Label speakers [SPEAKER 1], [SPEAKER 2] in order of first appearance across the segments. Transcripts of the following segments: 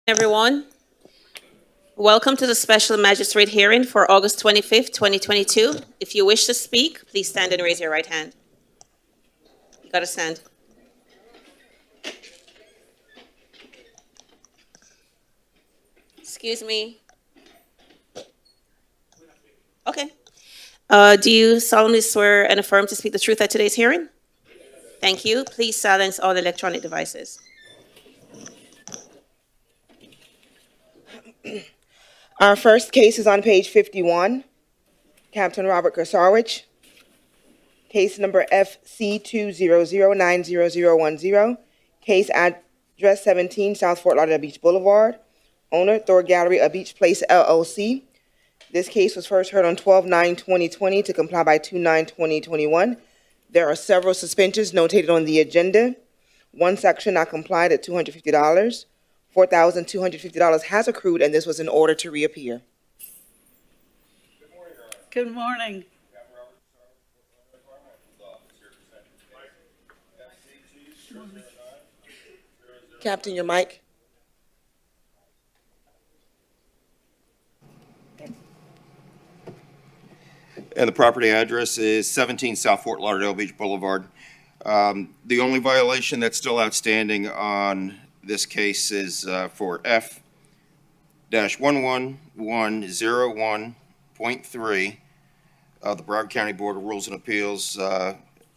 [SPEAKER 1] Everyone, welcome to the special magistrate hearing for August 25th, 2022. If you wish to speak, please stand and raise your right hand. You gotta stand. Excuse me. Okay. Do you solemnly swear and affirm to speak the truth at today's hearing? Thank you. Please silence all electronic devices.
[SPEAKER 2] Our first case is on page 51, Captain Robert Kasarwich. Case number FC200900010. Case address 17 South Fort Lauderdale Beach Boulevard. Owner, Thor Gallery of Beach Place, LLC. This case was first heard on 12/9/2020 to comply by 2/9/2021. There are several suspensions notated on the agenda. One section not complied at $250. $4,250 has accrued, and this was in order to reappear.
[SPEAKER 3] Good morning.
[SPEAKER 2] Captain, your mic.
[SPEAKER 4] And the property address is 17 South Fort Lauderdale Beach Boulevard. The only violation that's still outstanding on this case is for F-11101.3 of the Broward County Board of Rules and Appeals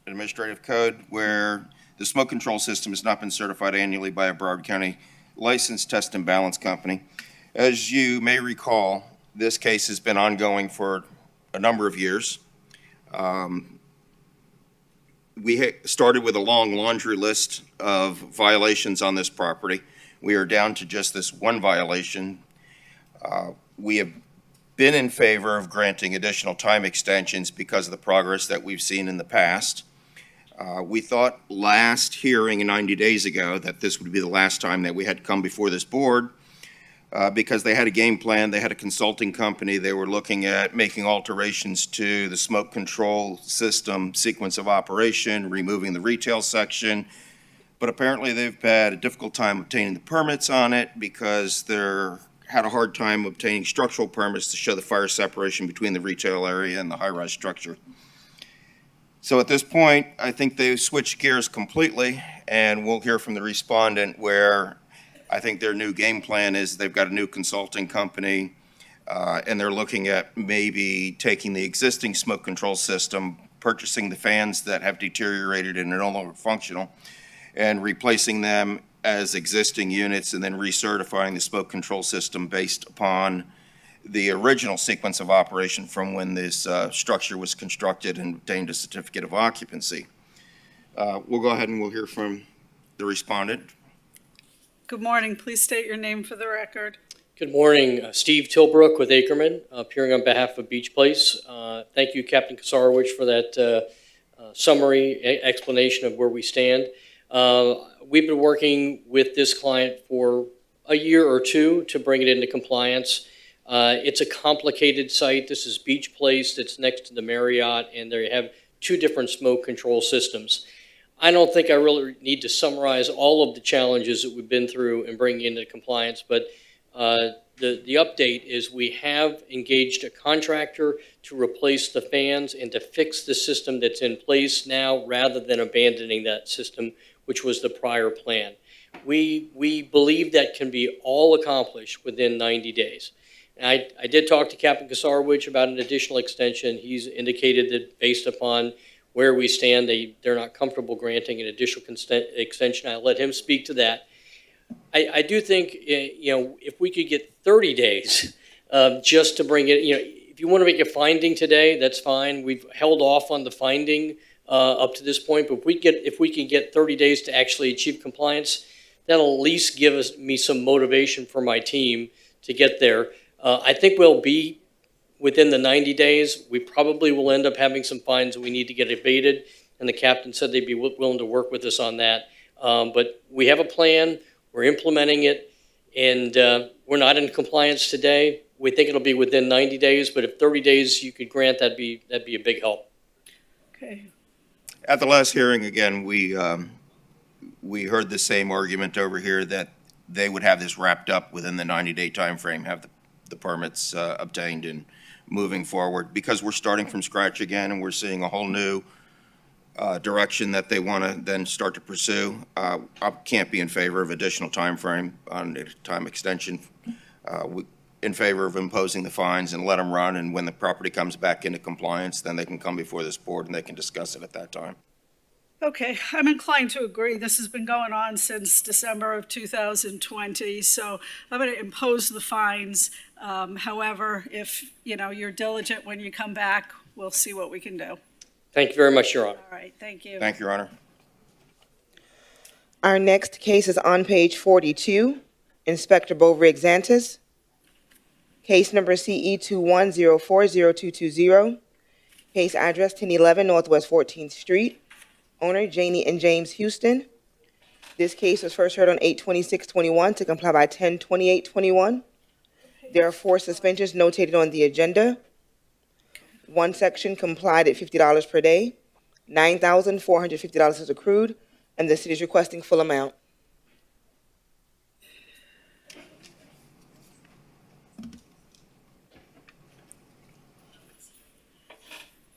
[SPEAKER 4] Administrative Code, where the smoke control system has not been certified annually by a Broward County licensed test and balance company. As you may recall, this case has been ongoing for a number of years. We started with a long laundry list of violations on this property. We are down to just this one violation. We have been in favor of granting additional time extensions because of the progress that we've seen in the past. We thought last hearing 90 days ago that this would be the last time that we had to come before this board because they had a game plan, they had a consulting company, they were looking at making alterations to the smoke control system sequence of operation, removing the retail section, but apparently they've had a difficult time obtaining the permits on it because they're had a hard time obtaining structural permits to show the fire separation between the retail area and the high-rise structure. So at this point, I think they've switched gears completely, and we'll hear from the respondent where I think their new game plan is they've got a new consulting company, and they're looking at maybe taking the existing smoke control system, purchasing the fans that have deteriorated and are no longer functional, and replacing them as existing units, and then recertifying the smoke control system based upon the original sequence of operation from when this structure was constructed and obtained a certificate of occupancy. We'll go ahead and we'll hear from the respondent.
[SPEAKER 3] Good morning. Please state your name for the record.
[SPEAKER 5] Good morning. Steve Tilbrook with Ackerman, appearing on behalf of Beach Place. Thank you, Captain Kasarwich, for that summary explanation of where we stand. We've been working with this client for a year or two to bring it into compliance. It's a complicated site. This is Beach Place that's next to the Marriott, and they have two different smoke control systems. I don't think I really need to summarize all of the challenges that we've been through in bringing into compliance, but the update is we have engaged a contractor to replace the fans and to fix the system that's in place now rather than abandoning that system, which was the prior plan. We believe that can be all accomplished within 90 days. And I did talk to Captain Kasarwich about an additional extension. He's indicated that based upon where we stand, they're not comfortable granting an additional extension. I'll let him speak to that. I do think, if we could get 30 days just to bring it, if you want to make a finding today, that's fine. We've held off on the finding up to this point, but if we can get 30 days to actually achieve compliance, that'll at least give me some motivation for my team to get there. I think we'll be within the 90 days. We probably will end up having some fines that we need to get abated, and the captain said they'd be willing to work with us on that. But we have a plan, we're implementing it, and we're not in compliance today. We think it'll be within 90 days, but if 30 days you could grant, that'd be a big help.
[SPEAKER 3] Okay.
[SPEAKER 4] At the last hearing, again, we heard the same argument over here that they would have this wrapped up within the 90-day timeframe, have the permits obtained and moving forward. Because we're starting from scratch again and we're seeing a whole new direction that they want to then start to pursue, I can't be in favor of additional timeframe on a time extension. In favor of imposing the fines and let them run, and when the property comes back into compliance, then they can come before this board and they can discuss it at that time.
[SPEAKER 3] Okay, I'm inclined to agree. This has been going on since December of 2020, so I'm going to impose the fines. However, if, you're diligent when you come back, we'll see what we can do.
[SPEAKER 5] Thank you very much, Your Honor.
[SPEAKER 3] All right, thank you.
[SPEAKER 4] Thank you, Your Honor.
[SPEAKER 2] Our next case is on page 42, Inspector Bovrig-Zantis. Case number CE 21040220. Case address 1011 Northwest 14th Street. Owner Janie and James Houston. This case was first heard on 8/26/21 to comply by 10/28/21. There are 4 suspensions notated on the agenda. One section complied at $50 per day. $9,450 is accrued, and the city is requesting full amount.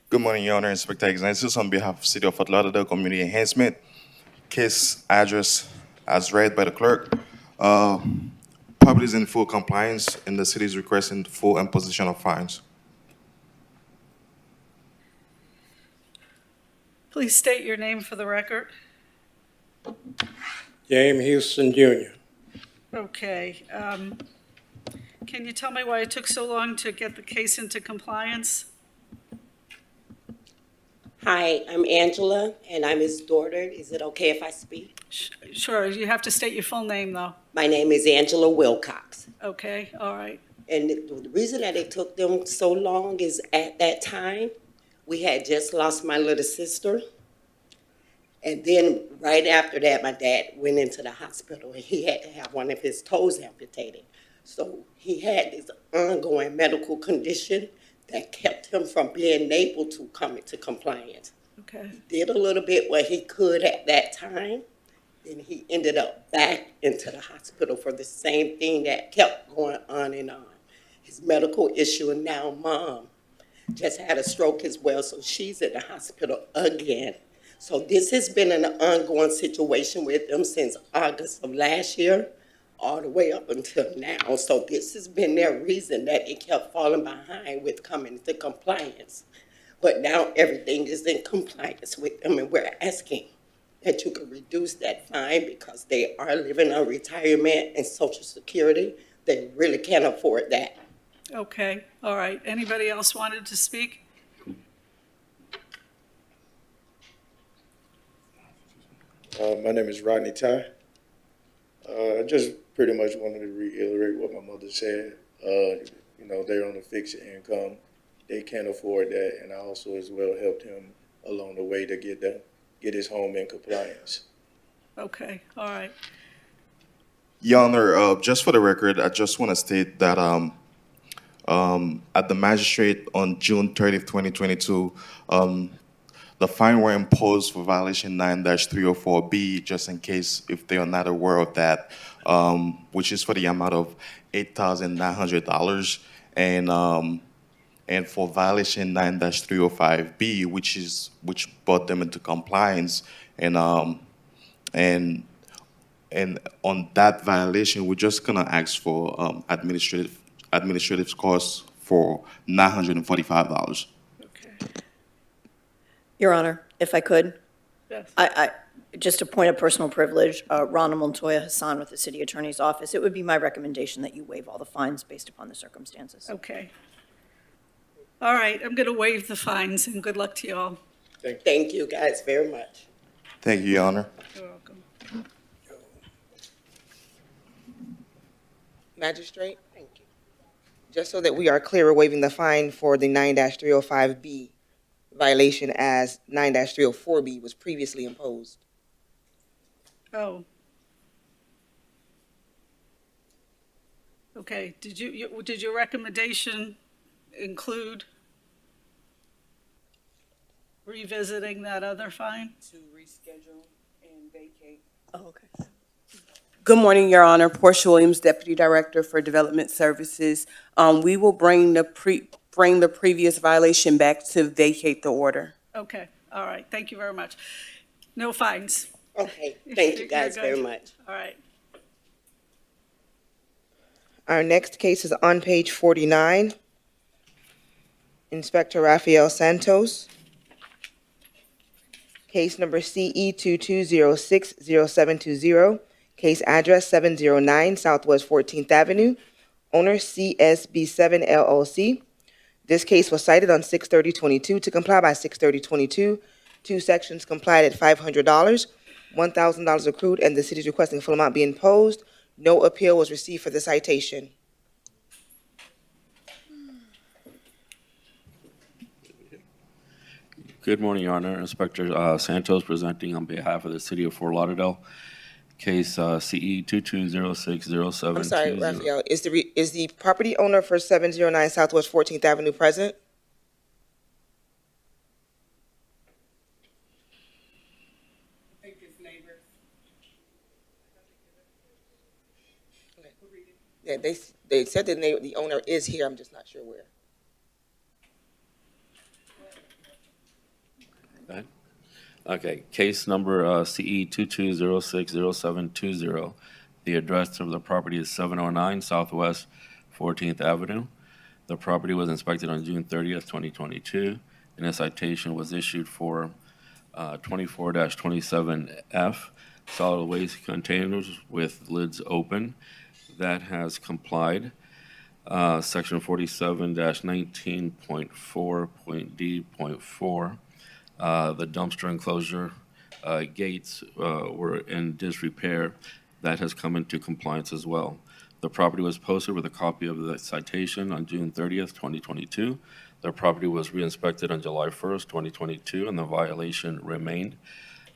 [SPEAKER 6] Good morning, Your Honor. Inspector Exansis on behalf of City of Fort Lauderdale Community Enhancement. Case address as read by the clerk. Property is in full compliance, and the city is requesting full imposition of fines.
[SPEAKER 3] Please state your name for the record.
[SPEAKER 7] James Houston Jr.
[SPEAKER 3] Okay. Can you tell me why it took so long to get the case into compliance?
[SPEAKER 8] Hi, I'm Angela, and I'm his daughter. Is it okay if I speak?
[SPEAKER 3] Sure, you have to state your full name, though.
[SPEAKER 8] My name is Angela Wilcox.
[SPEAKER 3] Okay, all right.
[SPEAKER 8] And the reason that it took them so long is at that time, we had just lost my little sister. And then right after that, my dad went into the hospital, and he had to have one of his toes amputated. So he had this ongoing medical condition that kept him from being able to come into compliance.
[SPEAKER 3] Okay.
[SPEAKER 8] He did a little bit what he could at that time, and he ended up back into the hospital for the same thing that kept going on and on. His medical issue, and now Mom just had a stroke as well, so she's in the hospital again. So this has been an ongoing situation with them since August of last year, all the way up until now. So this has been their reason that it kept falling behind with coming to compliance. But now everything is in compliance with them, and we're asking that you can reduce that fine because they are living on retirement and Social Security. They really can't afford that.
[SPEAKER 3] Okay, all right. Anybody else wanted to speak?
[SPEAKER 7] My name is Rodney Ty. I just pretty much wanted to reiterate what my mother said. They're on a fixed income. They can't afford that, and I also as well helped him along the way to get his home in compliance.
[SPEAKER 3] Okay, all right.
[SPEAKER 6] Your Honor, just for the record, I just want to state that at the Magistrate on June 30th, 2022, the fine were imposed for violation 9-304B, just in case if they are not aware of that, which is for the amount of $8,900, and for violation 9-305B, which brought them into compliance, and on that violation, we're just gonna ask for administrative costs for $945.
[SPEAKER 3] Okay.
[SPEAKER 9] Your Honor, if I could,
[SPEAKER 3] Yes.
[SPEAKER 9] I just a point of personal privilege, Rana Montoya Hassan with the City Attorney's Office, it would be my recommendation that you waive all the fines based upon the circumstances.
[SPEAKER 3] Okay. All right, I'm going to waive the fines, and good luck to you all.
[SPEAKER 8] Thank you guys very much.
[SPEAKER 6] Thank you, Your Honor.
[SPEAKER 3] You're welcome.
[SPEAKER 2] Magistrate,
[SPEAKER 8] Thank you.
[SPEAKER 2] just so that we are clear, we're waiving the fine for the 9-305B violation as 9-304B was previously imposed.
[SPEAKER 3] Oh. Okay, did your recommendation include revisiting that other fine?
[SPEAKER 2] To reschedule and vacate.
[SPEAKER 9] Oh, okay.
[SPEAKER 10] Good morning, Your Honor. Portia Williams, Deputy Director for Development Services. We will bring the previous violation back to vacate the order.
[SPEAKER 3] Okay, all right, thank you very much. No fines.
[SPEAKER 8] Okay, thank you guys
[SPEAKER 3] You're
[SPEAKER 8] very
[SPEAKER 3] good.
[SPEAKER 8] much.
[SPEAKER 3] All right.
[SPEAKER 2] Our next case is on page 49. Inspector Rafael Santos. Case number CE 22060720. Case address 709 Southwest 14th Avenue. Owner CSB7 LLC. This case was cited on 6/30/22 to comply by 6/30/22. Two sections complied at $500, $1,000 accrued, and the city is requesting full amount be imposed. No appeal was received for the citation.
[SPEAKER 11] Good morning, Your Honor. Inspector Santos presenting on behalf of the city of Fort Lauderdale. Case CE 22060720.
[SPEAKER 2] I'm sorry, Raphael, is the property owner for 709 Southwest 14th Avenue present? Yeah, they said that the owner is here, I'm just not sure where.
[SPEAKER 11] Okay, case number CE 22060720. The address of the property is 709 Southwest 14th Avenue. The property was inspected on June 30th, 2022, and a citation was issued for 24-27F, solid waste containers with lids open. That has complied. Section 47-19.4.D.4. The dumpster enclosure gates were in disrepair. That has come into compliance as well. The property was posted with a copy of the citation on June 30th, 2022. The property was re-inspected on July 1st, 2022, and the violation remained.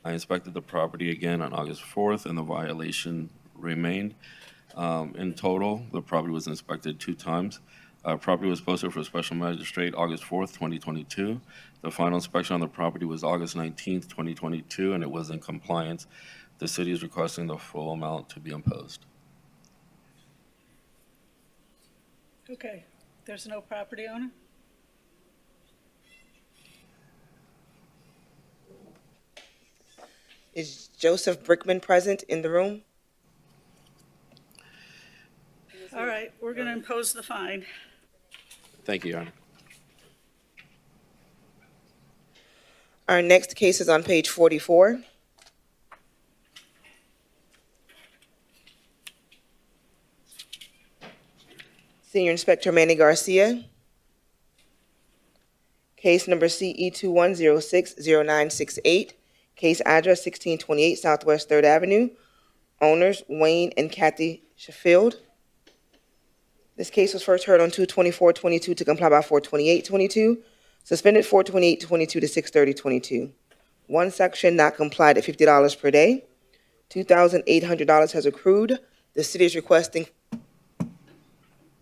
[SPEAKER 11] I inspected the property again on August 4th, and the violation remained. In total, the property was inspected 2 times. Property was posted for Special Magistrate August 4th, 2022. The final inspection on the property was August 19th, 2022, and it was in compliance. The city is requesting the full amount to be imposed.
[SPEAKER 3] Okay, there's no property owner?
[SPEAKER 2] Is Joseph Brickman present in the room?
[SPEAKER 3] All right, we're going to impose the fine.
[SPEAKER 11] Thank you, Your Honor.
[SPEAKER 2] Our next case is on page 44. Senior Inspector Manny Garcia. Case number CE 21060968. Case address 1628 Southwest 3rd Avenue. Owners Wayne and Kathy Sheffield. This case was first heard on 2/24/22 to comply by 4/28/22. Suspended 4/28/22 to 6/30/22. One section not complied at $50 per day. $2,800 has accrued. The city is requesting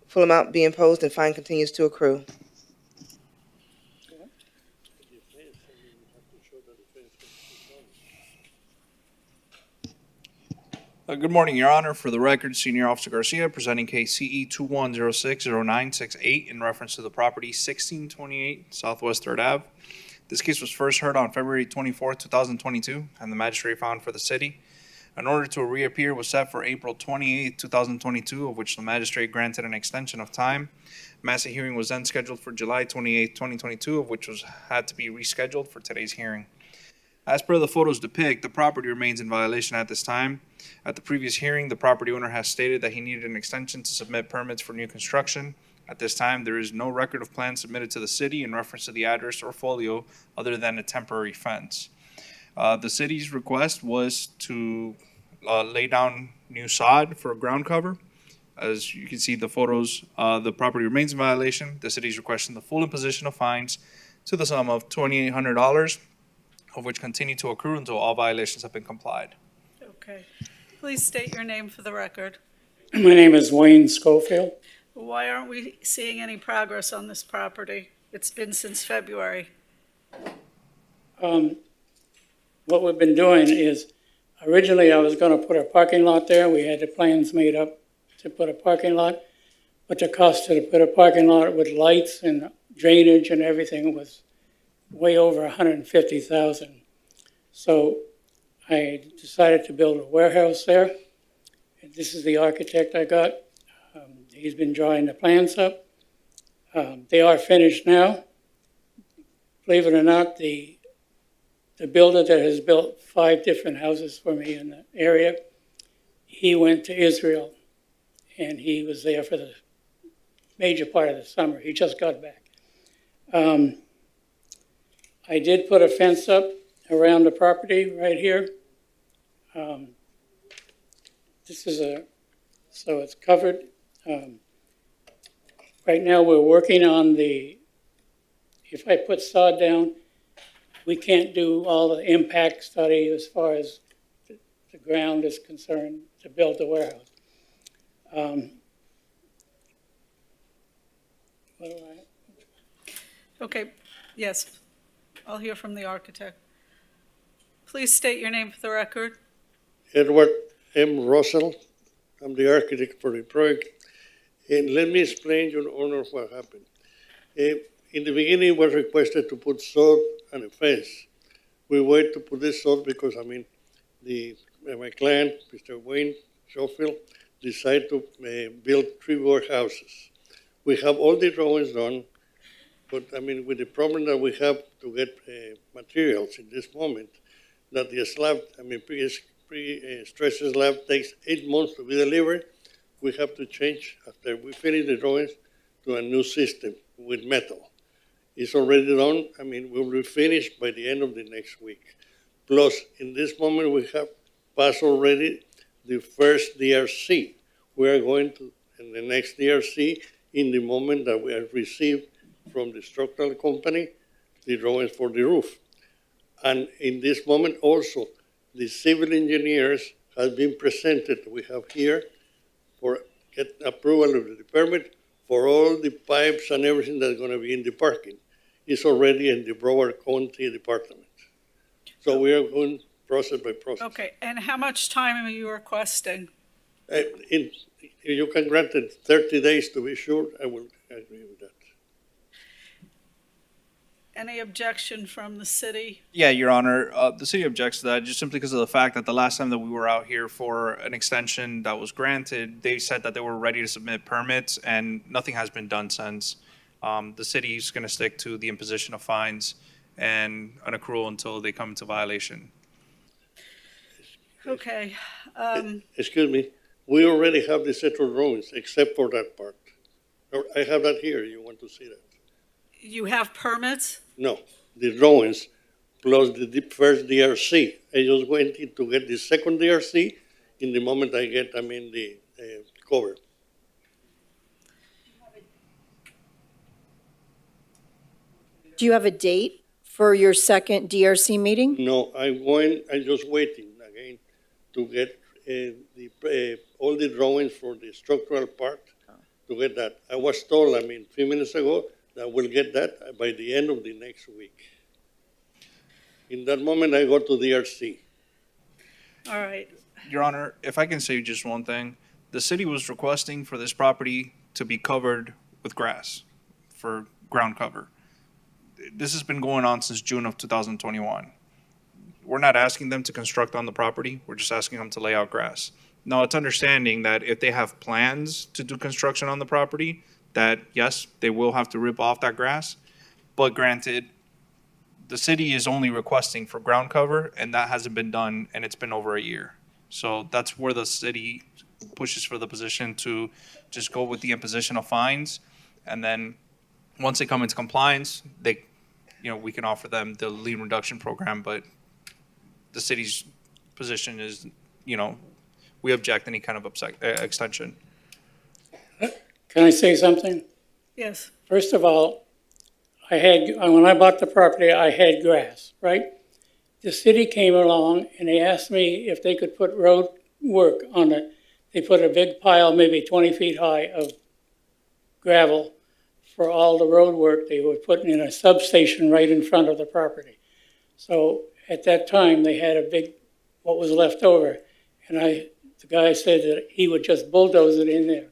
[SPEAKER 2] full amount be imposed and fine continues to accrue.
[SPEAKER 12] Good morning, Your Honor. For the record, Senior Officer Garcia presenting case CE 21060968 in reference to the property 1628 Southwest 3rd Ave. This case was first heard on February 24, 2022, and the magistrate found for the city. An order to reappear was set for April 28, 2022, of which the magistrate granted an extension of time. Massive hearing was then scheduled for July 28, 2022, of which had to be rescheduled for today's hearing. As per the photos depict, the property remains in violation at this time. At the previous hearing, the property owner has stated that he needed an extension to submit permits for new construction. At this time, there is no record of plans submitted to the city in reference to the address or folio other than a temporary fence. The city's request was to lay down new sod for a ground cover. As you can see the photos, the property remains in violation. The city is requesting the full imposition of fines to the sum of $2,800, of which continue to accrue until all violations have been complied.
[SPEAKER 3] Okay. Please state your name for the record.
[SPEAKER 13] My name is Wayne Schofield.
[SPEAKER 3] Why aren't we seeing any progress on this property? It's been since February.
[SPEAKER 13] What we've been doing is Originally, I was gonna put a parking lot there. We had the plans made up to put a parking lot. But the cost to put a parking lot with lights and drainage and everything was way over $150,000. So I decided to build a warehouse there. And this is the architect I got. He's been drawing the plans up. They are finished now. Believe it or not, the builder that has built 5 different houses for me in the area, he went to Israel, and he was there for the major part of the summer. He just got back. I did put a fence up around the property right here. So it's covered. Right now, we're working on if I put sod down, we can't do all the impact study as far as the ground is concerned to build the warehouse. What do I?
[SPEAKER 3] Okay, yes, I'll hear from the architect. Please state your name for the record.
[SPEAKER 14] Edward M. Russell. I'm the architect for the project. And let me explain, Your Honor, what happened. In the beginning, it was requested to put sod and a fence. We wait to put this sod because, my client, Mr. Wayne Schofield, decided to build 3 warehouses. We have all the drawings done, but with the problem that we have to get materials in this moment, that the slab, pre-stressed slab takes 8 months to be delivered. We have to change, after we finish the drawings, to a new system with metal. It's already done. We'll be finished by the end of the next week. Plus, in this moment, we have passed already the first DRC. We are going to, in the next DRC, in the moment that we have received from the structural company the drawings for the roof. And in this moment also, the civil engineers have been presented, we have here, for get approval of the permit for all the pipes and everything that's going to be in the parking. It's already in the Broward County Department. So we are going process by process.
[SPEAKER 3] Okay, and how much time are you requesting?
[SPEAKER 14] If you can grant it 30 days to be sure, I will agree with that.
[SPEAKER 3] Any objection from the city?
[SPEAKER 12] Yeah, Your Honor, the city objects to that just simply because of the fact that the last time that we were out here for an extension that was granted, they said that they were ready to submit permits and nothing has been done since. The city's going to stick to the imposition of fines and an accrual until they come into violation.
[SPEAKER 3] Okay.
[SPEAKER 14] Excuse me, we already have the set of drawings except for that part. I have that here, you want to see that?
[SPEAKER 3] You have permits?
[SPEAKER 14] No, the drawings plus the first DRC. I just went in to get the second DRC in the moment I get, the cover.
[SPEAKER 9] Do you have a date for your second DRC meeting?
[SPEAKER 14] No, I'm just waiting again to get all the drawings for the structural part to get that. I was told, a few minutes ago, that we'll get that by the end of the next week. In that moment, I go to DRC.
[SPEAKER 3] All right.
[SPEAKER 12] Your Honor, if I can say just one thing, the city was requesting for this property to be covered with grass for ground cover. This has been going on since June of 2021. We're not asking them to construct on the property, we're just asking them to lay out grass. Now, it's understanding that if they have plans to do construction on the property, that yes, they will have to rip off that grass, but granted, the city is only requesting for ground cover, and that hasn't been done, and it's been over a year. So that's where the city pushes for the position to just go with the imposition of fines, and then once they come into compliance, we can offer them the lien reduction program, but the city's position is, we object any kind of extension.
[SPEAKER 13] Can I say something?
[SPEAKER 3] Yes.
[SPEAKER 13] First of all, when I bought the property, I had grass, right? The city came along and they asked me if they could put road work on it. They put a big pile, maybe 20 feet high, of gravel for all the road work. They were putting in a substation right in front of the property. So at that time, they had a big what was left over. And the guy said that he would just bulldoze it in there.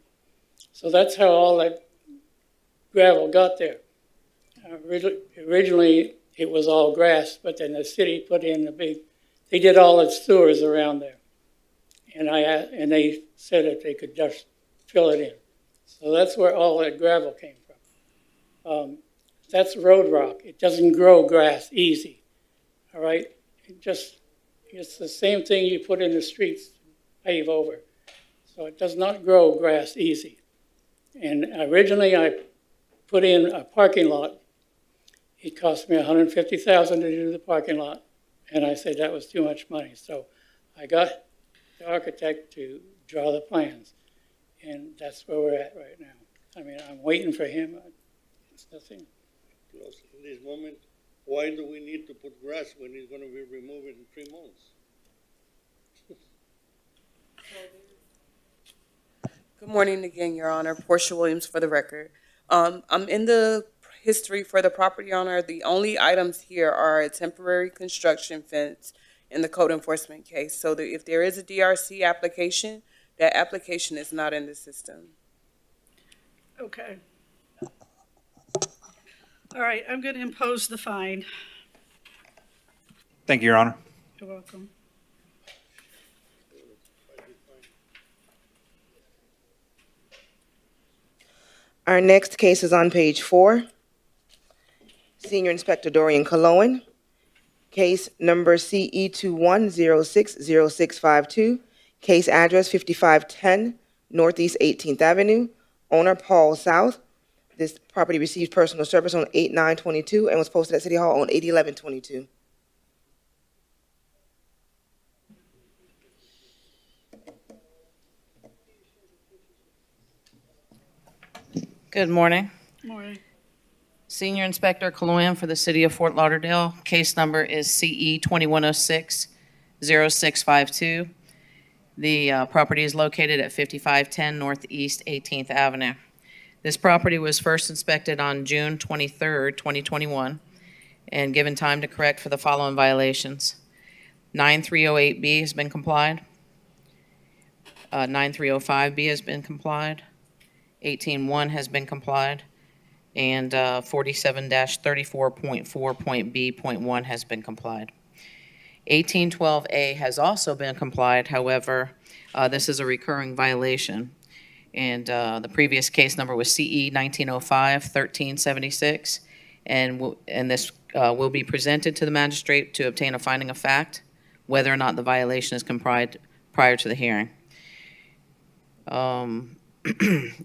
[SPEAKER 13] So that's how all that gravel got there. Originally, it was all grass, but then the city put in they did all its sewers around there. And they said that they could just fill it in. So that's where all that gravel came from. That's road rock. It doesn't grow grass easy, all right? It's the same thing you put in the streets, pave over. So it does not grow grass easy. And originally I put in a parking lot. It cost me $150,000 to do the parking lot. And I said that was too much money. So I got the architect to draw the plans. And that's where we're at right now. I mean, I'm waiting for him. It's nothing.
[SPEAKER 14] In this moment, why do we need to put grass when it's going to be removed in 3 months?
[SPEAKER 10] Good morning again, Your Honor. Portia Williams for the record. I'm in the history for the property owner. The only items here are a temporary construction fence in the code enforcement case. So that if there is a DRC application, that application is not in the system.
[SPEAKER 3] Okay. All right, I'm going to impose the fine.
[SPEAKER 12] Thank you, Your Honor.
[SPEAKER 3] You're welcome.
[SPEAKER 2] Our next case is on page 4. Senior Inspector Dorian Cologne, case number CE21060652, case address 5510 Northeast 18th Avenue, owner Paul South. This property received personal service on 8/9/22 and was posted at City Hall on 8/11/22.
[SPEAKER 15] Good morning.
[SPEAKER 3] Morning.
[SPEAKER 15] Senior Inspector Cologne for the City of Fort Lauderdale. Case number is CE 21060652. The property is located at 5510 Northeast 18th Avenue. This property was first inspected on June 23rd, 2021, and given time to correct for the following violations. 9308B has been complied. 9305B has been complied. 18.1 has been complied, and 47-34.4.B.1 has been complied. 1812A has also been complied. However, this is a recurring violation, and the previous case number was CE 1905-1376, and this will be presented to the magistrate to obtain a finding of fact, whether or not the violation is complied prior to the hearing.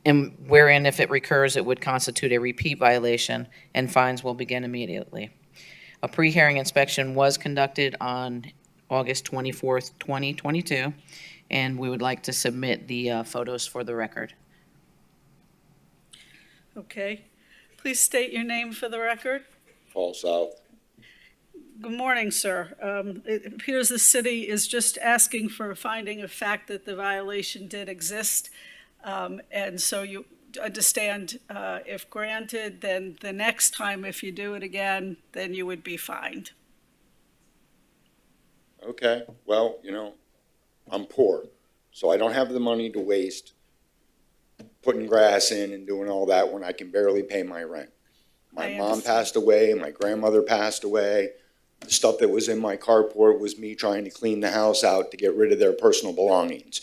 [SPEAKER 15] And wherein, if it recurs, it would constitute a repeat violation, and fines will begin immediately. A pre-hearing inspection was conducted on August 24th, 2022, and we would like to submit the photos for the record.
[SPEAKER 3] Okay. Please state your name for the record.
[SPEAKER 16] Paul South.
[SPEAKER 3] Good morning, sir. It appears the city is just asking for a finding of fact that the violation did exist. And so you understand, if granted, then the next time, if you do it again, then you would be fined.
[SPEAKER 16] Okay, well, I'm poor, so I don't have the money to waste putting grass in and doing all that when I can barely pay my rent. My mom passed away, my grandmother passed away. The stuff that was in my carport was me trying to clean the house out to get rid of their personal belongings.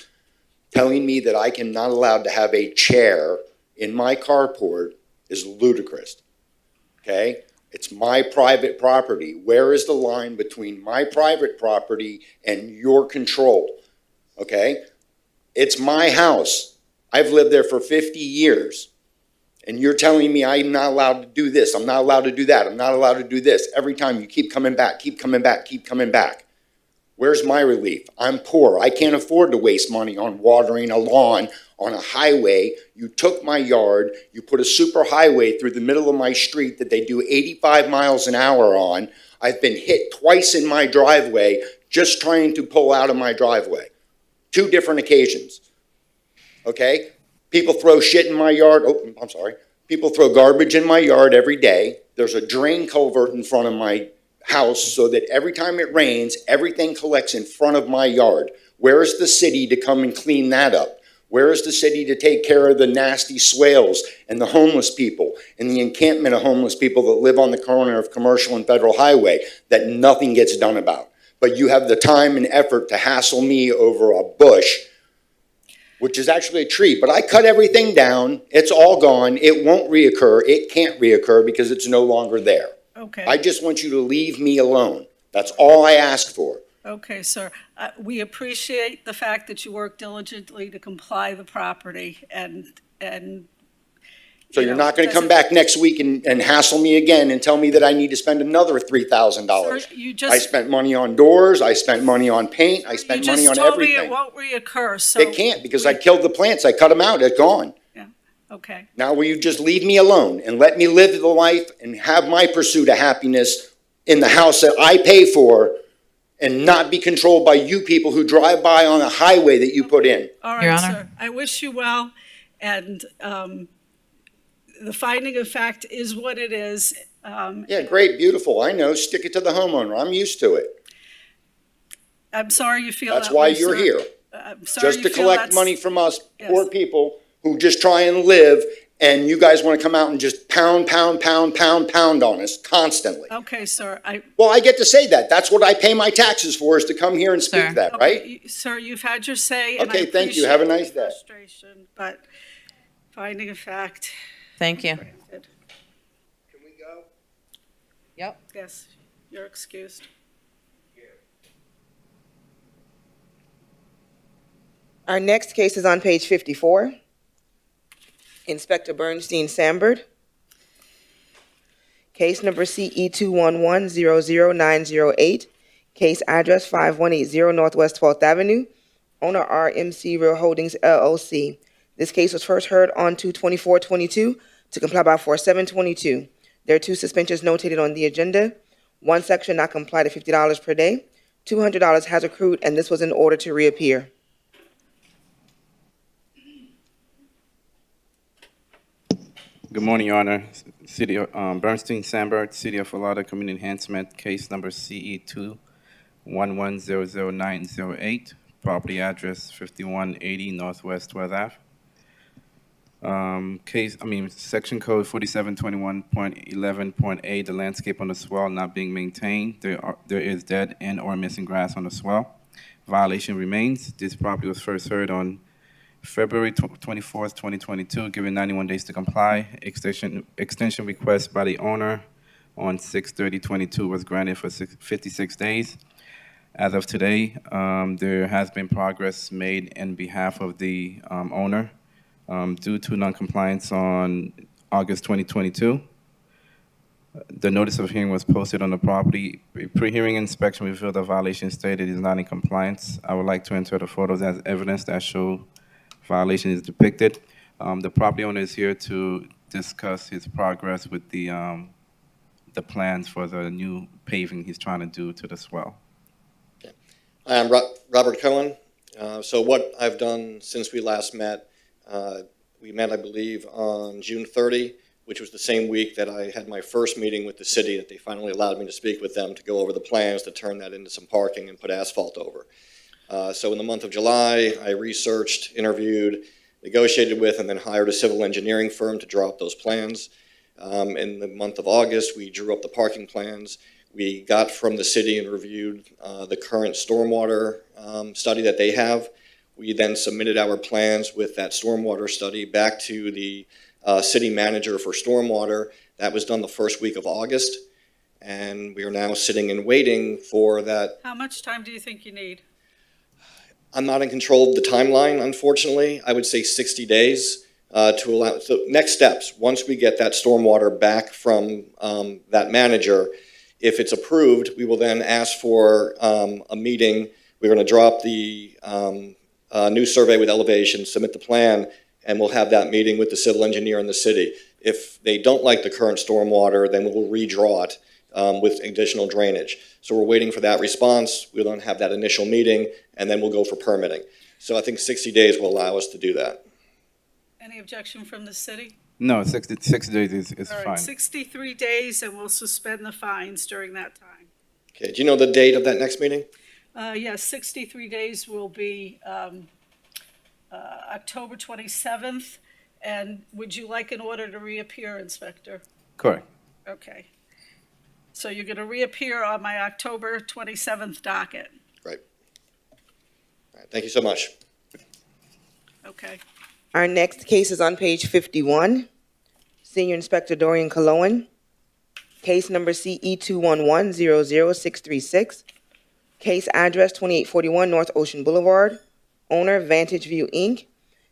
[SPEAKER 16] Telling me that I am not allowed to have a chair in my carport is ludicrous, okay? It's my private property. Where is the line between my private property and your control, okay? It's my house. I've lived there for 50 years. And you're telling me I'm not allowed to do this, I'm not allowed to do that, I'm not allowed to do this. Every time you keep coming back, keep coming back, keep coming back. Where's my relief? I'm poor. I can't afford to waste money on watering a lawn on a highway. You took my yard, you put a super highway through the middle of my street that they do 85 miles an hour on. I've been hit twice in my driveway just trying to pull out of my driveway. 2 different occasions, okay? People throw shit in my yard. Oh, I'm sorry. People throw garbage in my yard every day. There's a drain culvert in front of my house so that every time it rains, everything collects in front of my yard. Where is the city to come and clean that up? Where is the city to take care of the nasty swales and the homeless people and the encampment of homeless people that live on the corner of Commercial and Federal Highway that nothing gets done about? But you have the time and effort to hassle me over a bush, which is actually a tree, but I cut everything down. It's all gone. It won't reoccur. It can't reoccur because it's no longer there.
[SPEAKER 3] Okay.
[SPEAKER 16] I just want you to leave me alone. That's all I ask for.
[SPEAKER 3] Okay, sir. We appreciate the fact that you work diligently to comply the property and.
[SPEAKER 16] So you're not going to come back next week and hassle me again and tell me that I need to spend another $3,000.
[SPEAKER 3] Sir, you
[SPEAKER 16] I
[SPEAKER 3] just.
[SPEAKER 16] spent money on doors. I spent money on paint. I spent money on
[SPEAKER 3] You just told me it
[SPEAKER 16] everything.
[SPEAKER 3] won't reoccur, so.
[SPEAKER 16] It can't because I killed the plants. I cut them out. It's gone.
[SPEAKER 3] Okay.
[SPEAKER 16] Now will you just leave me alone and let me live the life and have my pursuit of happiness in the house that I pay for and not be controlled by you people who drive by on a highway that you put in?
[SPEAKER 3] All
[SPEAKER 15] Your
[SPEAKER 3] right,
[SPEAKER 15] Honor?
[SPEAKER 3] sir. I wish you well, and the finding of fact is what it is.
[SPEAKER 16] Yeah, great, beautiful. I know. Stick it to the homeowner. I'm used to it.
[SPEAKER 3] I'm sorry you feel that way,
[SPEAKER 16] That's why you're
[SPEAKER 3] sir.
[SPEAKER 16] here.
[SPEAKER 3] I'm sorry
[SPEAKER 16] Just
[SPEAKER 3] you
[SPEAKER 16] to
[SPEAKER 3] feel
[SPEAKER 16] collect
[SPEAKER 3] that's-
[SPEAKER 16] money from us
[SPEAKER 3] Yes.
[SPEAKER 16] poor people who just try and live, and you guys want to come out and just pound on us constantly.
[SPEAKER 3] Okay, sir.
[SPEAKER 16] Well, I get to say that. That's what I pay my taxes for, is to come here and speak
[SPEAKER 15] Sir.
[SPEAKER 16] that,
[SPEAKER 3] Okay,
[SPEAKER 16] right?
[SPEAKER 3] Sir, you've had your say, and I
[SPEAKER 16] Okay, thank you. Have a
[SPEAKER 3] appreciate
[SPEAKER 16] nice
[SPEAKER 3] the
[SPEAKER 16] day.
[SPEAKER 3] frustration, but finding of fact.
[SPEAKER 15] Thank you.
[SPEAKER 3] Granted.
[SPEAKER 16] Can we go?
[SPEAKER 15] Yep.
[SPEAKER 3] Yes, you're excused.
[SPEAKER 2] Our next case is on page 54. Inspector Bernstein Sambert. Case number CE 211-00908. Case address 5180 Northwest 12th Avenue. Owner RMC Real Holdings LLC. This case was first heard on 2/24/22 to comply by 4/7/22. There are two suspensions notated on the agenda. One section not complied at $50 per day. $200 has accrued, and this was in order to reappear.
[SPEAKER 17] Good morning, Your Honor. City of Bernstein Sambert, City of Lauderdale Community Enhancement, case number CE 211-00908, property address 5180 Northwest 12th Ave. Section code 4721.11.8, the landscape on the swell not being maintained. There is dead and or missing grass on the swell. Violation remains. This property was first heard on February 24th, 2022, given 91 days to comply. Extension request by the owner on 6/30/22 was granted for 56 days. As of today, there has been progress made in behalf of the owner due to noncompliance on August 2022. The notice of hearing was posted on the property. Pre-hearing inspection revealed the violation stated is not in compliance. I would like to enter the photos as evidence that show violation is depicted. The property owner is here to discuss his progress with the plans for the new paving he's trying to do to the swell.
[SPEAKER 18] Okay. I'm Robert Cohen. So what I've done since we last met, we met, I believe, on June 30, which was the same week that I had my first meeting with the city, that they finally allowed me to speak with them to go over the plans to turn that into some parking and put asphalt over. So in the month of July, I researched, interviewed, negotiated with, and then hired a civil engineering firm to draw up those plans. In the month of August, we drew up the parking plans. We got from the city and reviewed the current stormwater study that they have. We then submitted our plans with that stormwater study back to the city manager for stormwater. That was done the first week of August. And we are now sitting and waiting for that.
[SPEAKER 3] How much time do you think you need?
[SPEAKER 18] I'm not in control of the timeline, unfortunately. I would say 60 days to allow. So next steps, once we get that stormwater back from that manager, if it's approved, we will then ask for a meeting. We're going to drop the new survey with elevation, submit the plan, and we'll have that meeting with the civil engineer and the city. If they don't like the current stormwater, then we'll redraw it with additional drainage. So we're waiting for that response. We'll then have that initial meeting, and then we'll go for permitting. So I think 60 days will allow us to do that.
[SPEAKER 3] Any objection from the city?
[SPEAKER 17] No, 60 days is
[SPEAKER 3] All right,
[SPEAKER 17] fine.
[SPEAKER 3] 63 days, and we'll suspend the fines during that time.
[SPEAKER 18] Okay, do you know the date of that next meeting?
[SPEAKER 3] Yes, 63 days will be October 27th. And would you like an order to reappear, Inspector?
[SPEAKER 17] Correct.
[SPEAKER 3] Okay. So you're going to reappear on my October 27th docket.
[SPEAKER 18] Right. All right, thank you so much.
[SPEAKER 3] Okay.
[SPEAKER 2] Our next case is on page 51. Senior Inspector Dorian Mcgowan. Case number CE 211-00636. Case address 2841 North Ocean Boulevard. Owner Vantage View, Inc.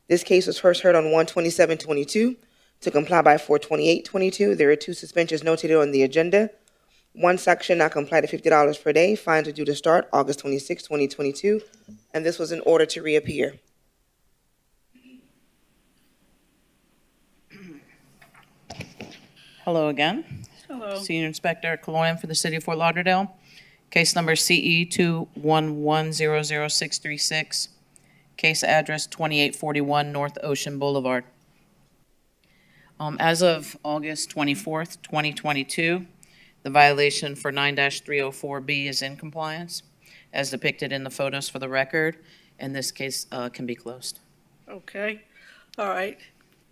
[SPEAKER 2] This case was first heard on 1/27/22. To comply by 4/28/22, there are 2 suspensions notated on the agenda. One section not complied at $50 per day. Fines are due to start August 26, 2022. And this was in order to reappear.
[SPEAKER 15] Hello again.
[SPEAKER 3] Hello.
[SPEAKER 15] Senior Inspector Gulem for the City of Fort Lauderdale. Case number CE 211-00636. Case address 2841 North Ocean Boulevard. As of August 24th, 2022, the violation for 9-304B is in compliance, as depicted in the photos for the record, and this case can be closed.
[SPEAKER 3] Okay. All right.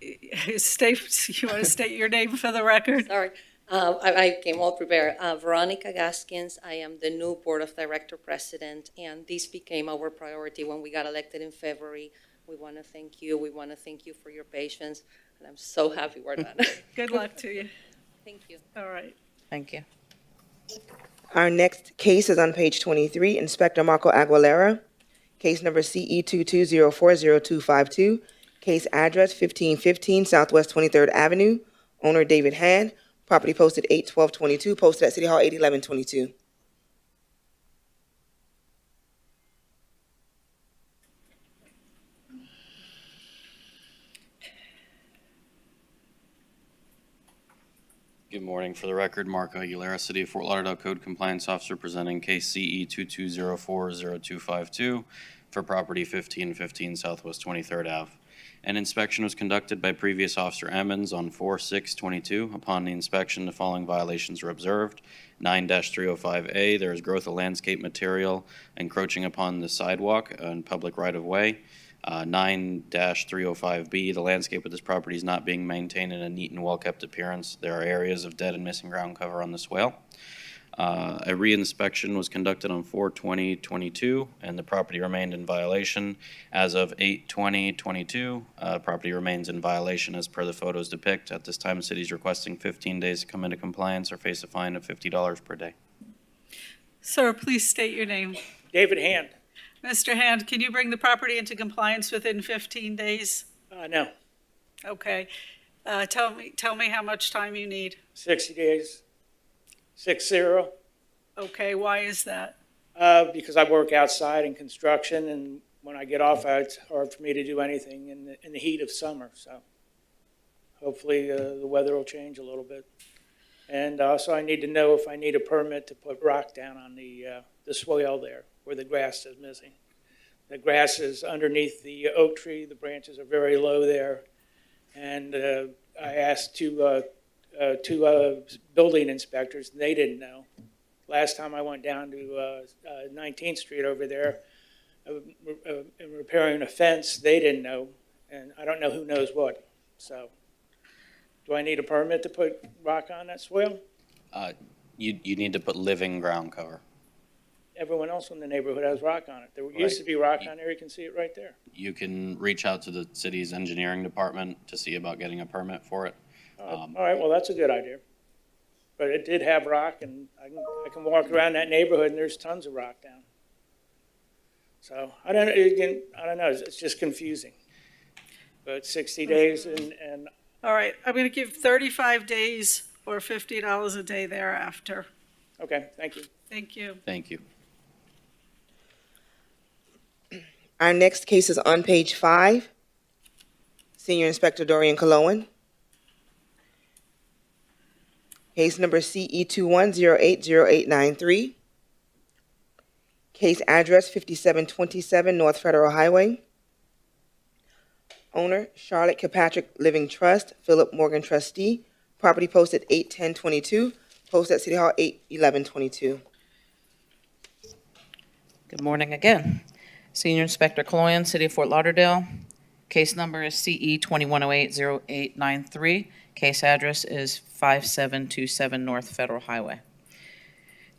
[SPEAKER 3] You want to state your name for the record?
[SPEAKER 19] Sorry, I came all prepared. Veronica Gaskins, I am the new Board of Director President, and this became our priority when we got elected in February. We want to thank you. We want to thank you for your patience, and I'm so happy we're done.
[SPEAKER 3] Good luck to you.
[SPEAKER 19] Thank you.
[SPEAKER 3] All right.
[SPEAKER 15] Thank you.
[SPEAKER 2] Our next case is on page 23. Inspector Marco Aguilera. Case number CE 22040252. Case address 1515 Southwest 23rd Avenue. Owner David Hand. Property posted 8/12/22. Posted at City Hall 8/11/22.
[SPEAKER 20] Good morning. For the record, Marco Aguilera, City of Fort Lauderdale Code Compliance Officer, presenting case CE 22040252 for property 1515 Southwest 23rd Ave. An inspection was conducted by previous Officer Emmons on 4/6/22. Upon the inspection, the following violations were observed. 9-305A, there is growth of landscape material encroaching upon the sidewalk and public right-of-way. 9-305B, the landscape of this property is not being maintained in a neat and well-kept appearance. There are areas of dead and missing ground cover on the swale. A re-inspection was conducted on 4/20/22, and the property remained in violation. As of 8/20/22, property remains in violation as per the photos depict. At this time, the city is requesting 15 days to come into compliance or face a fine of $50 per day.
[SPEAKER 3] Sir, please state your name.
[SPEAKER 21] David Hand.
[SPEAKER 3] Mr. Hand, can you bring the property into compliance within 15 days?
[SPEAKER 21] No,
[SPEAKER 3] Okay. Tell me how much time you need.
[SPEAKER 21] 60 days. 60.
[SPEAKER 3] Okay, why is that?
[SPEAKER 21] Because I work outside in construction, and when I get off, it's hard for me to do anything in the heat of summer. So hopefully the weather will change a little bit. And also I need to know if I need a permit to put rock down on the swale there where the grass is missing. The grass is underneath the oak tree. The branches are very low there. And I asked two building inspectors, and they didn't know. Last time I went down to 19th Street over there, repairing a fence, they didn't know, and I don't know who knows what. So, do I need a permit to put rock on that swale?
[SPEAKER 20] You need to put living ground cover.
[SPEAKER 21] Everyone else in the neighborhood has rock on it. There used to be rock on there. You can see it right there.
[SPEAKER 20] You can reach out to the city's engineering department to see about getting a permit for it.
[SPEAKER 21] All right, well, that's a good idea. But it did have rock, and I can walk around that neighborhood, and there's tons of rock down. So I don't know. It's just confusing. But 60 days and
[SPEAKER 3] All right, I'm going to give 35 days or $50 a day thereafter.
[SPEAKER 21] Okay, thank you.
[SPEAKER 3] Thank you.
[SPEAKER 20] Thank you.
[SPEAKER 2] Our next case is on page 5. Senior Inspector Dorian Mcgowan. Case number CE 21080893. Case address 5727 North Federal Highway. Owner Charlotte Kilpatrick Living Trust, Philip Morgan Trustee. Property posted 8/10/22. Posted at City Hall 8/11/22.
[SPEAKER 15] Good morning again. Senior Inspector Cloyan, City of Fort Lauderdale. Case number is CE 21080893. Case address is 5727 North Federal Highway.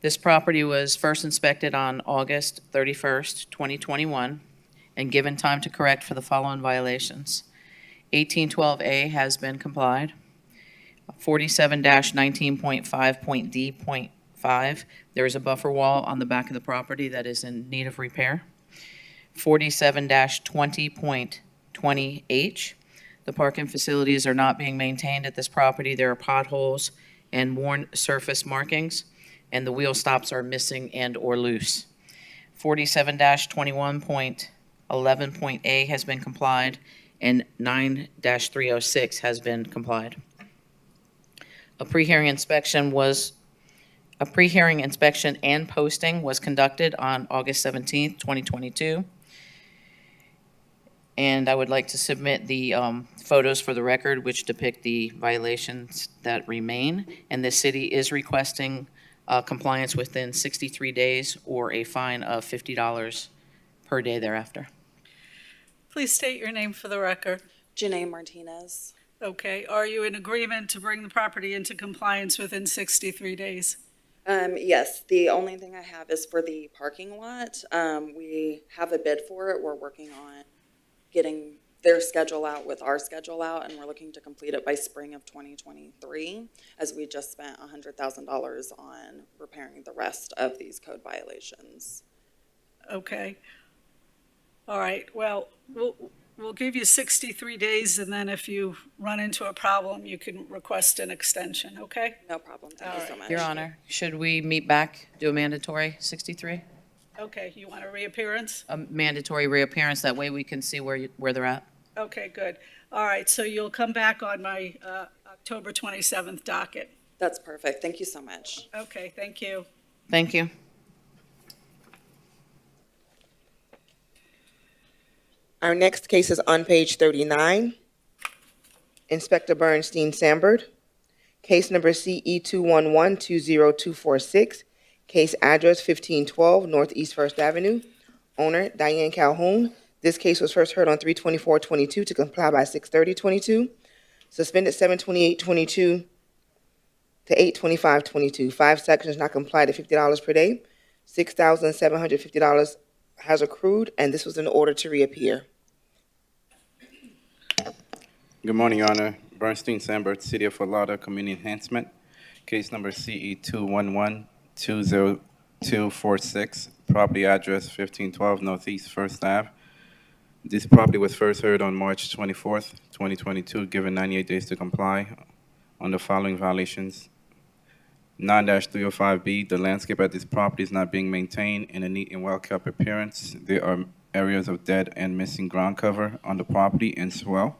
[SPEAKER 15] This property was first inspected on August 31st, 2021, and given time to correct for the following violations. 1812A has been complied. 47-19.5.D.5, there is a buffer wall on the back of the property that is in need of repair. 47-20.20H, the parking facilities are not being maintained at this property. There are potholes and worn surface markings, and the wheel stops are missing and or loose. 47-21.11.A has been complied, and 9-306 has been complied. A pre-hearing inspection and posting was conducted on August 17th, 2022. And I would like to submit the photos for the record, which depict the violations that remain. And the city is requesting compliance within 63 days or a fine of $50 per day thereafter.
[SPEAKER 3] Please state your name for the record.
[SPEAKER 1] Janae Martinez.
[SPEAKER 3] Okay, are you in agreement to bring the property into compliance within 63 days?
[SPEAKER 1] Yes, the only thing I have is for the parking lot. We have a bid for it. We're working on getting their schedule out with our schedule out, and we're looking to complete it by spring of 2023, as we just spent $100,000 on repairing the rest of these code violations.
[SPEAKER 3] Okay. All right, well, we'll give you 63 days, and then if you run into a problem, you can request an extension, okay?
[SPEAKER 1] No problem. Thank you so much.
[SPEAKER 15] Your Honor, should we meet back, do a mandatory 63?
[SPEAKER 3] Okay, you want a reappearance?
[SPEAKER 15] A mandatory reappearance, that way we can see where they're at.
[SPEAKER 3] Okay, good. All right, so you'll come back on my October 27th docket.
[SPEAKER 1] That's perfect. Thank you so much.
[SPEAKER 3] Okay, thank you.
[SPEAKER 15] Thank you.
[SPEAKER 2] Our next case is on page 39. Inspector Bernstein Sambert. Case number CE 211-20246. Case address 1512 Northeast First Avenue. Owner Diane Calhoun. This case was first heard on 3/24/22 to comply by 6/30/22. Suspended 7/28/22 to 8/25/22. 5 sections not complied at $50 per day. $6,750 has accrued, and this was in order to reappear.
[SPEAKER 17] Good morning, Your Honor. Bernstein Sambert, City of Fort Lauderdale Community Enhancement. Case number CE 211-20246. Property address 1512 Northeast First Ave. This property was first heard on March 24th, 2022, given 98 days to comply on the following violations. 9-305B, the landscape at this property is not being maintained in a neat and well-kept appearance. There are areas of dead and missing ground cover on the property and swell.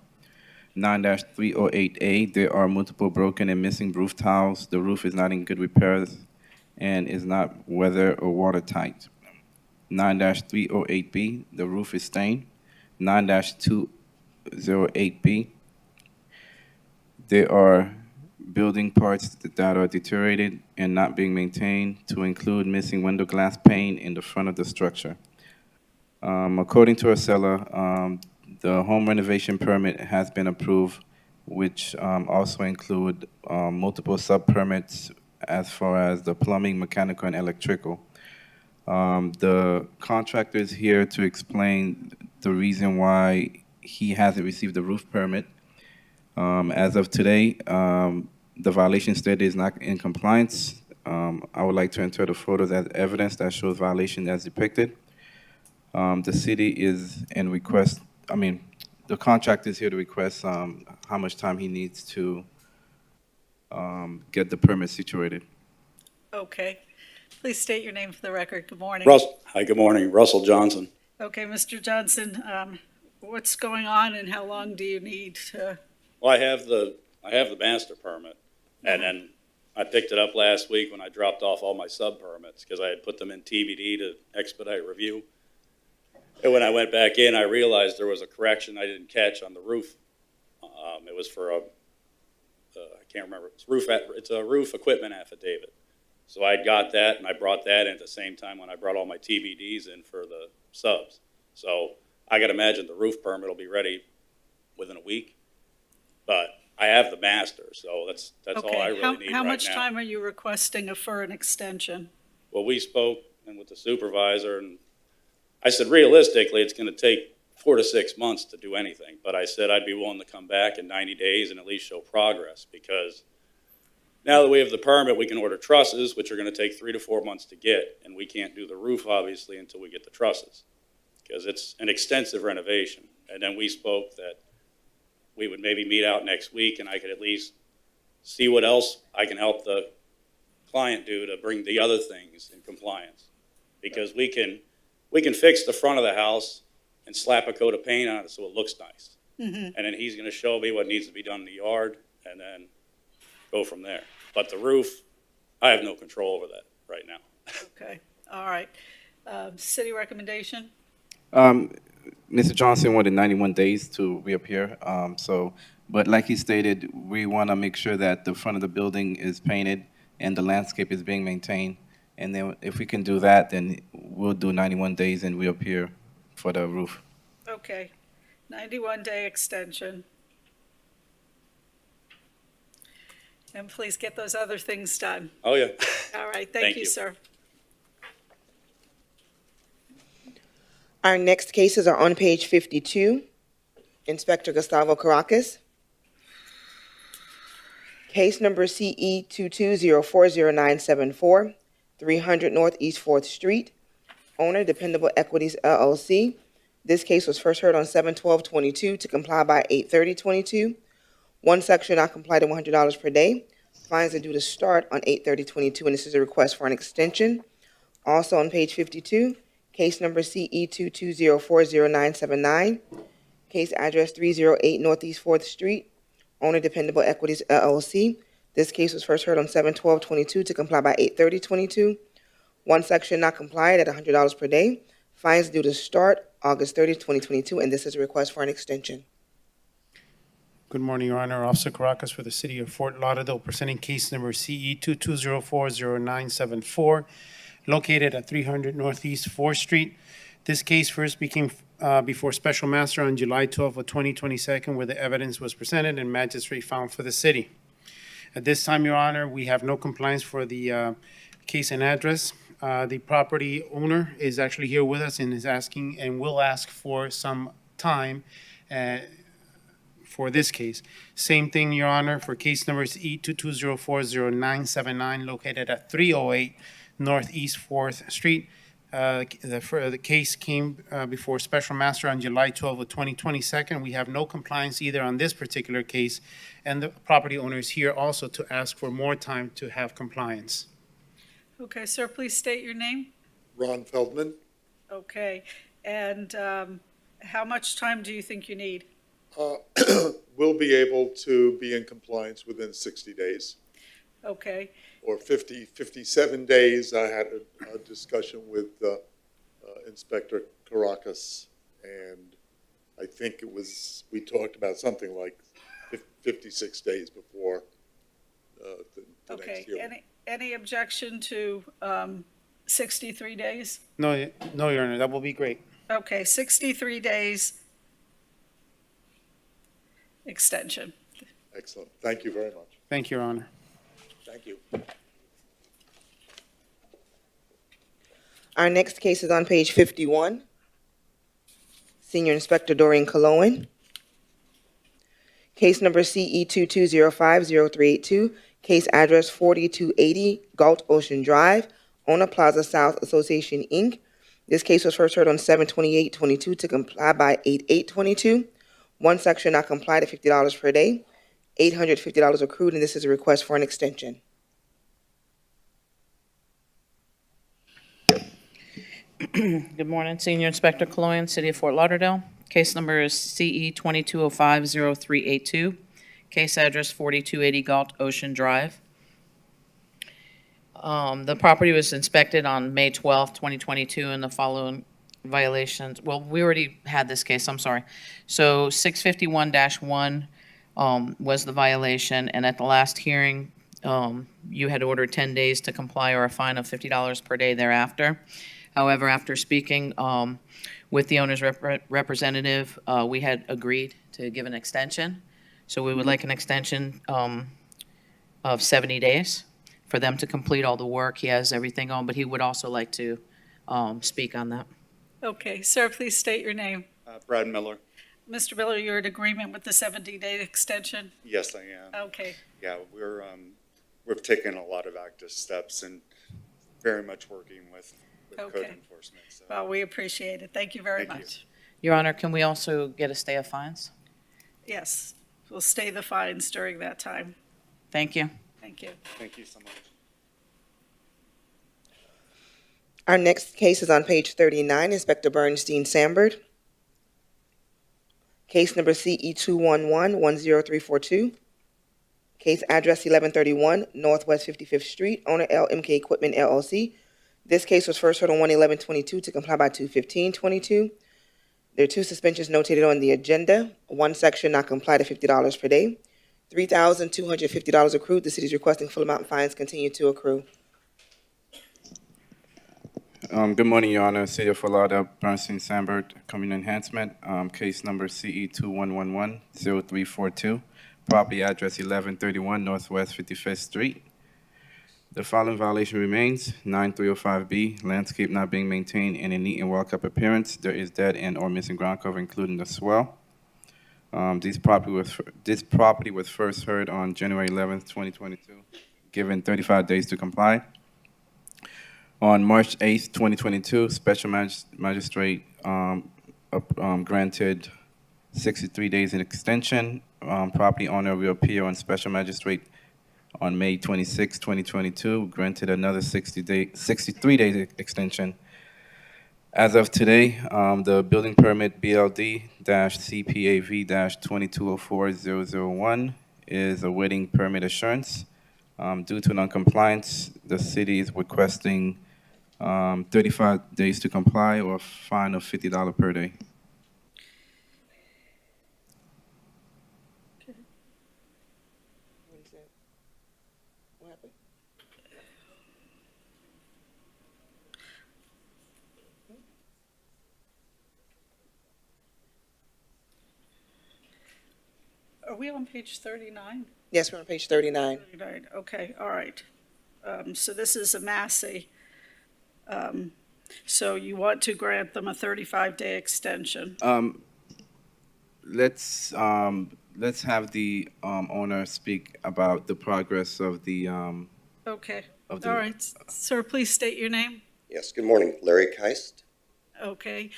[SPEAKER 17] 9-308A, there are multiple broken and missing roof tiles. The roof is not in good repairs and is not weather or watertight. 9-308B, the roof is stained. 9-208B, there are building parts that are deteriorated and not being maintained, to include missing window glass pane in the front of the structure. According to our seller, the home renovation permit has been approved, which also include multiple sub-permits as far as the plumbing, mechanical, and electrical. The contractor is here to explain the reason why he hasn't received the roof permit. As of today, the violation stated is not in compliance. I would like to enter the photos as evidence that shows violation as depicted. The city is in request, the contractor is here to request how much time he needs to get the permit situated.
[SPEAKER 3] Okay. Please state your name for the record. Good morning.
[SPEAKER 22] Hi, good morning. Russell Johnson.
[SPEAKER 3] Okay, Mr. Johnson, what's going on and how long do you need to?
[SPEAKER 22] Well, I have the master permit, and then I picked it up last week when I dropped off all my sub permits because I had put them in TBD to expedite review. And when I went back in, I realized there was a correction I didn't catch on the roof. It was for I can't remember. It's a roof equipment affidavit. So I got that, and I brought that in at the same time when I brought all my TBDs in for the subs. So I gotta imagine the roof permit will be ready within a week. But I have the master, so that's all I really need right now.
[SPEAKER 3] How much time are you requesting for an extension?
[SPEAKER 22] Well, we spoke and with the supervisor, and I said, realistically, it's gonna take 4 to 6 months to do anything. But I said I'd be willing to come back in 90 days and at least show progress, because now that we have the permit, we can order trusses, which are gonna take 3 to 4 months to get, and we can't do the roof, obviously, until we get the trusses, because it's an extensive renovation. And then we spoke that we would maybe meet out next week, and I could at least see what else I can help the client do to bring the other things in compliance. Because we can fix the front of the house and slap a coat of paint on it so it looks nice. And then he's gonna show me what needs to be done in the yard, and then go from there. But the roof, I have no control over that right now.
[SPEAKER 3] Okay, all right. City recommendation?
[SPEAKER 17] Mr. Johnson wanted 91 days to reappear. But like he stated, we want to make sure that the front of the building is painted and the landscape is being maintained. And then if we can do that, then we'll do 91 days and reappear for the roof.
[SPEAKER 3] Okay, 91-day extension. And please get those other things done.
[SPEAKER 22] Oh, yeah.
[SPEAKER 3] All right,
[SPEAKER 22] Thank
[SPEAKER 3] thank you,
[SPEAKER 22] you.
[SPEAKER 3] sir.
[SPEAKER 2] Our next cases are on page 52. Inspector Gustavo Caracas. Case number CE 22040974, 300 Northeast 4th Street. Owner Dependable Equities LLC. This case was first heard on 7/12/22 to comply by 8/30/22. One section not complied at $100 per day. Fines are due to start on 8/30/22, and this is a request for an extension. Also on page 52, case number CE 22040979, case address 308 Northeast 4th Street, owner Dependable Equities LLC. This case was first heard on 7/12/22 to comply by 8/30/22. One section not complied at $100 per day. Fines due to start August 30th, 2022, and this is a request for an extension.
[SPEAKER 4] Good morning, Your Honor. Officer Caracas for the City of Fort Lauderdale, presenting case number CE 22040974, located at 300 Northeast 4th Street. This case first became before Special Master on July 12th of 2022, where the evidence was presented and magistrate found for the city. At this time, Your Honor, we have no compliance for the case and address. The property owner is actually here with us and is asking and will ask for some time for this case. Same thing, Your Honor, for case numbers E22040979, located at 308 Northeast 4th Street. The case came before Special Master on July 12th of 2022. We have no compliance either on this particular case, and the property owner is here also to ask for more time to have compliance.
[SPEAKER 3] Okay, sir, please state your name.
[SPEAKER 5] Ron Feldman.
[SPEAKER 3] Okay, and how much time do you think you need?
[SPEAKER 5] We'll be able to be in compliance within 60 days.
[SPEAKER 3] Okay.
[SPEAKER 5] Or 57 days. I had a discussion with Inspector Caracas, and I think we talked about something like 56 days before the next hearing.
[SPEAKER 3] Any objection to 63 days?
[SPEAKER 4] No, Your Honor, that will be great.
[SPEAKER 3] Okay, 63 days extension.
[SPEAKER 5] Excellent. Thank you very much.
[SPEAKER 4] Thank you, Your Honor.
[SPEAKER 5] Thank you.
[SPEAKER 2] Our next case is on page 51. Senior Inspector Dorian Gulem. Case number CE 22050382, case address 4280 Galt Ocean Drive, Owner Plaza South Association, Inc. This case was first heard on 7/28/22 to comply by 8/8/22. One section not complied at $50 per day, $850 accrued, and this is a request for an extension.
[SPEAKER 15] Good morning, Senior Inspector Cologne, City of Fort Lauderdale. Case number is CE 22050382. Case address 4280 Galt Ocean Drive. The property was inspected on May 12th, 2022, and the following violations. Well, we already had this case, I'm sorry. So 651-1 was the violation, and at the last hearing, You had ordered 10 days to comply or a fine of $50 per day thereafter. However, after speaking with the owner's representative, we had agreed to give an extension. So we would like an extension of 70 days for them to complete all the work. He has everything on, but he would also like to speak on that.
[SPEAKER 3] Okay, sir, please state your name.
[SPEAKER 6] Brad Miller.
[SPEAKER 3] Mr. Miller, you're in agreement with the 70-day extension?
[SPEAKER 6] Yes, I am.
[SPEAKER 3] Okay.
[SPEAKER 6] Yeah, we've taken a lot of active steps and very much working with code
[SPEAKER 3] Okay.
[SPEAKER 6] enforcement. So.
[SPEAKER 3] Well, we appreciate it. Thank you very much.
[SPEAKER 15] Your Honor, can we also get a stay of fines?
[SPEAKER 3] Yes, we'll stay the fines during that time.
[SPEAKER 15] Thank you.
[SPEAKER 3] Thank you.
[SPEAKER 6] Thank you so much.
[SPEAKER 2] Our next case is on page 39, Inspector Bernstein Sambert. Case number CE211-10342. Case address 1131 Northwest 55th Street, owner LMK Equipment LLC. This case was first heard on 1/11/22 to comply by 2/15/22. There are two suspensions notated on the agenda. One section not comply to $50 per day. $3,250 accrued. The city is requesting full amount fines continue to accrue.
[SPEAKER 17] Good morning, Your Honor. City of Lauderdale, Bernstein Sambert, Community Enhancement, case number CE2111-0342, property address 1131 Northwest 55th Street. The following violation remains: 9305B, landscape not being maintained in a neat and well-kept appearance. There is dead and or missing ground cover, including the swell. This property was first heard on January 11th, 2022, given 35 days to comply. On March 8th, 2022, Special Magistrate granted 63 days in extension. Property owner will appear on Special Magistrate on May 26, 2022, granted another 63 days extension. As of today, the building permit BLD-CPAV-2204001 is awaiting permit assurance. Due to non-compliance, the city is requesting 35 days to comply or a fine of $50 per day.
[SPEAKER 2] What happened?
[SPEAKER 3] Are we on page 39?
[SPEAKER 2] Yes, we're on page 39.
[SPEAKER 3] 39, okay, all right. So this is a Massey. So you want to grant them a 35-day extension?
[SPEAKER 17] Let's have the owner speak about the progress of the.
[SPEAKER 3] Okay,
[SPEAKER 17] of the-
[SPEAKER 3] all right. Sir, please state your name.
[SPEAKER 7] Yes, good morning. Larry Keist.
[SPEAKER 3] Okay.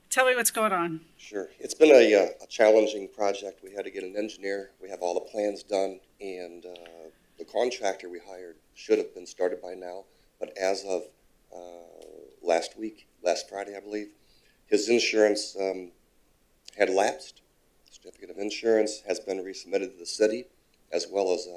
[SPEAKER 3] Tell me what's going on.
[SPEAKER 7] Sure. It's been a challenging project. We had to get an engineer. We have all the plans done, and the contractor we hired should have been started by now. But as of last Friday, I believe, his insurance had lapsed. Certificate of insurance has been resubmitted to the city, as well as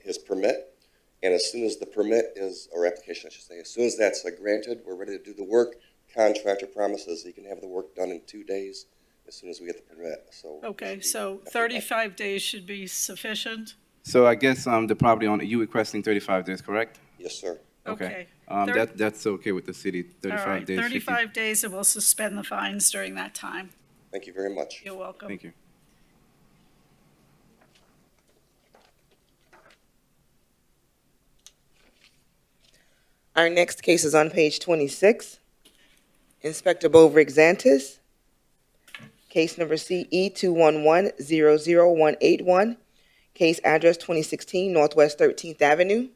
[SPEAKER 7] his permit. And as soon as the permit is, or application, I should say, as soon as that's granted, we're ready to do the work. Contractor promises he can have the work done in 2 days as soon as we get the permit. So
[SPEAKER 3] Okay, so 35 days should be sufficient?
[SPEAKER 17] So I guess the property owner, you requesting 35 days, correct?
[SPEAKER 7] Yes, sir.
[SPEAKER 3] Okay.
[SPEAKER 17] That's okay with the city. 35
[SPEAKER 3] All right,
[SPEAKER 17] days.
[SPEAKER 3] 35 days, and we'll suspend the fines during that time.
[SPEAKER 7] Thank you very much.
[SPEAKER 3] You're welcome.
[SPEAKER 17] Thank you.
[SPEAKER 2] Our next case is on page 26. Inspector Bovrick Zantis. Case number CE211-00181. Case address 2016 Northwest 13th Avenue.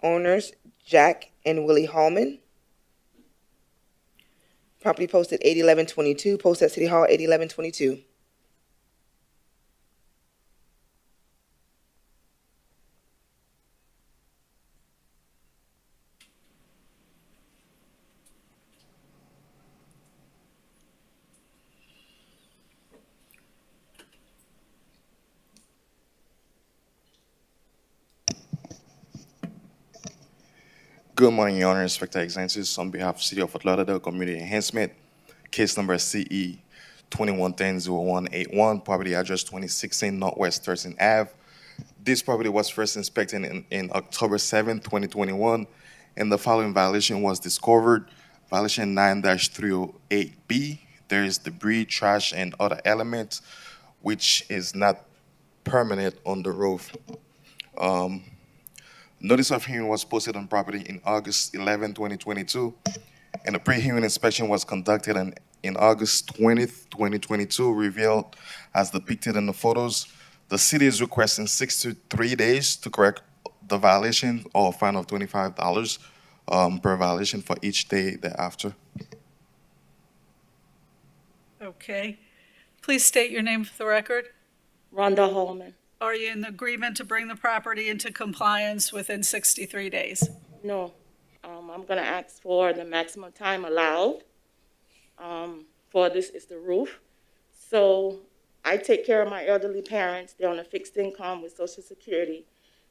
[SPEAKER 2] Owners Jack and Willie Hallman. Property posted 8/11/22, post at City Hall 8/11/22.
[SPEAKER 23] Good morning, Your Honor. Inspector Exantis on behalf of City of Fort Lauderdale Community Enhancement, case number CE 2110-0181, property address 2016 Northwest 13th Ave. This property was first inspected in October 7, 2021, and the following violation was discovered. Violation 9-308B. There is debris, trash, and other elements which is not permanent on the roof. Notice of hearing was posted on property in August 11, 2022, and a pre-hearing inspection was conducted in August 20th, 2022, revealed as depicted in the photos. The city is requesting 63 days to correct the violation or a fine of $25 per violation for each day thereafter.
[SPEAKER 3] Okay. Please state your name for the record.
[SPEAKER 8] Rhonda Holman.
[SPEAKER 3] Are you in agreement to bring the property into compliance within 63 days?
[SPEAKER 8] No, I'm gonna ask for the maximum time allowed. For this is the roof. So I take care of my elderly parents. They're on a fixed income with Social Security.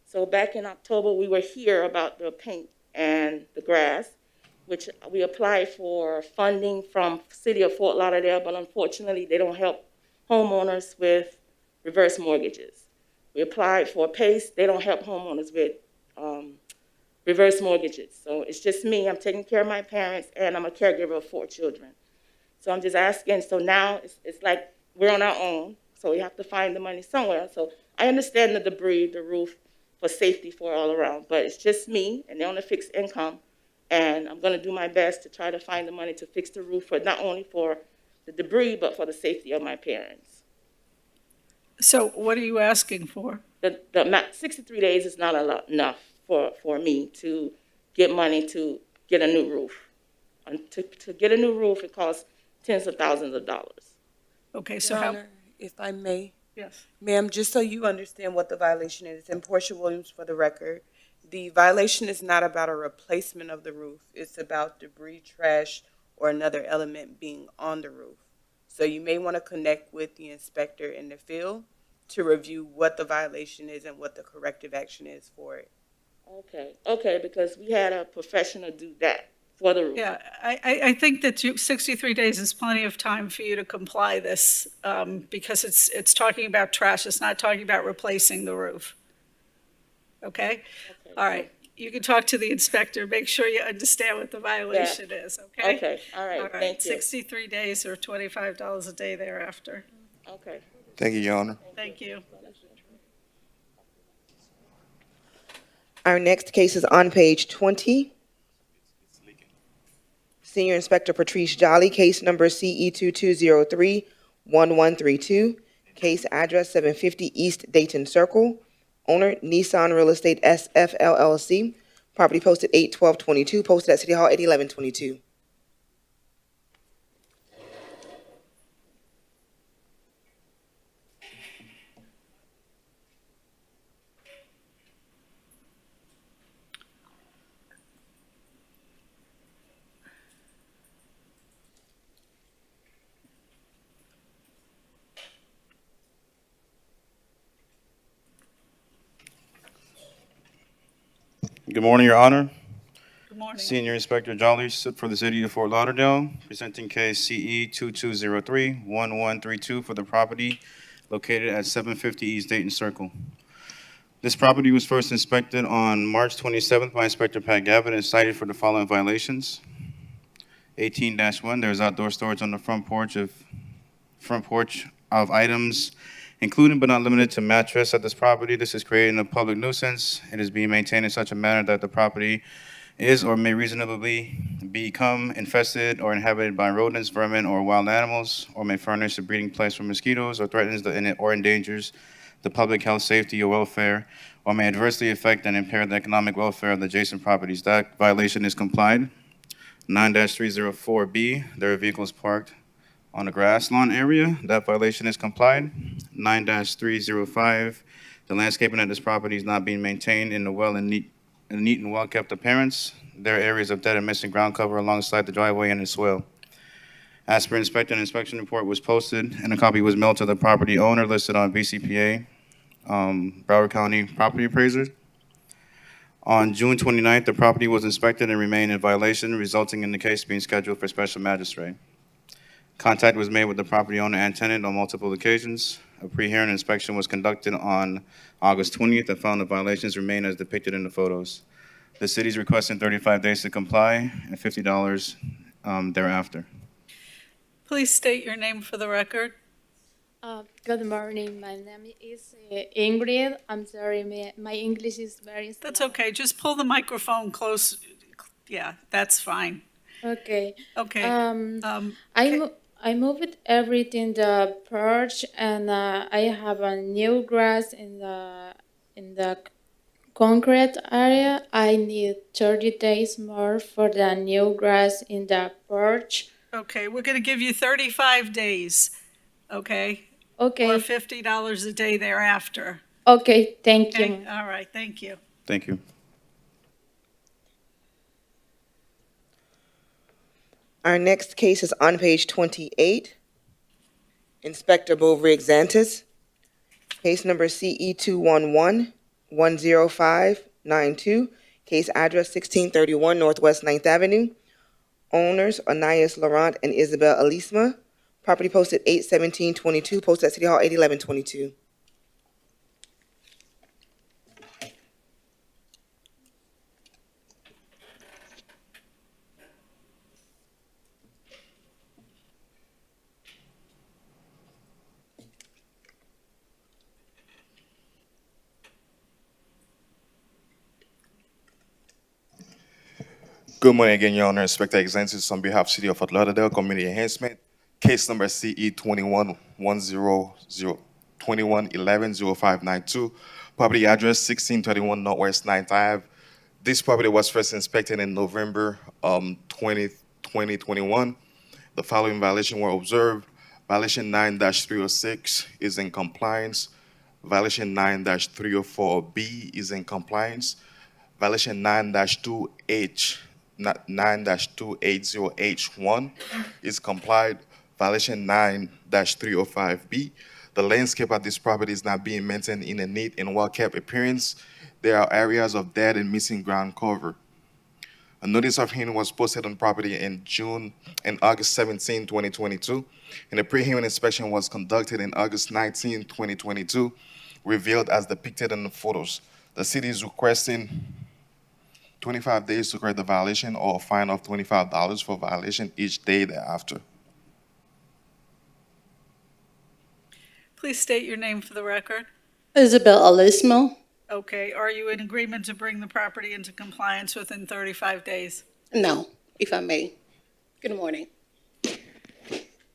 [SPEAKER 8] So back in October, we were here about the paint and the grass, which we applied for funding from City of Fort Lauderdale, but unfortunately, they don't help homeowners with reverse mortgages. We applied for PACE. They don't help homeowners with reverse mortgages. So it's just me. I'm taking care of my parents, and I'm a caregiver of 4 children. So I'm just asking. So now it's like we're on our own, so we have to find the money somewhere. So I understand the debris, the roof, for safety for all around, but it's just me, and they're on a fixed income, and I'm going to do my best to try to find the money to fix the roof, for not only for the debris, but for the safety of my parents.
[SPEAKER 3] So what are you asking for?
[SPEAKER 8] The 63 days is not enough for me to get money to get a new roof. And to get a new roof, it costs tens of thousands of dollars.
[SPEAKER 3] Okay, so
[SPEAKER 10] Your
[SPEAKER 3] how?
[SPEAKER 10] Honor, if I may.
[SPEAKER 3] Yes.
[SPEAKER 10] Ma'am, just so you understand what the violation is, and Portia Williams for the record, the violation is not about a replacement of the roof. It's about debris, trash, or another element being on the roof. So you may want to connect with the inspector in the field to review what the violation is and what the corrective action is for it.
[SPEAKER 8] Okay, because we had a professional do that for the roof.
[SPEAKER 3] Yeah, I think that 63 days is plenty of time for you to comply this, because it's talking about trash, it's not talking about replacing the roof. Okay? All right, you can talk to the inspector, make sure you understand what the violation is, okay?
[SPEAKER 8] Okay, all right, thank you.
[SPEAKER 3] 63 days or $25 a day thereafter.
[SPEAKER 8] Okay.
[SPEAKER 23] Thank you, Your Honor.
[SPEAKER 3] Thank you.
[SPEAKER 2] Our next case is on page 20. Senior Inspector Patrice Jolly, case number CE 2203-1132, case address 750 East Dayton Circle, owner Nissan Real Estate SF LLC, property posted 8/12/22, posted at City Hall 8/11/22.
[SPEAKER 9] Good morning, Your Honor.
[SPEAKER 3] Good morning.
[SPEAKER 9] Senior Inspector Jolly for the City of Fort Lauderdale, presenting case CE 2203-1132 for the property located at 750 East Dayton Circle. This property was first inspected on March 27th by Inspector Pat Gavin and cited for the following violations. 18-1, there is outdoor storage on the front porch of items including but not limited to mattress at this property. This is creating a public nuisance. It is being maintained in such a manner that the property is or may reasonably become infested or inhabited by rodents, vermin, or wild animals, or may furnish a breeding place for mosquitoes, or threatens or endangers the public health, safety, or welfare, or may adversely affect and impair the economic welfare of the adjacent properties. That violation is complied. 9-304B, there are vehicles parked on the grass lawn area. That violation is complied. 9-305, the landscaping at this property is not being maintained in a neat and well-kept appearance. There are areas of dead and missing ground cover alongside the driveway and the swale. As per inspector, an inspection report was posted and a copy was mailed to the property owner listed on BCPA, Broward County Property Appraiser. On June 29th, the property was inspected and remained in violation, resulting in the case being scheduled for special magistrate. Contact was made with the property owner and tenant on multiple occasions. A pre-hearing inspection was conducted on August 20th that found the violations remain as depicted in the photos. The city is requesting 35 days to comply and $50 thereafter.
[SPEAKER 3] Please state your name for the record.
[SPEAKER 11] Good morning. My name is Ingrid. I'm sorry, my English is very slow.
[SPEAKER 3] That's okay. Just pull the microphone close. Yeah, that's fine.
[SPEAKER 11] Okay.
[SPEAKER 3] Okay.
[SPEAKER 11] I moved everything the porch, and I have a new grass in the concrete area. I need 30 days more for the new grass in the porch.
[SPEAKER 3] Okay, we're going to give you 35 days, okay?
[SPEAKER 11] Okay.
[SPEAKER 3] Or $50 a day thereafter.
[SPEAKER 11] Okay, thank you.
[SPEAKER 3] Okay? All right, thank you.
[SPEAKER 9] Thank you.
[SPEAKER 2] Our next case is on page 28. Inspector Beauvais-Xantis. Case number CE 211-10592. Case address 1631 Northwest 9th Avenue. Owners Anais Laurent and Isabel Alisma. Property posted 8/17/22. Posted at City Hall 8/11/22.
[SPEAKER 23] Good morning again, Your Honor. Inspector Xantis on behalf of City of Fort Lauderdale Community Enhancement. Case number CE 2111-0592. Property address 1631 Northwest 9th Ave. This property was first inspected in November 2021. The following violations were observed. Violation 9-306 is in compliance. Violation 9-304B is in compliance. Violation 9-280H1 is complied. Violation 9-305B. The landscape at this property is not being maintained in a neat and well-kept appearance. There are areas of dead and missing ground cover. A notice of hearing was posted on property in August 17, 2022, and a pre-hearing inspection was conducted in August 19, 2022, revealed as depicted in the photos. The city is requesting 25 days to correct the violation or a fine of $25 for violation each day thereafter.
[SPEAKER 3] Please state your name for the record.
[SPEAKER 13] Isabel Alismo.
[SPEAKER 3] Okay, are you in agreement to bring the property into compliance within 35 days?
[SPEAKER 13] No, if I may. Good morning.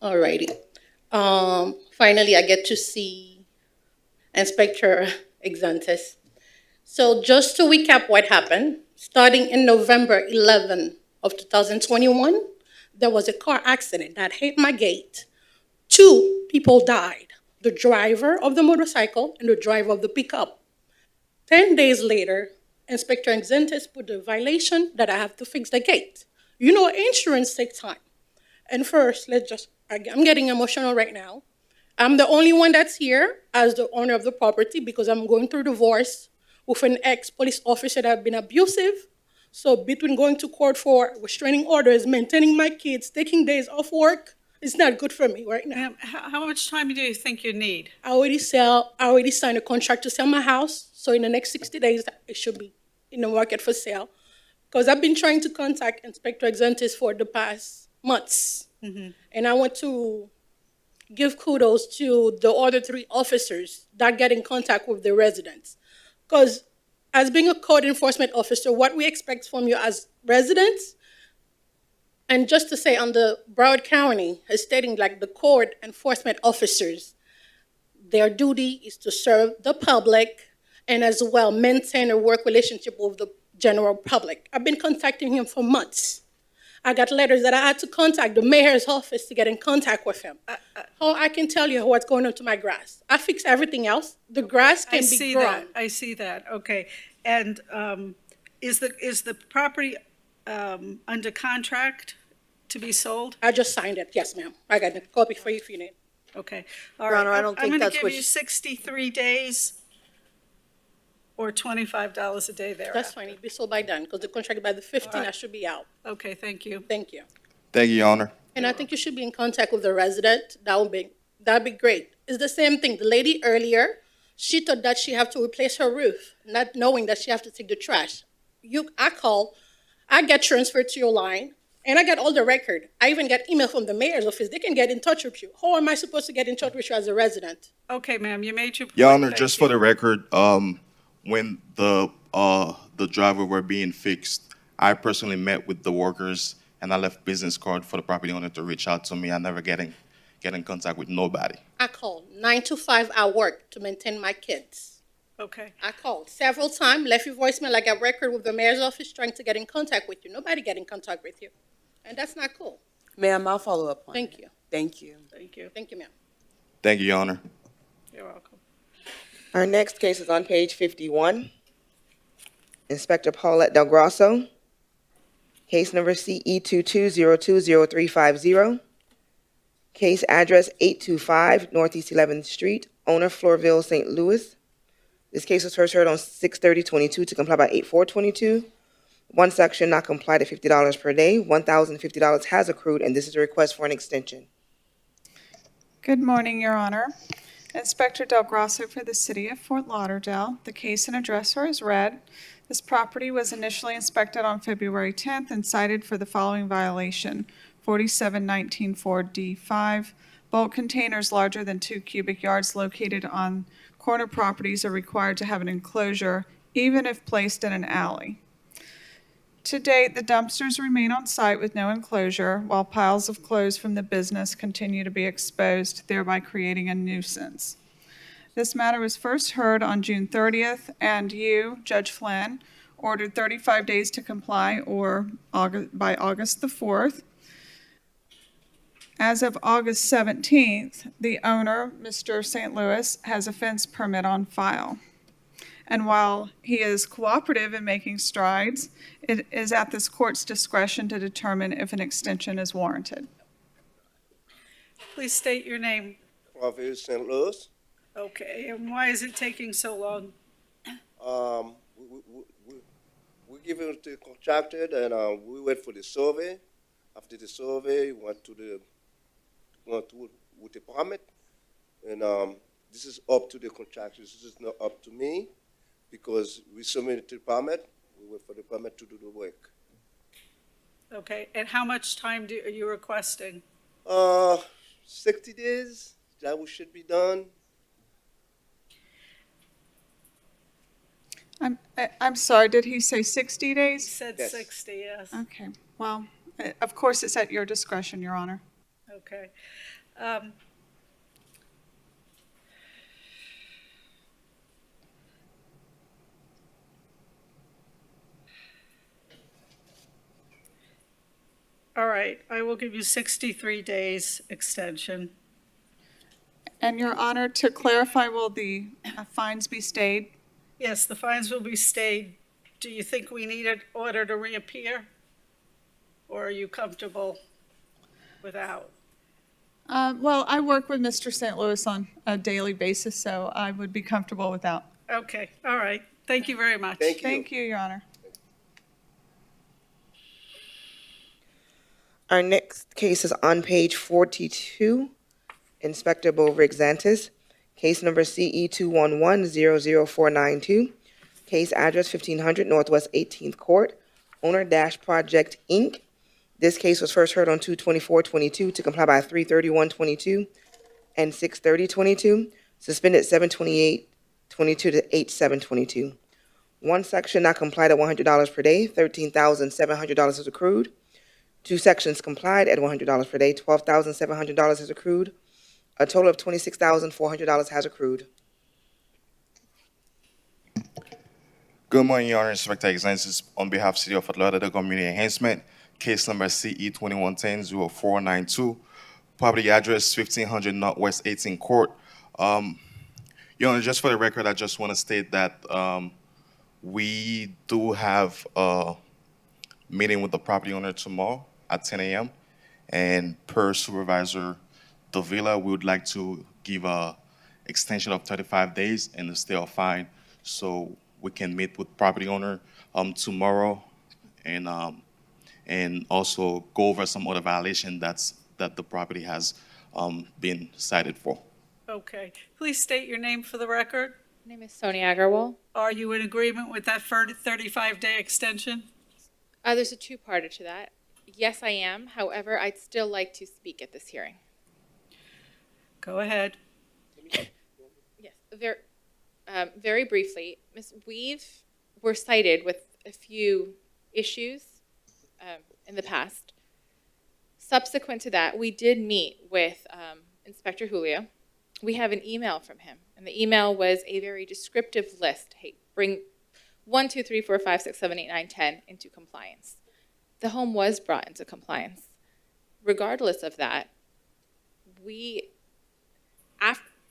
[SPEAKER 13] All righty. Finally, I get to see Inspector Xantis. So just to recap what happened, starting in November 11 of 2021, there was a car accident that hit my gate. 2 people died, the driver of the motorcycle and the driver of the pickup. 10 days later, Inspector Xantis put the violation that I have to fix the gate. You know, insurance takes time. And first, I'm getting emotional right now. I'm the only one that's here as the owner of the property because I'm going through divorce with an ex-police officer that have been abusive. So between going to court for restraining orders, maintaining my kids, taking days off work, it's not good for me right now.
[SPEAKER 3] How much time do you think you need?
[SPEAKER 13] I already signed a contract to sell my house. So in the next 60 days, it should be in the market for sale. Because I've been trying to contact Inspector Xantis for the past months. Mm-hmm. And I want to give kudos to the other 3 officers that get in contact with the residents. Because as being a code enforcement officer, what we expect from you as residents, and just to say on the Broward County is stating like the code enforcement officers, their duty is to serve the public and as well maintain a work relationship with the general public. I've been contacting him for months. I got letters that I had to contact the mayor's office to get in contact with him. I can tell you what's going on to my grass. I fixed everything else. The grass can be grown.
[SPEAKER 3] I see that. Okay. And is the property under contract to be sold?
[SPEAKER 13] I just signed it. Yes, ma'am. I got a copy for you if you need.
[SPEAKER 3] Okay.
[SPEAKER 13] All right. Your Honor, I don't think
[SPEAKER 3] I'm
[SPEAKER 13] that's
[SPEAKER 3] going
[SPEAKER 13] what
[SPEAKER 3] to give you 63 days or $25 a day thereafter.
[SPEAKER 13] That's fine. It'll be sold by then because the contract by the 15th, I should be out.
[SPEAKER 3] Okay, thank you.
[SPEAKER 13] Thank you.
[SPEAKER 23] Thank you, Your Honor.
[SPEAKER 13] And I think you should be in contact with the resident. That'd be great. It's the same thing. The lady earlier, she thought that she have to replace her roof, not knowing that she have to take the trash. I call, I get transferred to your line, and I get all the record. I even get email from the mayor's office. They can get in touch with you. How am I supposed to get in touch with you as a resident?
[SPEAKER 3] Okay, ma'am, you made your point.
[SPEAKER 23] Your Honor,
[SPEAKER 3] Thank
[SPEAKER 23] just
[SPEAKER 3] you.
[SPEAKER 23] for the record, when the driveway were being fixed, I personally met with the workers and I left business card for the property owner to reach out to me. I never get in contact with nobody.
[SPEAKER 13] I called 9 to 5. I work to maintain my kids.
[SPEAKER 3] Okay.
[SPEAKER 13] I called several times, left your voicemail. I got record with the mayor's office trying to get in contact with you. Nobody get in contact with you. And that's not cool.
[SPEAKER 10] Ma'am, I'll follow up on
[SPEAKER 13] Thank
[SPEAKER 10] it.
[SPEAKER 13] you.
[SPEAKER 10] Thank you.
[SPEAKER 3] Thank you.
[SPEAKER 13] Thank you, ma'am.
[SPEAKER 23] Thank you, Your Honor.
[SPEAKER 3] You're welcome.
[SPEAKER 2] Our next case is on page 51. Inspector Paulette Delgrasso. Case number CE22020350. Case address 825 Northeast 11th Street, owner Flourville, St. Louis. This case was first heard on 6/30/22 to comply by 8/4/22. One section not complied at $50 per day. $1,050 has accrued, and this is a request for an extension.
[SPEAKER 12] Good morning, Your Honor. Inspector Delgrasso for the City of Fort Lauderdale. The case and address are as read. This property was initially inspected on February 10th and cited for the following violation: 47194D5. Bulk containers larger than 2 cubic yards located on corner properties are required to have an enclosure, even if placed in an alley. To date, the dumpsters remain on site with no enclosure, while piles of clothes from the business continue to be exposed, thereby creating a nuisance. This matter was first heard on June 30th, and you, Judge Flynn, ordered 35 days to comply or by August the 4th. As of August 17th, the owner, Mr. St. Louis, has a fence permit on file. And while he is cooperative in making strides, it is at this court's discretion to determine if an extension is warranted.
[SPEAKER 3] Please state your name.
[SPEAKER 14] Province St. Louis.
[SPEAKER 3] Okay, and why is it taking so long?
[SPEAKER 14] We give it to the contractor, and we wait for the survey. After the survey, we went with the permit, and this is up to the contractor. This is not up to me, because we submitted the permit. We wait for the permit to do the work.
[SPEAKER 3] Okay, and how much time are you requesting?
[SPEAKER 14] 60 days. That should be done.
[SPEAKER 12] I'm sorry, did he say 60
[SPEAKER 3] He
[SPEAKER 12] days?
[SPEAKER 3] said
[SPEAKER 14] Yes.
[SPEAKER 3] 60, yes.
[SPEAKER 12] Okay, well, of course, it's at your discretion, Your Honor.
[SPEAKER 3] Okay. All right, I will give you 63 days extension.
[SPEAKER 12] And Your Honor, to clarify, will the fines be stayed?
[SPEAKER 3] Yes, the fines will be stayed. Do you think we need an order to reappear? Or are you comfortable without?
[SPEAKER 12] Well, I work with Mr. St. Louis on a daily basis, so I would be comfortable without.
[SPEAKER 3] Okay, all right. Thank you very much.
[SPEAKER 14] Thank you.
[SPEAKER 12] Thank you, Your Honor.
[SPEAKER 2] Our next case is on page 42. Inspector Bovrig-Zantis. Case number CE211-00492. Case address 1500 Northwest 18th Court. Owner Dash Project, Inc. This case was first heard on 2/24/22 to comply by 3/31/22 and 6/30/22. Suspended 7/28/22 to 8/7/22. One section not complied at $100 per day. $13,700 is accrued. Two sections complied at $100 per day. $12,700 is accrued. A total of $26,400 has accrued.
[SPEAKER 23] Good morning, Your Honor. Inspector Exensis on behalf of City of Fort Lauderdale Community Enhancement, case number CE2110-0492, property address 1500 Northwest 18th Court. Your Honor, just for the record, I just want to state that we do have a meeting with the property owner tomorrow at 10 a.m. And per Supervisor Davila, we would like to give a extension of 35 days and a stay of fine, so we can meet with property owner tomorrow and also go over some other violation that's that the property has been cited for.
[SPEAKER 3] Okay. Please state your name for the record.
[SPEAKER 16] My name is Sonia Agarwal.
[SPEAKER 3] Are you in agreement with that 35-day extension?
[SPEAKER 16] There's a two-parter to that. Yes, I am. However, I'd still like to speak at this hearing.
[SPEAKER 3] Go ahead.
[SPEAKER 16] Yes, very briefly, were cited with a few issues in the past. Subsequent to that, we did meet with Inspector Julio. We have an email from him, and the email was a very descriptive list. Hey, bring 1, 2, 3, 4, 5, 6, 7, 8, 9, 10 into compliance. The home was brought into compliance. Regardless of that,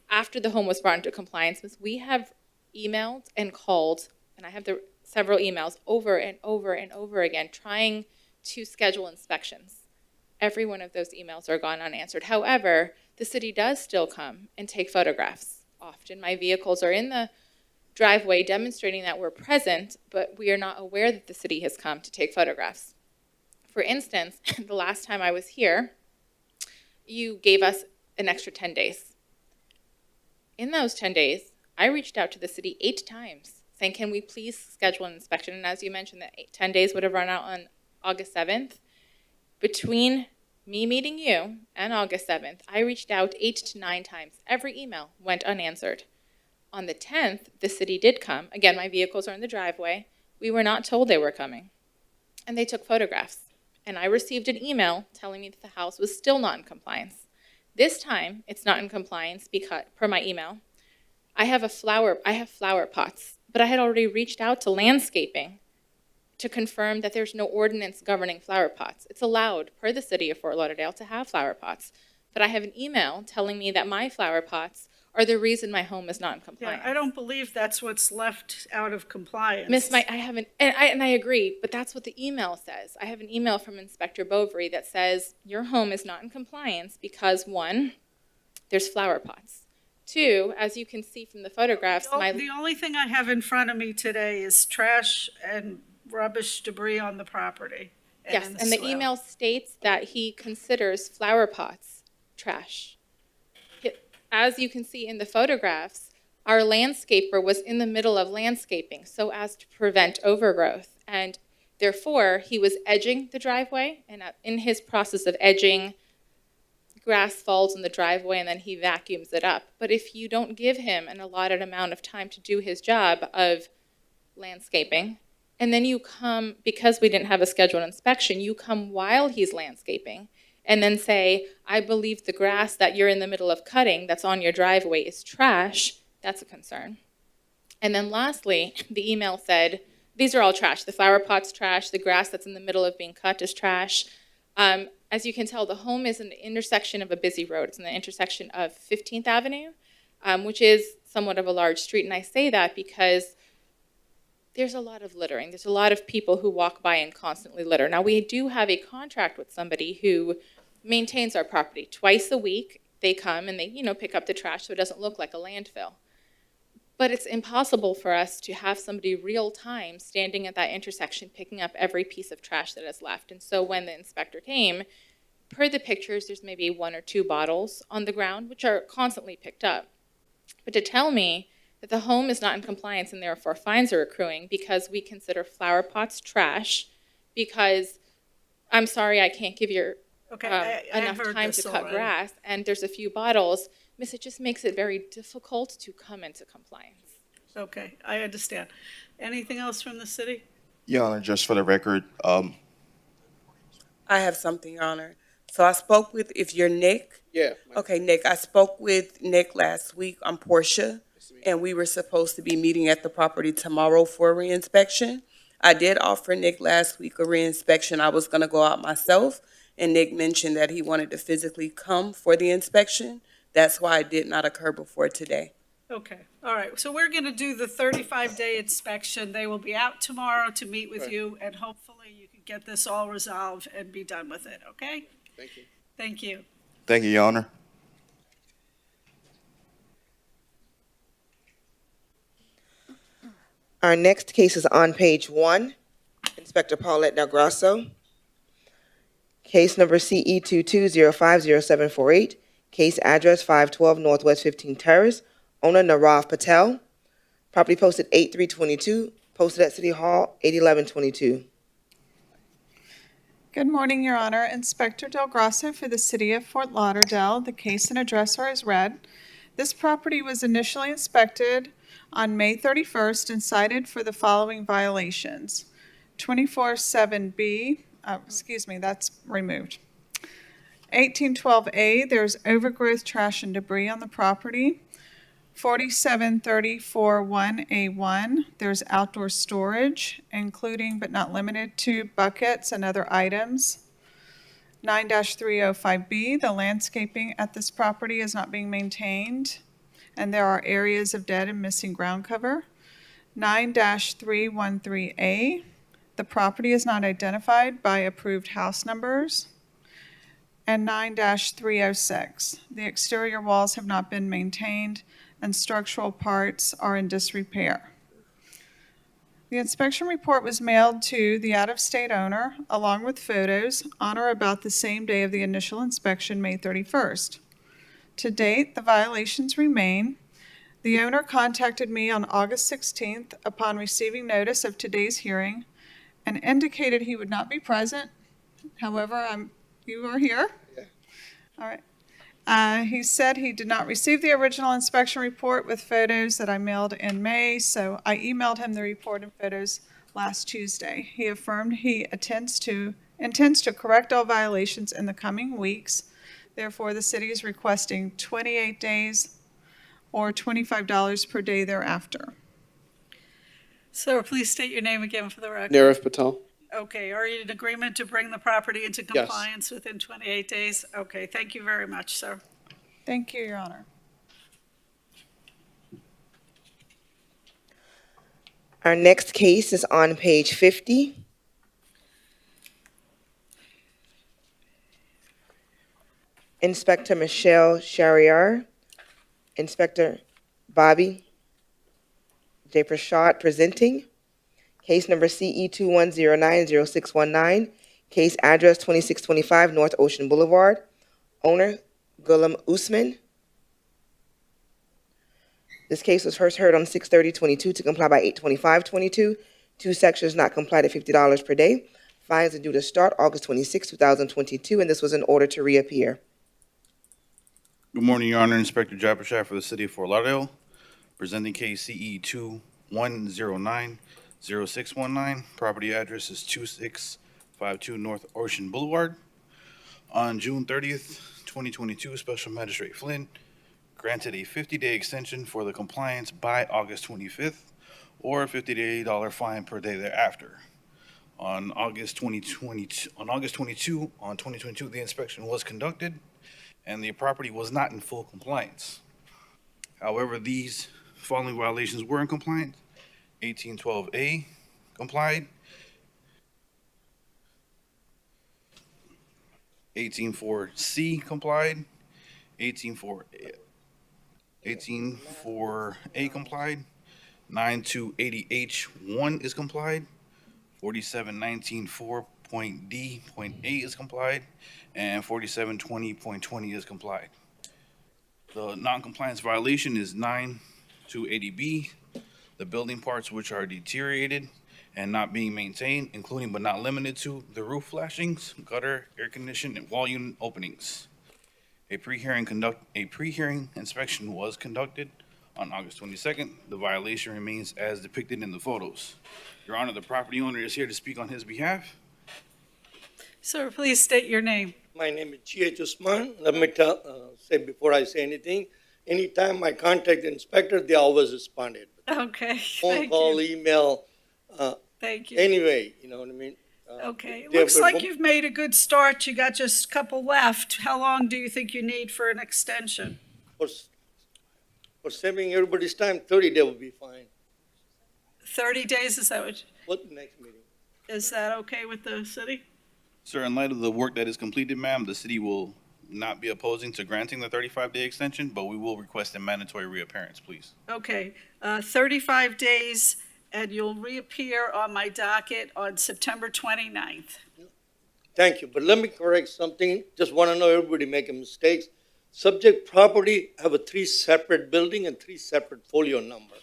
[SPEAKER 16] after the home was brought into compliance, we have emailed and called, and I have several emails over and over and over again trying to schedule inspections. Every one of those emails are gone unanswered. However, the city does still come and take photographs. Often my vehicles are in the driveway demonstrating that we're present, but we are not aware that the city has come to take photographs. For instance, the last time I was here, you gave us an extra 10 days. In those 10 days, I reached out to the city 8 times saying, can we please schedule an inspection? And as you mentioned, that 10 days would have run out on August 7th. Between me meeting you and August 7th, I reached out 8 to 9 times. Every email went unanswered. On the 10th, the city did come. Again, my vehicles are in the driveway. We were not told they were coming. And they took photographs. And I received an email telling me that the house was still not in compliance. This time, it's not in compliance because, per my email, I have flower pots, but I had already reached out to landscaping to confirm that there's no ordinance governing flower pots. It's allowed, per the city of Fort Lauderdale, to have flower pots. But I have an email telling me that my flower pots are the reason my home is not in compliance.
[SPEAKER 3] Yeah, I don't believe that's what's left out of compliance.
[SPEAKER 16] I haven't, and I agree, but that's what the email says. I have an email from Inspector Bovary that says your home is not in compliance because 1, there's flower pots. 2, as you can see from the photographs,
[SPEAKER 3] The only thing I have in front of me today is trash and rubbish debris on the property.
[SPEAKER 16] Yes, and the email states that he considers flower pots trash. As you can see in the photographs, our landscaper was in the middle of landscaping so as to prevent overgrowth. And therefore, he was edging the driveway, and in his process of edging, grass falls in the driveway and then he vacuums it up. But if you don't give him an allotted amount of time to do his job of landscaping, and then you come, because we didn't have a scheduled inspection, you come while he's landscaping, and then say, I believe the grass that you're in the middle of cutting that's on your driveway is trash, that's a concern. And then lastly, the email said, these are all trash. The flower pot's trash, the grass that's in the middle of being cut is trash. As you can tell, the home is in the intersection of a busy road. It's in the intersection of 15th Avenue, which is somewhat of a large street. And I say that because there's a lot of littering. There's a lot of people who walk by and constantly litter. Now, we do have a contract with somebody who maintains our property. Twice a week, they come and they, pick up the trash so it doesn't look like a landfill. But it's impossible for us to have somebody real time standing at that intersection picking up every piece of trash that is left. And so when the inspector came, per the pictures, there's maybe 1 or 2 bottles on the ground, which are constantly picked up. But to tell me that the home is not in compliance and therefore fines are accruing because we consider flower pots trash, because I'm sorry I can't give you enough time to cut grass, and there's a few bottles, Miss, it just makes it very difficult to come into compliance.
[SPEAKER 3] Okay, I understand. Anything else from the city?
[SPEAKER 23] Your Honor, just for the record,
[SPEAKER 10] I have something, Your Honor. So I spoke with, if you're Nick.
[SPEAKER 18] Yeah.
[SPEAKER 10] Okay, Nick, I spoke with Nick last week. I'm Portia, and we were supposed to be meeting at the property tomorrow for a reinspection. I did offer Nick last week a reinspection. I was gonna go out myself, and Nick mentioned that he wanted to physically come for the inspection. That's why it did not occur before today.
[SPEAKER 3] Okay, all right. So we're going to do the 35-day inspection. They will be out tomorrow to meet with you, and hopefully you can get this all resolved and be done with it, okay?
[SPEAKER 18] Thank you.
[SPEAKER 3] Thank you.
[SPEAKER 23] thank you, Your Honor.
[SPEAKER 2] Our next case is on page 1, Inspector Paulette Delgrasso. Case number CE 22050748, case address 512 Northwest 15 Terrace, owner Narav Patel. Property posted 8322, posted at City Hall 81122.
[SPEAKER 12] Good morning, Your Honor. Inspector Delgrasso for the City of Fort Lauderdale. The case and address are as read. This property was initially inspected on May 31st and cited for the following violations. 24-7B, that's removed. 1812A, there's overgrowth, trash, and debris on the property. 4734-1A1, there's outdoor storage, including but not limited to buckets and other items. 9-305B, the landscaping at this property is not being maintained, and there are areas of dead and missing ground cover. 9-313A, the property is not identified by approved house numbers. And 9-306, the exterior walls have not been maintained and structural parts are in disrepair. The inspection report was mailed to the out-of-state owner along with photos on or about the same day of the initial inspection, May 31st. To date, the violations remain. The owner contacted me on August 16th upon receiving notice of today's hearing and indicated he would not be present. However, you are here? Yeah. All right. He said he did not receive the original inspection report with photos that I mailed in May, so I emailed him the report and photos last Tuesday. He affirmed he intends to correct all violations in the coming weeks. Therefore, the city is requesting 28 days or $25 per day thereafter.
[SPEAKER 3] Sir, please state your name again for the record.
[SPEAKER 18] Narav Patel.
[SPEAKER 3] Okay, are you in agreement to bring the property into
[SPEAKER 18] Yes.
[SPEAKER 3] compliance within 28 days? Okay, thank you very much, sir.
[SPEAKER 12] Thank you, Your Honor.
[SPEAKER 2] Our next case is on page 50. Inspector Michelle Shariah, Inspector Bobby J. Prashad presenting. Case number CE 21090619, case address 2625 North Ocean Boulevard, owner Gulem Usman. This case was first heard on 6/30/22 to comply by 8/25/22. Two sections not complied at $50 per day. Fines are due to start August 26, 2022, and this was in order to reappear.
[SPEAKER 9] Good morning, Your Honor. Inspector Prashad for the City of Fort Lauderdale, presenting case CE 21090619. Property address is 2652 North Ocean Boulevard. On June 30th, 2022, Special Magistrate Flynn granted a 50-day extension for the compliance by August 25th, or a $50 fine per day thereafter. On August 22, the inspection was conducted, and the property was not in full compliance. However, these following violations were in compliance. 1812A complied. 184C complied. 184A complied. 9280H1 is complied. 4719.4.D.A is complied, and 4720.20 is complied. The non-compliance violation is 9280B. The building parts which are deteriorated and not being maintained, including but not limited to the roof flashings, gutter, air condition, and wall unit openings. A pre-hearing inspection was conducted on August 22nd. The violation remains as depicted in the photos. Your Honor, the property owner is here to speak on his behalf.
[SPEAKER 3] Sir, please state your name.
[SPEAKER 19] My name is G.H. Usman. Let me say before I say anything, anytime I contact the inspector, they always responded.
[SPEAKER 3] Okay,
[SPEAKER 19] Phone call, email.
[SPEAKER 3] Thank you.
[SPEAKER 19] Anyway, you know what I mean?
[SPEAKER 3] Okay, it looks like you've made a good start. You got just a couple left. How long do you think you need for an extension?
[SPEAKER 19] For saving everybody's time, 30 days will be fine.
[SPEAKER 3] 30 days, is that what?
[SPEAKER 19] What the next meeting?
[SPEAKER 3] Is that okay with the city?
[SPEAKER 9] Sir, in light of the work that is completed, ma'am, the city will not be opposing to granting the 35-day extension, but we will request a mandatory reappearance, please.
[SPEAKER 3] Okay, 35 days, and you'll reappear on my docket on September 29th.
[SPEAKER 19] Thank you, but let me correct something. Just want to know everybody making mistakes. Subject property have a 3 separate building and 3 separate folio number.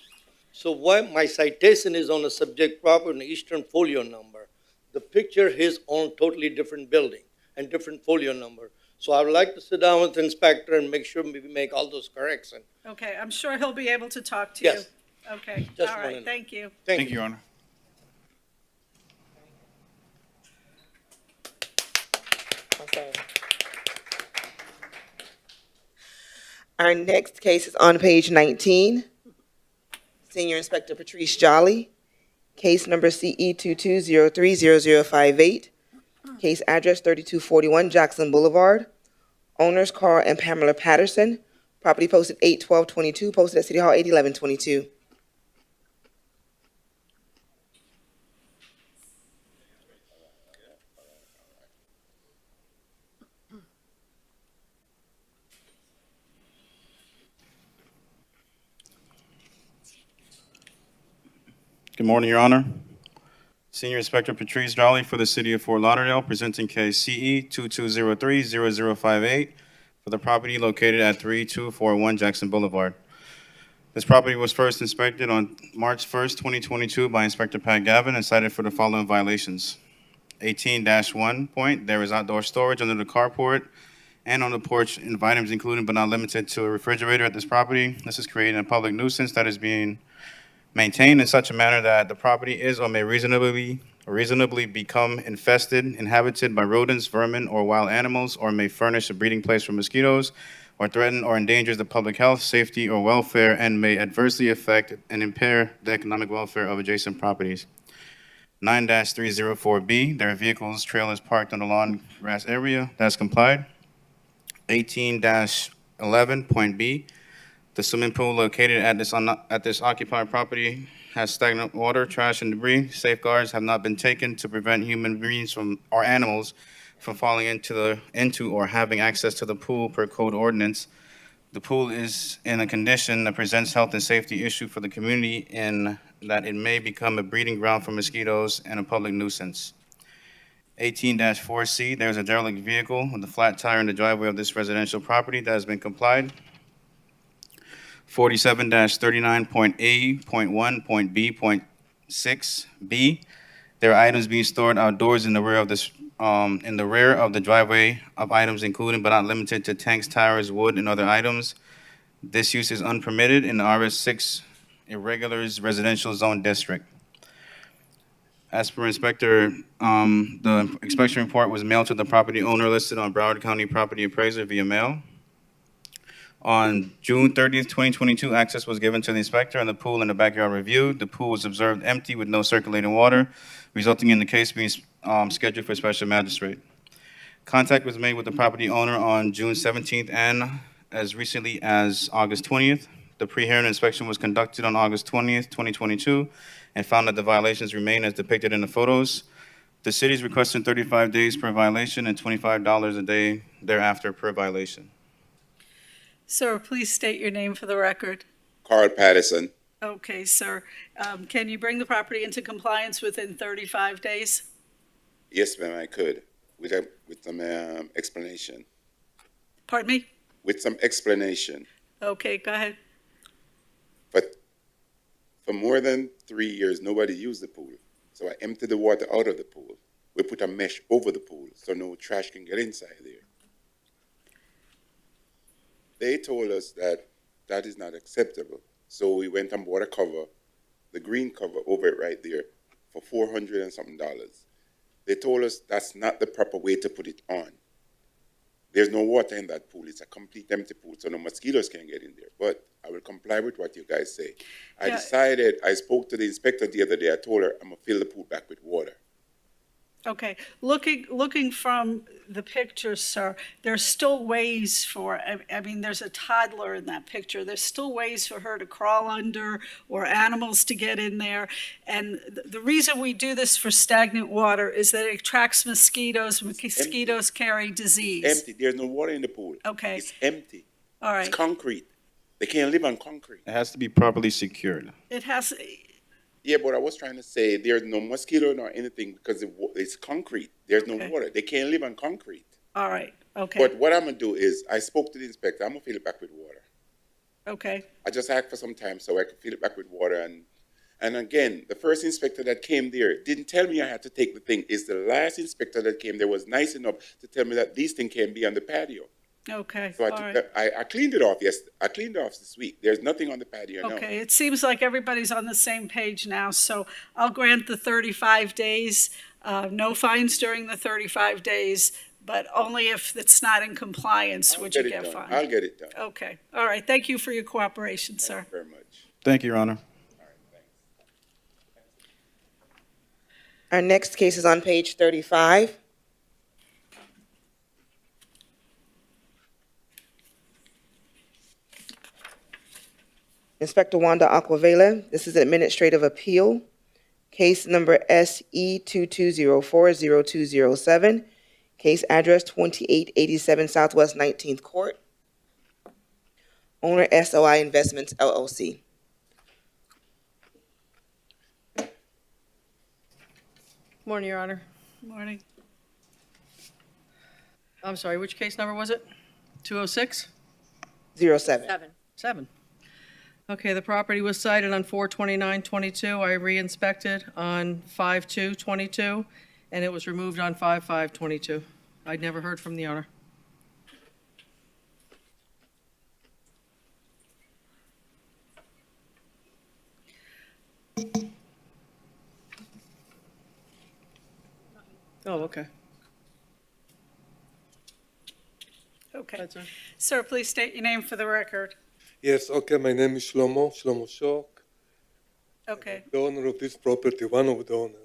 [SPEAKER 19] So why my citation is on a subject property and Eastern folio number. The picture is on totally different building and different folio number. So I would like to sit down with the inspector and make sure we make all those corrections.
[SPEAKER 3] Okay, I'm sure he'll be able to talk to you.
[SPEAKER 19] Yes.
[SPEAKER 3] Okay,
[SPEAKER 19] Just
[SPEAKER 3] all
[SPEAKER 19] wanna
[SPEAKER 3] right,
[SPEAKER 19] know.
[SPEAKER 3] thank you.
[SPEAKER 19] Thank
[SPEAKER 9] Thank
[SPEAKER 19] you.
[SPEAKER 9] you, Your Honor.
[SPEAKER 2] Our next case is on page 19. Senior Inspector Patrice Jolly, case number CE 22030058, case address 3241 Jackson Boulevard. Owners Carl and Pamela Patterson, property posted 8/12/22, posted at City Hall 8/11/22.
[SPEAKER 9] Good morning, Your Honor. Senior Inspector Patrice Jolly for the City of Fort Lauderdale, presenting case CE 22030058 for the property located at 3241 Jackson Boulevard. This property was first inspected on March 1st, 2022 by Inspector Pat Gavin and cited for the following violations. 18-1 point, there is outdoor storage under the carport and on the porch of items including but not limited to a refrigerator at this property. This is creating a public nuisance that is being maintained in such a manner that the property is or may reasonably become infested, inhabited by rodents, vermin, or wild animals, or may furnish a breeding place for mosquitoes, or threaten or endangers the public health, safety, or welfare, and may adversely affect and impair the economic welfare of adjacent properties. 9-304B, there are vehicles, trailers parked on the lawn grass area. That's complied. 18-11.B, the swimming pool located at this occupied property has stagnant water, trash, and debris. Safeguards have not been taken to prevent human beings or animals from falling into or having access to the pool per code ordinance. The pool is in a condition that presents health and safety issue for the community in that it may become a breeding ground for mosquitoes and a public nuisance. 18-4C, there's a derelict vehicle with a flat tire in the driveway of this residential property that has been complied. 47-39.A.1.B.6B. There are items being stored outdoors in the rear of the driveway of items including but not limited to tanks, tires, wood, and other items. This use is unpermitted in the RS6 Irregulars Residential Zone District. As per Inspector, the inspection report was mailed to the property owner listed on Broward County Property Appraiser via mail. On June 30th, 2022, access was given to the inspector and the pool in the backyard reviewed. The pool was observed empty with no circulating water, resulting in the case being scheduled for special magistrate. Contact was made with the property owner on June 17th and as recently as August 20th. The pre-hearing inspection was conducted on August 20th, 2022, and found that the violations remain as depicted in the photos. The city is requesting 35 days per violation and $25 a day thereafter per violation.
[SPEAKER 3] Sir, please state your name for the record.
[SPEAKER 18] Carl Patterson.
[SPEAKER 3] Okay, sir. Can you bring the property into compliance within 35 days?
[SPEAKER 18] Yes, ma'am, I could, with some explanation.
[SPEAKER 3] Pardon me?
[SPEAKER 18] With some explanation.
[SPEAKER 3] Okay, go ahead.
[SPEAKER 18] But for more than 3 years, nobody used the pool. So I emptied the water out of the pool. We put a mesh over the pool so no trash can get inside there. They told us that that is not acceptable. So we went and bought a cover, the green cover over it right there, for $400 and something. They told us that's not the proper way to put it on. There's no water in that pool. It's a complete empty pool, so no mosquitoes can get in there. But I will comply with what you guys say. I spoke to the inspector the other day. I told her I'm going to fill the pool back with water.
[SPEAKER 3] Okay, looking from the picture, sir, there's still ways for, I mean, there's a toddler in that picture. There's still ways for her to crawl under or animals to get in there. And the reason we do this for stagnant water is that it attracts mosquitoes. Mosquitoes carry disease.
[SPEAKER 18] Empty. There's no water in the pool.
[SPEAKER 3] Okay.
[SPEAKER 18] It's empty.
[SPEAKER 3] All right.
[SPEAKER 18] It's concrete. They can't live on concrete.
[SPEAKER 9] It has to be properly secured.
[SPEAKER 3] It has,
[SPEAKER 18] Yeah, but I was trying to say there's no mosquito nor anything because it's concrete. There's no water. They can't live on concrete.
[SPEAKER 3] All right, okay,
[SPEAKER 18] But what I'm gonna do is, I spoke to the inspector. I'm gonna fill it back with water.
[SPEAKER 3] okay.
[SPEAKER 18] I just asked for some time so I could fill it back with water. And again, the first inspector that came there didn't tell me I had to take the thing. It's the last inspector that came there was nice enough to tell me that these things can be on the patio.
[SPEAKER 3] Okay,
[SPEAKER 18] So
[SPEAKER 3] all right.
[SPEAKER 18] I cleaned it off. Yes, I cleaned it off this week. There's nothing on the patio now.
[SPEAKER 3] Okay, it seems like everybody's on the same page now, so I'll grant the 35 days, no fines during the 35 days, but only if it's not in compliance would you get fined.
[SPEAKER 18] I'll get it done.
[SPEAKER 3] Okay, all right, thank you for your cooperation, sir.
[SPEAKER 18] Thank you very much.
[SPEAKER 9] Thank you, Your Honor.
[SPEAKER 2] Our next case is on page 35. Inspector Wanda Aquavela, this is an administrative appeal, case number SE 22040207, case address 2887 Southwest 19th Court. Owner SOI Investments LLC.
[SPEAKER 1] Morning, Your Honor.
[SPEAKER 3] Morning.
[SPEAKER 1] I'm sorry, which case number was it? 206?
[SPEAKER 2] 07.
[SPEAKER 1] 7. Okay, the property was cited on 4/29/22. I re-inspected on 5/2/22, and it was removed on 5/5/22. I'd never heard from the owner. Oh, okay.
[SPEAKER 3] Okay. Sir, please state your name for the record.
[SPEAKER 20] Yes, okay, my name is Shlomo Shok.
[SPEAKER 3] Okay.
[SPEAKER 20] The owner of this property, one of the owners.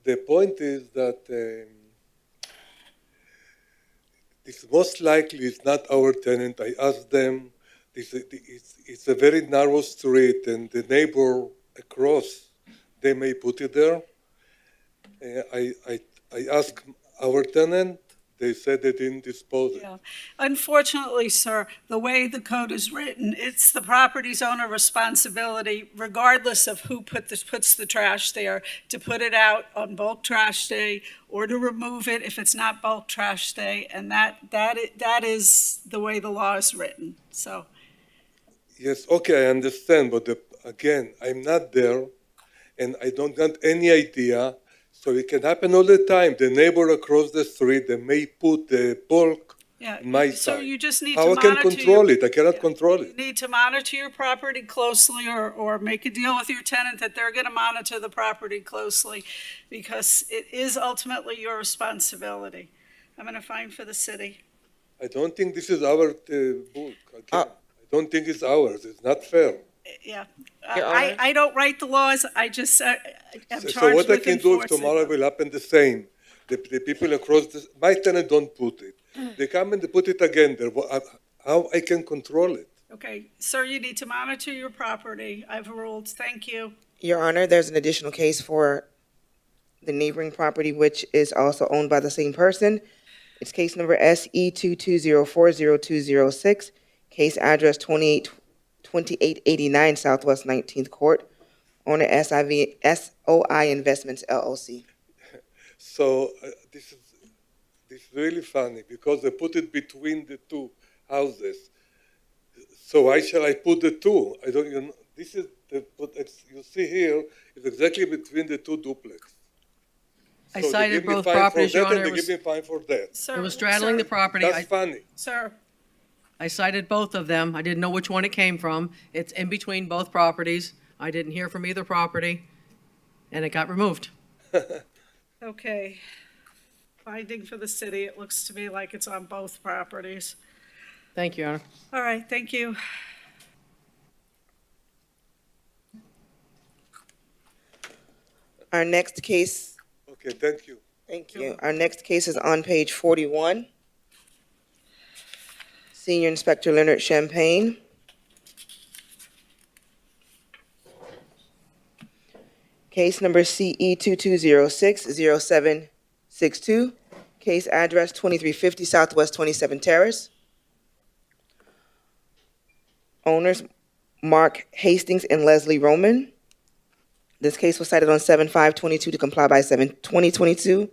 [SPEAKER 20] The point is that this most likely is not our tenant. I asked them, it's a very narrow street, and the neighbor across, they may put it there. I asked our tenant, they said they didn't dispose it.
[SPEAKER 3] Yeah. Unfortunately, sir, the way the code is written, it's the property's owner responsibility, regardless of who puts the trash there, to put it out on bulk trash day or to remove it if it's not bulk trash day, and that is the way the law is written, so.
[SPEAKER 20] Yes, okay, I understand, but again, I'm not there, and I don't got any idea. So it can happen all the time. The neighbor across the street, they may put the bulk on my
[SPEAKER 3] So
[SPEAKER 20] side.
[SPEAKER 3] you just need
[SPEAKER 20] How
[SPEAKER 3] to
[SPEAKER 20] I can
[SPEAKER 3] monitor
[SPEAKER 20] control it? I cannot control it.
[SPEAKER 3] You need to monitor your property closely or make a deal with your tenant that they're going to monitor the property closely because it is ultimately your responsibility. I'm going to fine for the city.
[SPEAKER 20] I don't think this is our bulk. Again, I don't think it's ours. It's not fair.
[SPEAKER 3] Yeah.
[SPEAKER 20] Your Honor?
[SPEAKER 3] I don't write the laws. I just am charged
[SPEAKER 20] So what I
[SPEAKER 3] with
[SPEAKER 20] can do if
[SPEAKER 3] enforcing
[SPEAKER 20] tomorrow will happen the same. The people across my tenant don't put it. They come and they put it again there. How I can control it?
[SPEAKER 3] Okay, sir, you need to monitor your property. I've ruled. Thank you.
[SPEAKER 2] Your Honor, there's an additional case for the neighboring property, which is also owned by the same person. It's case number SE 22040206, case address 2889 Southwest 19th Court, owner SOI Investments LLC.
[SPEAKER 20] So this is really funny because they put it between the two houses. So why shall I put the two? I don't. This is you see here is exactly between the two duplex.
[SPEAKER 1] I
[SPEAKER 20] So they
[SPEAKER 1] cited
[SPEAKER 20] give me
[SPEAKER 1] both
[SPEAKER 20] fine
[SPEAKER 1] properties,
[SPEAKER 20] for
[SPEAKER 1] Your
[SPEAKER 20] that,
[SPEAKER 1] Honor.
[SPEAKER 20] and they give me fine for that.
[SPEAKER 3] Sir,
[SPEAKER 1] It was straddling the property.
[SPEAKER 20] That's funny.
[SPEAKER 3] Sir.
[SPEAKER 1] I cited both of them. I didn't know which one it came from. It's in between both properties. I didn't hear from either property, and it got removed.
[SPEAKER 3] Okay. Finding for the city, it looks to me like it's on both properties.
[SPEAKER 1] Thank you, Your Honor.
[SPEAKER 3] All right, thank you.
[SPEAKER 2] Our next case.
[SPEAKER 20] Okay, thank you.
[SPEAKER 2] Thank you. Our next case is on page 41. Senior Inspector Leonard Champagne. Case number CE 22060762. Case address 2350 Southwest 27 Terrace. Owners Mark Hastings and Leslie Roman. This case was cited on 7/5/22 to comply by 7/20/22.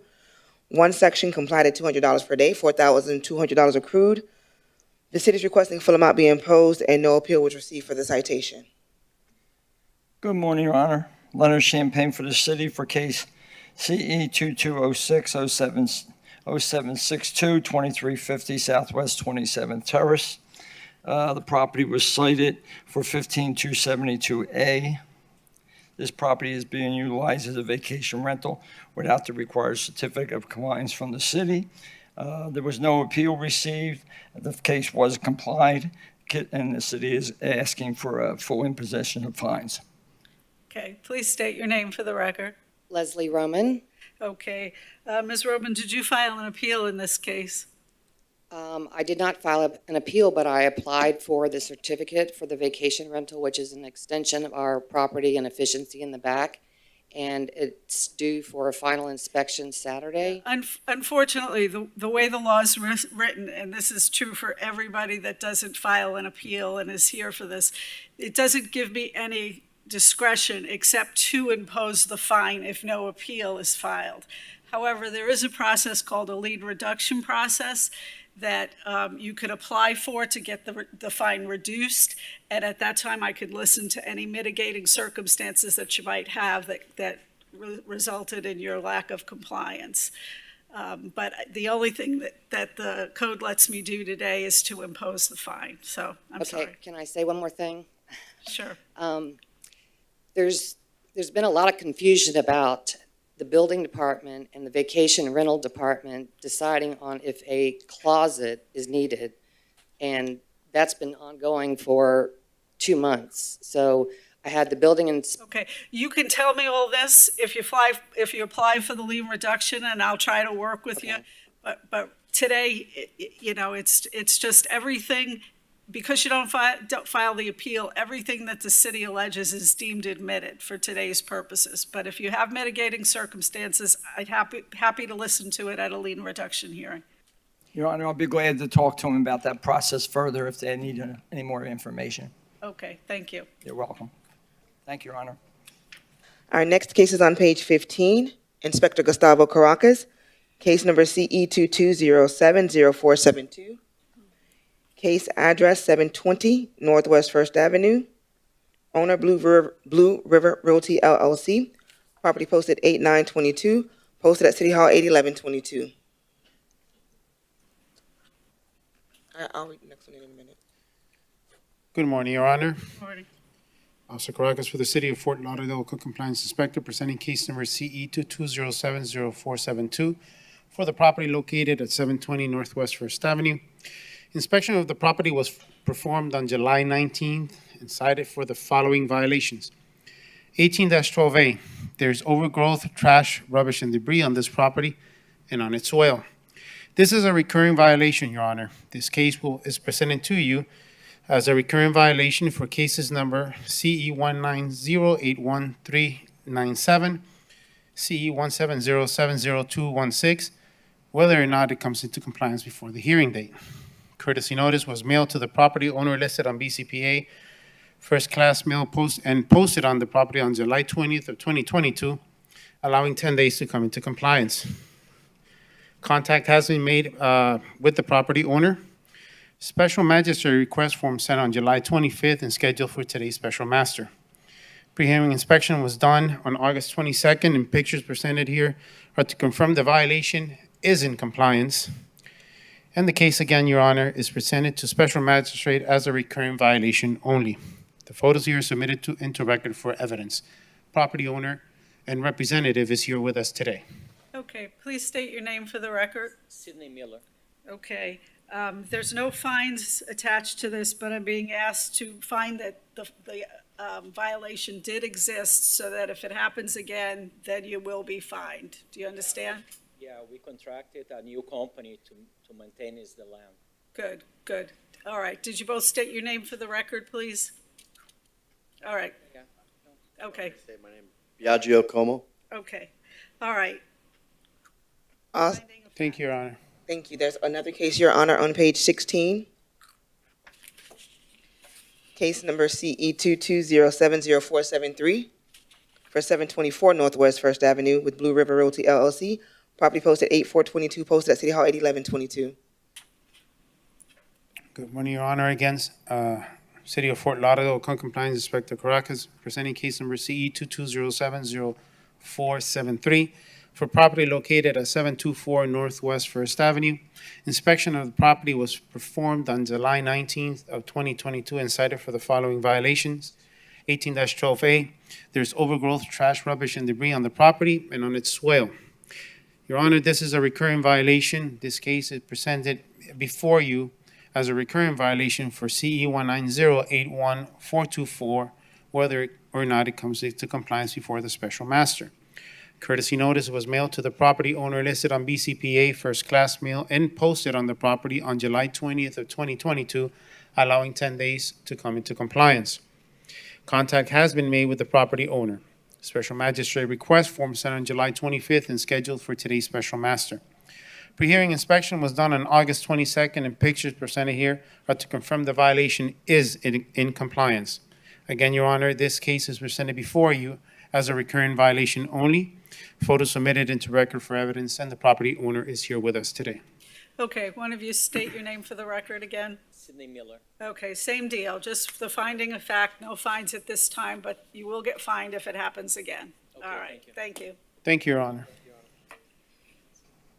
[SPEAKER 2] One section complied at $200 per day, $4,200 accrued. The city is requesting full amount be imposed and no appeal was received for the citation.
[SPEAKER 4] Good morning, Your Honor. Leonard Champagne for the city for case CE 2206-0762, 2350 Southwest 27th Terrace. The property was cited for 15272A. This property is being utilized as a vacation rental without the required certificate of compliance from the city. There was no appeal received. The case was complied, and the city is asking for a full imposition of fines.
[SPEAKER 3] Okay, please state your name for the record.
[SPEAKER 21] Leslie Roman.
[SPEAKER 3] Okay. Ms. Roman, did you file an appeal in this case?
[SPEAKER 21] I did not file an appeal, but I applied for the certificate for the vacation rental, which is an extension of our property and efficiency in the back, and it's due for a final inspection Saturday.
[SPEAKER 3] Unfortunately, the way the law is written, and this is true for everybody that doesn't file an appeal and is here for this, it doesn't give me any discretion except to impose the fine if no appeal is filed. However, there is a process called a lien reduction process that you could apply for to get the fine reduced, and at that time I could listen to any mitigating circumstances that you might have that resulted in your lack of compliance. But the only thing that the code lets me do today is to impose the fine, so I'm sorry.
[SPEAKER 21] Okay, can I say one more thing?
[SPEAKER 3] Sure.
[SPEAKER 21] There's been a lot of confusion about the building department and the vacation rental department deciding on if a closet is needed. And that's been ongoing for 2 months. So I had the building
[SPEAKER 3] Okay, you can tell me all this if you apply for the lien reduction, and I'll try to work with you. But today, it's just everything. Because you don't file the appeal, everything that the city alleges is deemed admitted for today's purposes. But if you have mitigating circumstances, I'd happy to listen to it at a lien reduction hearing.
[SPEAKER 4] Your Honor, I'll be glad to talk to them about that process further if they need any more information.
[SPEAKER 3] Okay, thank you.
[SPEAKER 4] You're welcome. Thank you, Your Honor.
[SPEAKER 2] Our next case is on page 15. Inspector Gustavo Caracas, case number CE 22070472. Case address 720 Northwest 1st Avenue. Owner Blue River Realty LLC. Property posted 8/9/22. Posted at City Hall 8/11/22. I'll read the next one in a minute.
[SPEAKER 22] Good morning, Your Honor.
[SPEAKER 3] Morning.
[SPEAKER 22] Officer Caracas for the City of Fort Lauderdale Code Compliance Inspector presenting case number CE 22070472 for the property located at 720 Northwest 1st Avenue. Inspection of the property was performed on July 19th and cited for the following violations. 18-12A, there's overgrowth, trash, rubbish, and debris on this property and on its soil. This is a recurring violation, Your Honor. This case is presented to you as a recurring violation for cases number CE 190813997, CE 170700216, whether or not it comes into compliance before the hearing date. Courtesy notice was mailed to the property owner listed on BCPA, first-class mail posted on the property on July 20th of 2022, allowing 10 days to come into compliance. Contact has been made with the property owner. Special magistrate request form sent on July 25th and scheduled for today's special master. Pre-hearing inspection was done on August 22nd, and pictures presented here are to confirm the violation is in compliance. And the case again, Your Honor, is presented to Special Magistrate as a recurring violation only. The photos here are submitted into record for evidence. Property owner and representative is here with us today.
[SPEAKER 3] Okay, please state your name for the record.
[SPEAKER 24] Sidney Miller.
[SPEAKER 3] Okay, there's no fines attached to this, but I'm being asked to find that the violation did exist so that if it happens again, then you will be fined. Do you understand?
[SPEAKER 24] Yeah, we contracted a new company to maintain the land.
[SPEAKER 3] Good, good. All right, did you both state your name for the record, please? All right.
[SPEAKER 24] Yeah.
[SPEAKER 3] Okay.
[SPEAKER 24] Say my name. Biagio Como.
[SPEAKER 3] Okay, all right.
[SPEAKER 22] Thank you, Your Honor.
[SPEAKER 2] Thank you. There's another case, Your Honor, on page 16. Case number CE 22070473. for 724 Northwest First Avenue with Blue River Realty LLC. Property posted 8/4/22, posted at City Hall 8/11/22.
[SPEAKER 22] Good morning, Your Honor. Against City of Fort Lauderdale, Code Compliance Inspector Caracas, presenting case number CE 22070473 for property located at 724 Northwest First Avenue. Inspection of the property was performed on July 19th of 2022 and cited for the following violations. 18-12A, there's overgrowth, trash, rubbish, and debris on the property and on its swale. Your Honor, this is a recurring violation. This case is presented before you as a recurring violation for CE 19081-424, whether or not it comes into compliance before the special master. Courtesy notice was mailed to the property owner listed on BCPA first class mail and posted on the property on July 20th of 2022, allowing 10 days to come into compliance. Contact has been made with the property owner. Special Magistrate request form sent on July 25th and scheduled for today's special master. Pre-hearing inspection was done on August 22nd, and pictures presented here are to confirm the violation is in compliance. Again, Your Honor, this case is presented before you as a recurring violation only. Photos submitted into record for evidence, and the property owner is here with us today.
[SPEAKER 3] Okay, one of you state your name for the record again.
[SPEAKER 24] Sidney Miller.
[SPEAKER 3] Okay, same deal, just the finding of fact, no fines at this time, but you will get fined if it happens again. All right, thank you.
[SPEAKER 22] Thank you, Your Honor.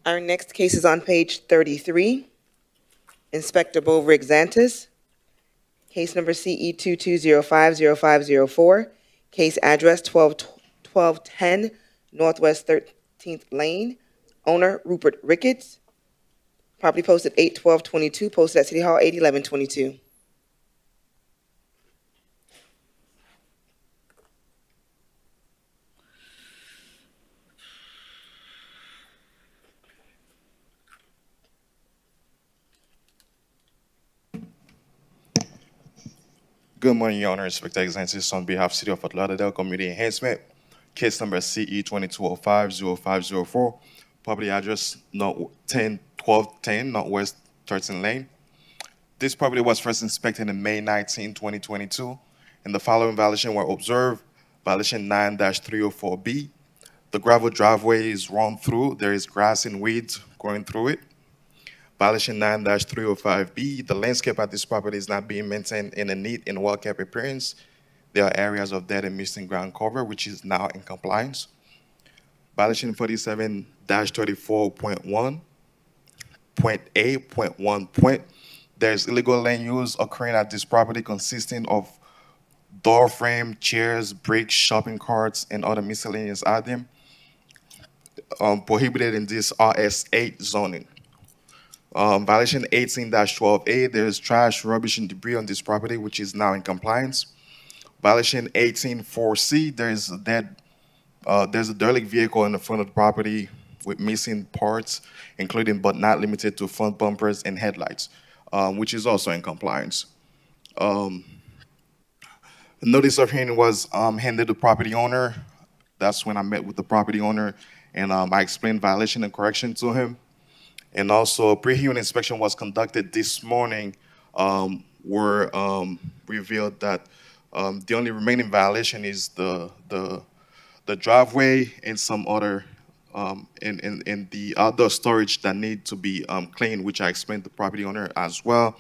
[SPEAKER 2] Our next case is on page 33. Inspector Bovrig Zantis. Case number CE 22050504. Case address 1210 Northwest 13th Lane. Owner Rupert Ricketts. Property posted 8/12/22, posted at City Hall 8/11/22.
[SPEAKER 23] Good morning, Your Honor. Inspector Exantis on behalf of City of Fort Lauderdale Community Enhancement. Case number CE 22050504. Property address 1210 Northwest 13th Lane. This property was first inspected in May 19, 2022, and the following violations were observed. Violation 9-304B. The gravel driveway is run through. There is grass and weeds growing through it. Violation 9-305B. The landscape at this property is not being maintained in a neat and well-kept appearance. There are areas of dead and missing ground cover, which is now in compliance. Violation 47-34.1.A.1. There's illegal land use occurring at this property consisting of door frame, chairs, bricks, shopping carts, and other miscellaneous items prohibited in this RS8 zoning. Violation 18-12A, there's trash, rubbish, and debris on this property, which is now in compliance. Violation 18-4C, there's a derelict vehicle in the front of the property with missing parts, including but not limited to front bumpers and headlights, which is also in compliance. The notice of hearing was handed to the property owner. That's when I met with the property owner, and I explained violation and correction to him. And also, a pre-hearing inspection was conducted this morning, where revealed that the only remaining violation is the driveway and some other in the outdoor storage that need to be cleaned, which I explained to the property owner as well.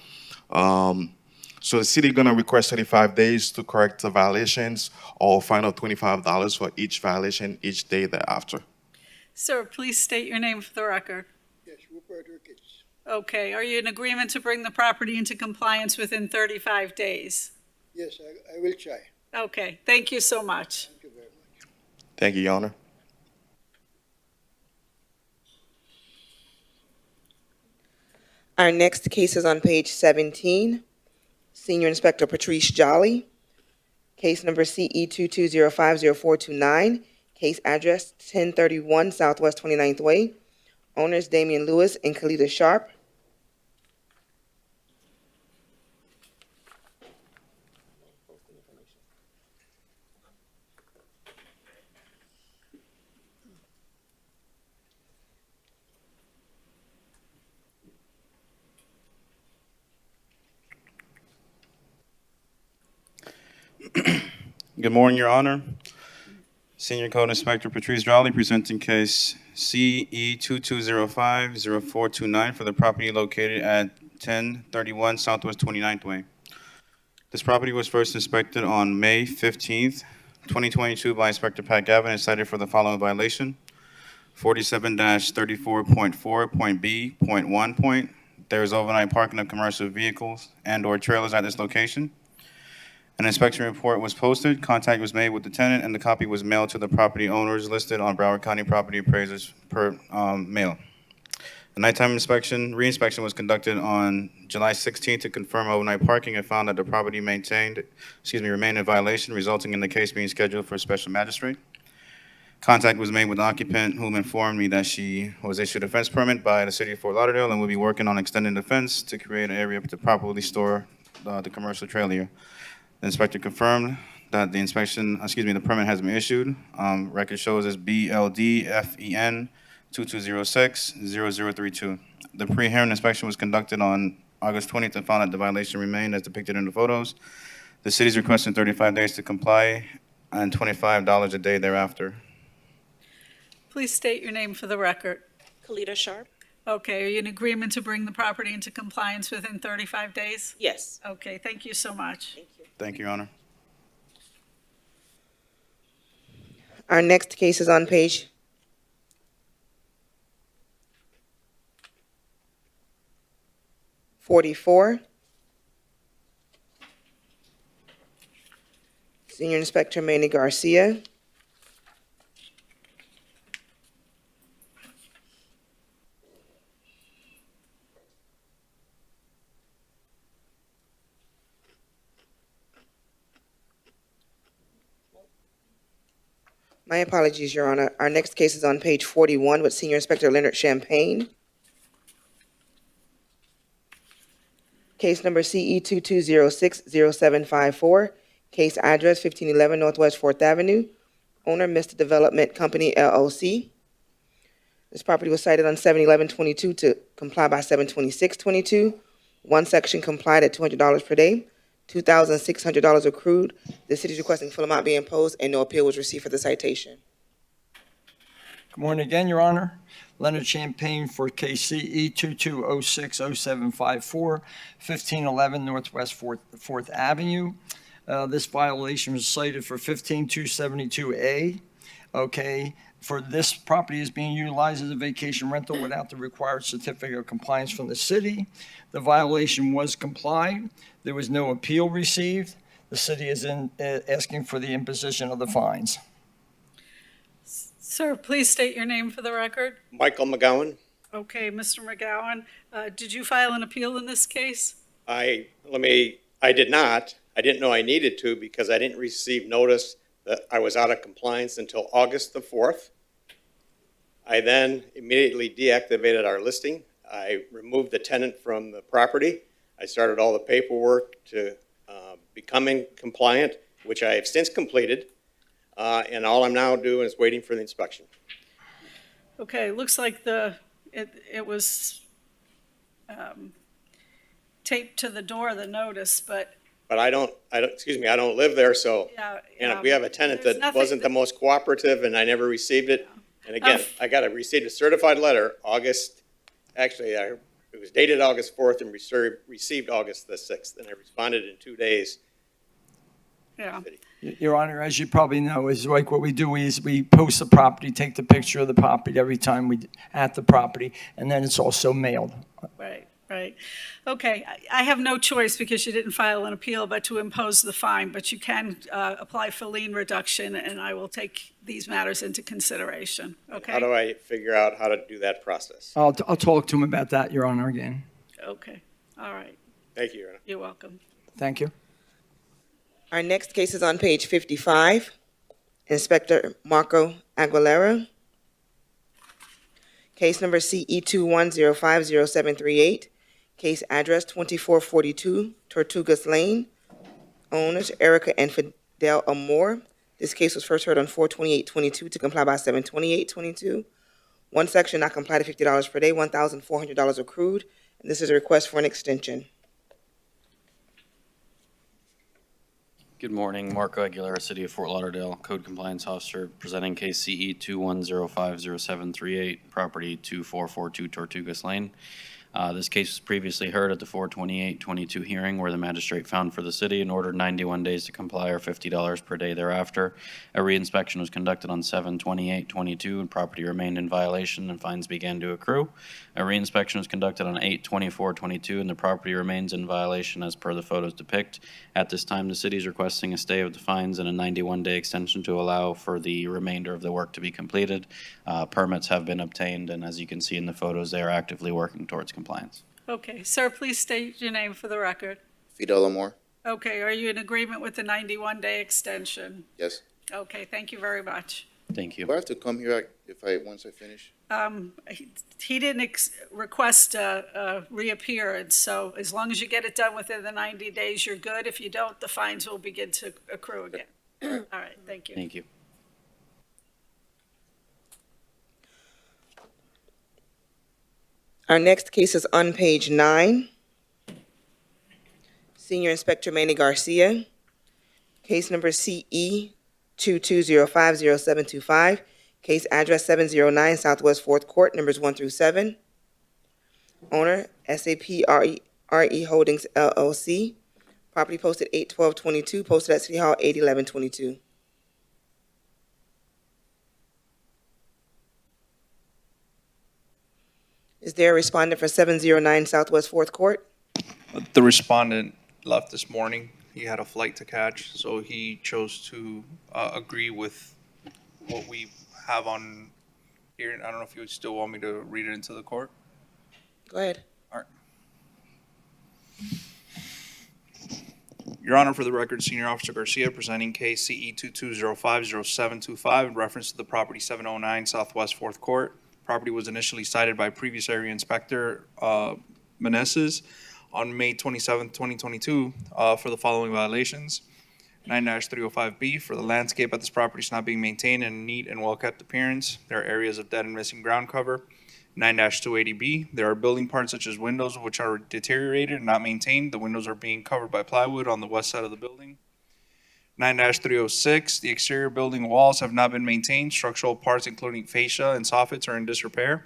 [SPEAKER 23] So the city gonna request 35 days to correct the violations, or fine of $25 for each violation each day thereafter.
[SPEAKER 3] Sir, please state your name for the record.
[SPEAKER 5] Yes, Rupert Ricketts.
[SPEAKER 3] Okay, are you in agreement to bring the property into compliance within 35 days?
[SPEAKER 5] Yes, I will try.
[SPEAKER 3] Okay, thank you so much.
[SPEAKER 5] Thank you very much.
[SPEAKER 23] Thank you, Your Honor.
[SPEAKER 2] Our next case is on page 17. Senior Inspector Patrice Jolly. Case number CE 22050429. Case address 1031 Southwest 29th Way. Owners Damien Lewis and Kalita Sharp.
[SPEAKER 9] Good morning, Your Honor. Senior Code Inspector Patrice presenting case CE 2205-0429 for the property located at 1031 Southwest 29th Way. This property was first inspected on May 15th, 2022 by Inspector Pat Gavin and cited for the following violation: 47-34.4.B.1. There is overnight parking of commercial vehicles and/or trailers at this location. An inspection report was posted, contact was made with the tenant, and the copy was mailed to the property owners listed on Broward County Property Appraisers per mail. A nighttime re-inspection was conducted on July 16th to confirm overnight parking and found that the property remained in violation, resulting in the case being scheduled for a special magistrate. Contact was made with the occupant, whom informed me that she was issued a fence permit by the city of Fort Lauderdale and will be working on extending the fence to create an area to properly store the commercial trailer. The inspector confirmed that the permit has been issued. Record shows as BLDFEN 2206-0032. The pre-hearing inspection was conducted on August 20th and found that the violation remained as depicted in the photos. The city is requesting 35 days to comply and $25 a day thereafter.
[SPEAKER 3] Please state your name for the record.
[SPEAKER 6] Kalita Sharp?
[SPEAKER 3] Okay, are you in agreement to bring the property into compliance within 35 days?
[SPEAKER 6] Yes.
[SPEAKER 3] Okay, thank you so much.
[SPEAKER 6] Thank you.
[SPEAKER 9] Thank you, Your Honor.
[SPEAKER 2] Our next case is on page 44. Senior Inspector Manny Garcia. My apologies, Your Honor. Our next case is on page 41 with Senior Inspector Leonard Champagne. Case number CE 2206-0754. Case address 1511 Northwest 4th Avenue. Owner, Mr. Development Company, LLC. This property was cited on 7/11/22 to comply by 7/26/22. One section complied at $200 per day. $2,600 accrued. The city is requesting full amount be imposed and no appeal was received for the citation.
[SPEAKER 4] Good morning again, Your Honor. Leonard Champagne for case CE 2206-0754, 1511 Northwest 4th Avenue. This violation was cited for 15272A. Okay, for this property is being utilized as a vacation rental without the required certificate of compliance from the city. The violation was complied. There was no appeal received. The city is asking for the imposition of the fines.
[SPEAKER 3] Sir, please state your name for the record.
[SPEAKER 7] Michael Mcgowan.
[SPEAKER 3] Okay, Mr. McGowan, did you file an appeal in this case?
[SPEAKER 7] I did not. I didn't know I needed to because I didn't receive notice that I was out of compliance until August the 4th. I then immediately deactivated our listing. I removed the tenant from the property. I started all the paperwork to becoming compliant, which I have since completed. And all I'm now doing is waiting for the inspection.
[SPEAKER 3] Okay, looks like it was taped to the door, the notice, but
[SPEAKER 7] I don't live there, so,
[SPEAKER 3] yeah,
[SPEAKER 7] and we have a tenant
[SPEAKER 3] there's
[SPEAKER 7] that
[SPEAKER 3] nothing
[SPEAKER 7] wasn't the most cooperative, and I never received it. And again, I received a certified letter it was dated August 4th and received August the 6th, and I responded in 2 days.
[SPEAKER 3] Yeah.
[SPEAKER 4] Your Honor, as you probably know, is like what we do is we post the property, take the picture of the property every time we at the property, and then it's also mailed.
[SPEAKER 3] Right. Okay, I have no choice because you didn't file an appeal, but to impose the fine, but you can apply for lien reduction, and I will take these matters into consideration, okay?
[SPEAKER 7] How do I figure out how to do that process?
[SPEAKER 4] I'll talk to him about that, Your Honor, again.
[SPEAKER 3] Okay, all right.
[SPEAKER 7] Thank you, Your Honor.
[SPEAKER 3] You're welcome.
[SPEAKER 4] Thank you.
[SPEAKER 2] Our next case is on page 55. Inspector Marco Aguilera. Case number CE 21050738. Case address 2442 Tortugas Lane. Owners Erica and Fidel Amor. This case was first heard on 4/28/22 to comply by 7/28/22. One section not complied to $50 per day, $1,400 accrued, and this is a request for an extension.
[SPEAKER 6] Good morning, Marco Aguilera, City of Fort Lauderdale, Code Compliance Officer, presenting case CE 21050738, property 2442 Tortugas Lane. This case was previously heard at the 4/28/22 hearing where the magistrate found for the city and ordered 91 days to comply or $50 per day thereafter. A reinspection was conducted on 7/28/22 and property remained in violation and fines began to accrue. A reinspection was conducted on 8/24/22 and the property remains in violation as per the photos depict. At this time, the city is requesting a stay of the fines and a 91-day extension to allow for the remainder of the work to be completed. Permits have been obtained, and as you can see in the photos, they are actively working towards compliance.
[SPEAKER 3] Okay, sir, please state your name for the record.
[SPEAKER 8] Fidel Amor?
[SPEAKER 3] Okay, are you in agreement with the 91-day extension?
[SPEAKER 8] Yes.
[SPEAKER 3] Okay, thank you very much.
[SPEAKER 6] Thank you.
[SPEAKER 8] Do I have to come here once I finish?
[SPEAKER 3] He didn't request a reappearance, so as long as you get it done within the 90 days, you're good. If you don't, the fines will begin to accrue again. All right, thank you.
[SPEAKER 6] Thank you.
[SPEAKER 2] Our next case is on page 9. Senior Inspector Manny Garcia. Case number CE 22050725. Case address 709 Southwest 4th Court, numbers 1 through 7. Owner, SAP RE Holdings LLC. Property posted 8/12/22, posted at City Hall 8/11/22. Is there a respondent for 709 Southwest 4th Court?
[SPEAKER 15] The respondent left this morning. He had a flight to catch, so he chose to agree with what we have on here. I don't know if you still want me to read it into the court.
[SPEAKER 2] Go ahead.
[SPEAKER 15] All right. Your Honor, for the record, Senior Officer Garcia presenting case CE 22050725 in reference to the property 709 Southwest 4th Court. Property was initially cited by previous area inspector Meneses on May 27, 2022 for the following violations. 9-305B for the landscape at this property is not being maintained in a neat and well-kept appearance. There are areas of dead and missing ground cover. 9-280B, there are building parts such as windows which are deteriorated and not maintained. The windows are being covered by plywood on the west side of the building. 9-306, the exterior building walls have not been maintained. Structural parts including fascia and soffits are in disrepair.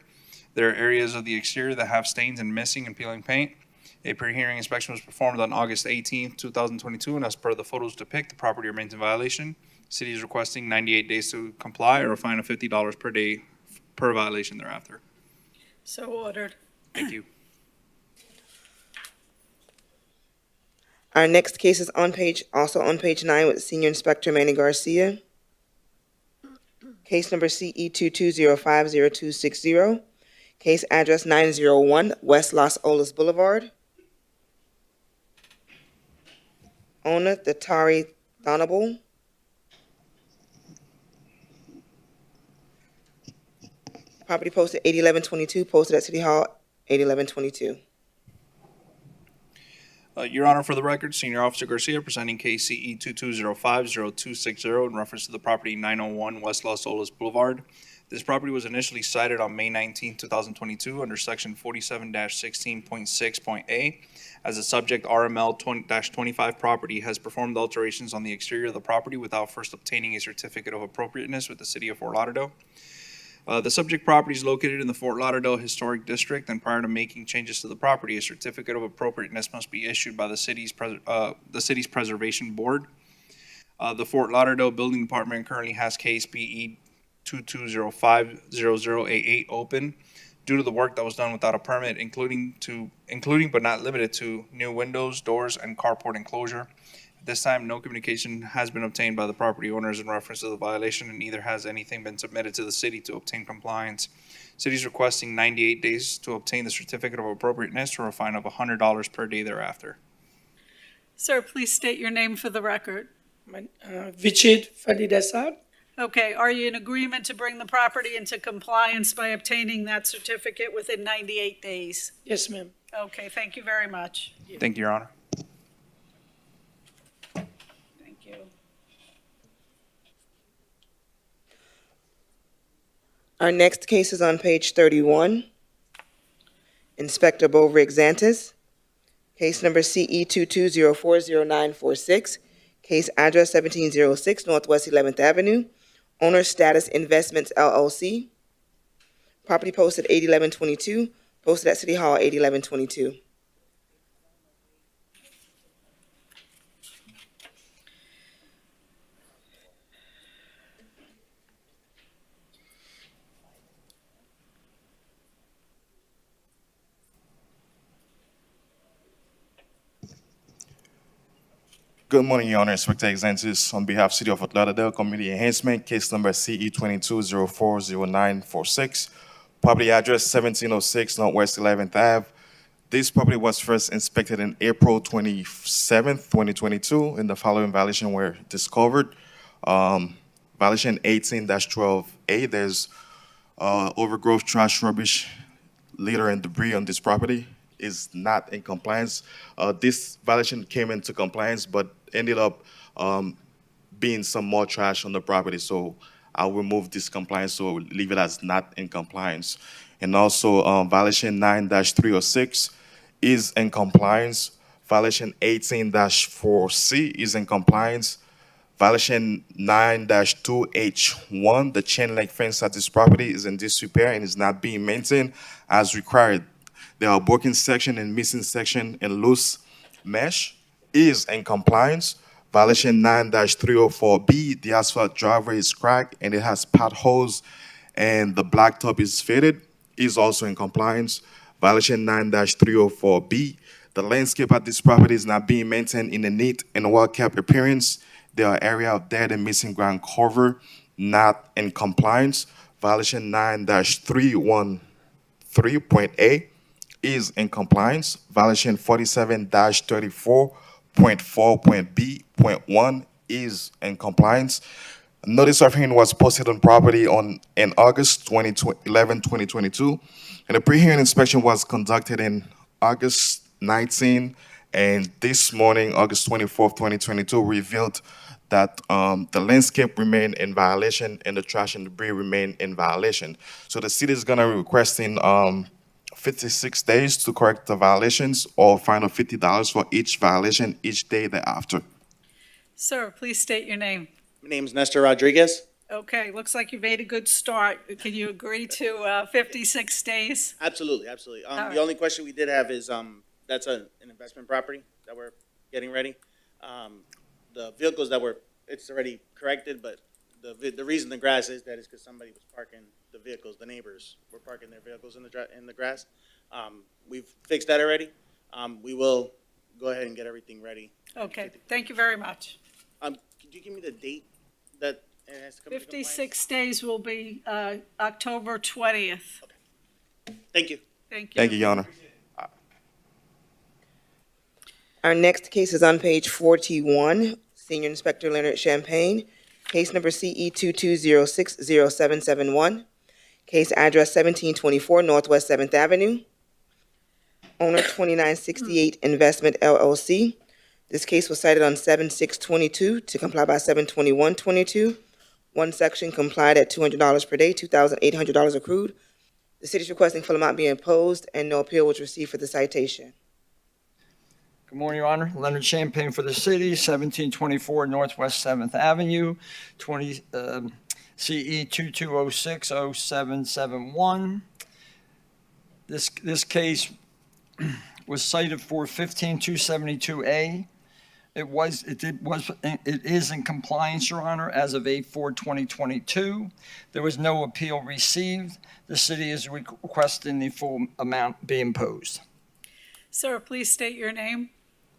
[SPEAKER 15] There are areas of the exterior that have stains and missing and peeling paint. A pre-hearing inspection was performed on August 18, 2022, and as per the photos depict, the property remains in violation. City is requesting 98 days to comply or a fine of $50 per day per violation thereafter.
[SPEAKER 3] So ordered.
[SPEAKER 15] Thank you.
[SPEAKER 2] Our next case is also on page 9 with Senior Inspector Manny Garcia. Case number CE 22050260. Case address 901 West Los Olas Boulevard. Owner, the Tari Thonable. Property posted 8/11/22, posted at City Hall 8/11/22.
[SPEAKER 15] Your Honor, for the record, Senior Officer Garcia presenting case CE 22050260 in reference to the property 901 West Los Olas Boulevard. This property was initially cited on May 19, 2022 under section 47-16.6.A as the subject RML-25 property has performed alterations on the exterior of the property without first obtaining a certificate of appropriateness with the City of Fort Lauderdale. The subject property is located in the Fort Lauderdale Historic District, and prior to making changes to the property, a certificate of appropriateness must be issued by the city's Preservation Board. The Fort Lauderdale Building Department currently has case BE 22050088 open due to the work that was done without a permit, including but not limited to new windows, doors, and carport enclosure. At this time, no communication has been obtained by the property owners in reference to the violation, and neither has anything been submitted to the city to obtain compliance. City is requesting 98 days to obtain the certificate of appropriateness or a fine of $100 per day thereafter.
[SPEAKER 3] Sir, please state your name for the record.
[SPEAKER 17] Vichit Fadidesab.
[SPEAKER 3] Okay, are you in agreement to bring the property into compliance by obtaining that certificate within 98 days?
[SPEAKER 17] Yes, ma'am.
[SPEAKER 3] Okay, thank you very much.
[SPEAKER 15] Thank you, Your Honor.
[SPEAKER 3] Thank you.
[SPEAKER 2] Our next case is on page 31. Inspector Bovrig Zantis. Case number CE 22040946. Case address 1706 Northwest 11th Avenue. Owner Status Investments LLC. Property posted 8/11/22, posted at City Hall 8/11/22.
[SPEAKER 23] Good morning, Your Honor. Inspector Exentis on behalf of City of Lauderdale Community Enhancement, case number CE 22040946. Property address 1706 Northwest 11th Ave. This property was first inspected in April 27th, 2022, and the following violations were discovered. Violation 18-12A, there's overgrowth, trash, rubbish, litter, and debris on this property is not in compliance. This violation came into compliance, but ended up being some more trash on the property. So I'll remove this compliance, so leave it as not in compliance. And also violation 9-306 is in compliance. Violation 18-4C is in compliance. Violation 9-2H1, the chain link fence at this property is in disrepair and is not being maintained as required. There are broken section and missing section and loose mesh is in compliance. Violation 9-304B, the asphalt driveway is cracked and it has potholes and the blacktop is faded, is also in compliance. Violation 9-304B, the landscape at this property is not being maintained in a neat and well-kept appearance. There are areas of dead and missing ground cover, not in compliance. Violation 9-313.A is in compliance. Violation 47-34.4.B.1 is in compliance. Notice of hearing was posted on property in August 11, 2022, and a pre-hearing inspection was conducted in August 19, and this morning, August 24, 2022, revealed that the landscape remained in violation and the trash and debris remain in violation. So the city is gonna be requesting 56 days to correct the violations or fine of $50 for each violation each day thereafter.
[SPEAKER 3] Sir, please state your name.
[SPEAKER 11] My name is Nestor Rodriguez.
[SPEAKER 3] Okay, looks like you made a good start. Can you agree to 56 days?
[SPEAKER 11] Absolutely, absolutely.
[SPEAKER 3] All
[SPEAKER 11] The
[SPEAKER 3] right.
[SPEAKER 11] only question we did have is that's an investment property that we're getting ready. The vehicles it's already corrected, but the reason the grass is that is because somebody was parking the vehicles, the neighbors were parking their vehicles in the grass. We've fixed that already. We will go ahead and get everything ready.
[SPEAKER 3] Okay, thank you very much.
[SPEAKER 11] Could you give me the date that it has to come into compliance?
[SPEAKER 3] 56 days will be October 20th.
[SPEAKER 11] Thank you.
[SPEAKER 3] Thank you.
[SPEAKER 23] Thank you, Your Honor.
[SPEAKER 2] Our next case is on page 41, Senior Inspector Leonard Champagne, case number CE 22060771, case address 1724 Northwest 7th Avenue, owner 2968 Investment LLC. This case was cited on 7/6/22 to comply by 7/21/22. One section complied at $200 per day, $2,800 accrued. The city is requesting full amount be imposed and no appeal was received for the citation.
[SPEAKER 4] Good morning, Your Honor. Leonard Champagne for the city, 1724 Northwest 7th Avenue, CE 22060771. This case was cited for 15272A. It is in compliance, Your Honor, as of 8/4/2022. There was no appeal received. The city is requesting the full amount be imposed.
[SPEAKER 3] Sir, please state your name.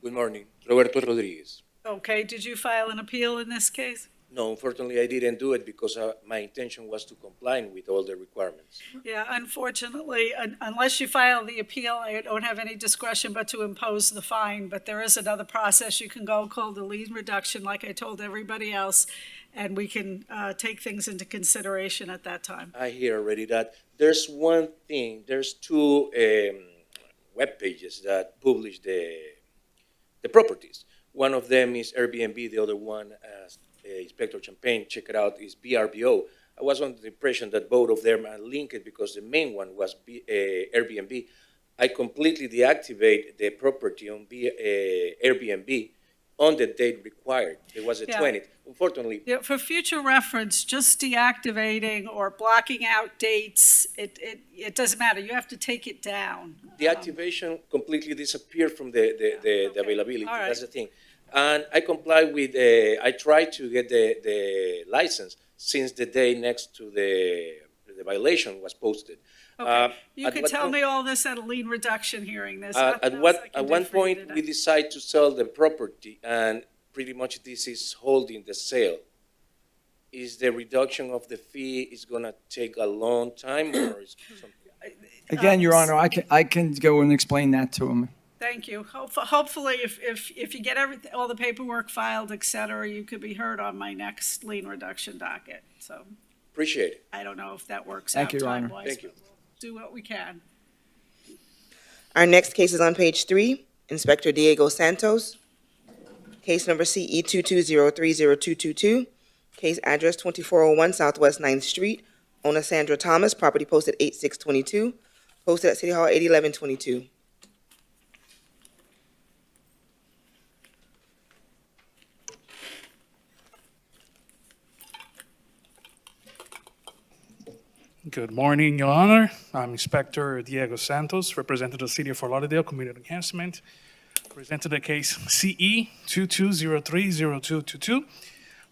[SPEAKER 13] Good morning, Roberto Rodriguez.
[SPEAKER 3] Okay, did you file an appeal in this case?
[SPEAKER 13] No, unfortunately, I didn't do it because my intention was to comply with all the requirements.
[SPEAKER 3] Yeah, unfortunately, unless you file the appeal, I don't have any discretion but to impose the fine. But there is another process you can go called the lien reduction, like I told everybody else, and we can take things into consideration at that time.
[SPEAKER 13] I hear already that there's one thing, there's two web pages that publish the properties. One of them is Airbnb, the other one, as Inspector Champagne, check it out, is VRBO. I was under the impression that both of them are linked because the main one was Airbnb. I completely deactivate the property on Airbnb on the date required. It was the
[SPEAKER 3] Yeah.
[SPEAKER 13] 20th. Unfortunately,
[SPEAKER 3] Yeah, for future reference, just deactivating or blocking out dates, it doesn't matter. You have to take it down.
[SPEAKER 13] the activation completely disappeared from the availability.
[SPEAKER 3] All right.
[SPEAKER 13] That's the thing. And I comply with, I tried to get the license since the day next to the violation was posted.
[SPEAKER 3] Okay, you
[SPEAKER 13] at
[SPEAKER 3] could
[SPEAKER 13] what
[SPEAKER 3] tell
[SPEAKER 13] point-
[SPEAKER 3] me all this at a lien reduction hearing. There's nothing
[SPEAKER 13] At
[SPEAKER 3] else I can
[SPEAKER 13] at
[SPEAKER 3] do
[SPEAKER 13] one
[SPEAKER 3] for you
[SPEAKER 13] point,
[SPEAKER 3] today.
[SPEAKER 13] we decide to sell the property, and pretty much this is holding the sale. Is the reduction of the fee is gonna take a long time, or is something?
[SPEAKER 4] Again, Your Honor, I can go and explain that to him.
[SPEAKER 3] Thank you. Hopefully, if you get all the paperwork filed, et cetera, you could be heard on my next lien reduction docket. So
[SPEAKER 13] Appreciate it.
[SPEAKER 3] I don't know if that works
[SPEAKER 4] Thank
[SPEAKER 3] out
[SPEAKER 4] you, Your Honor.
[SPEAKER 3] time-wise.
[SPEAKER 13] Thank you.
[SPEAKER 3] but we'll do what we can.
[SPEAKER 2] Our next case is on page 3, Inspector Diego Santos. Case number CE 22030222. Case address 2401 Southwest 9th Street. Owner Sandra Thomas, property posted 8622. Posted at City Hall 81122.
[SPEAKER 10] Good morning, Your Honor. I'm Inspector Diego Santos, representing the City of Fort Lauderdale Community Enhancement. Presented the case CE 22030222,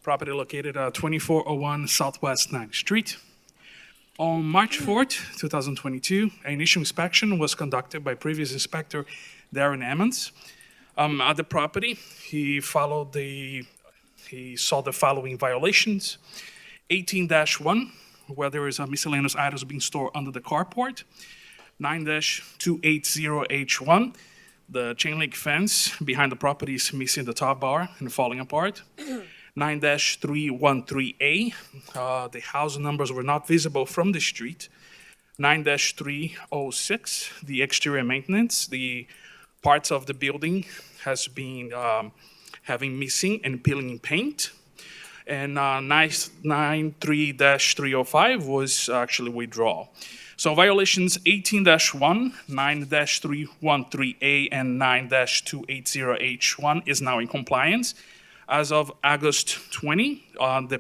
[SPEAKER 10] property located at 2401 Southwest 9th Street. On March 4th, 2022, an initial inspection was conducted by previous inspector Darren Emmons. At the property, he saw the following violations: 18-1, where there is a miscellaneous items being stored under the carport; 9-280H1, the chain link fence behind the property is missing the top bar and falling apart; 9-313A, the house numbers were not visible from the street; 9-306, the exterior maintenance, the parts of the building has been having missing and peeling paint; and 93-305 was actually withdrawal. So violations 18-1, 9-313A, and 9-280H1 is now in compliance. As of August 20, the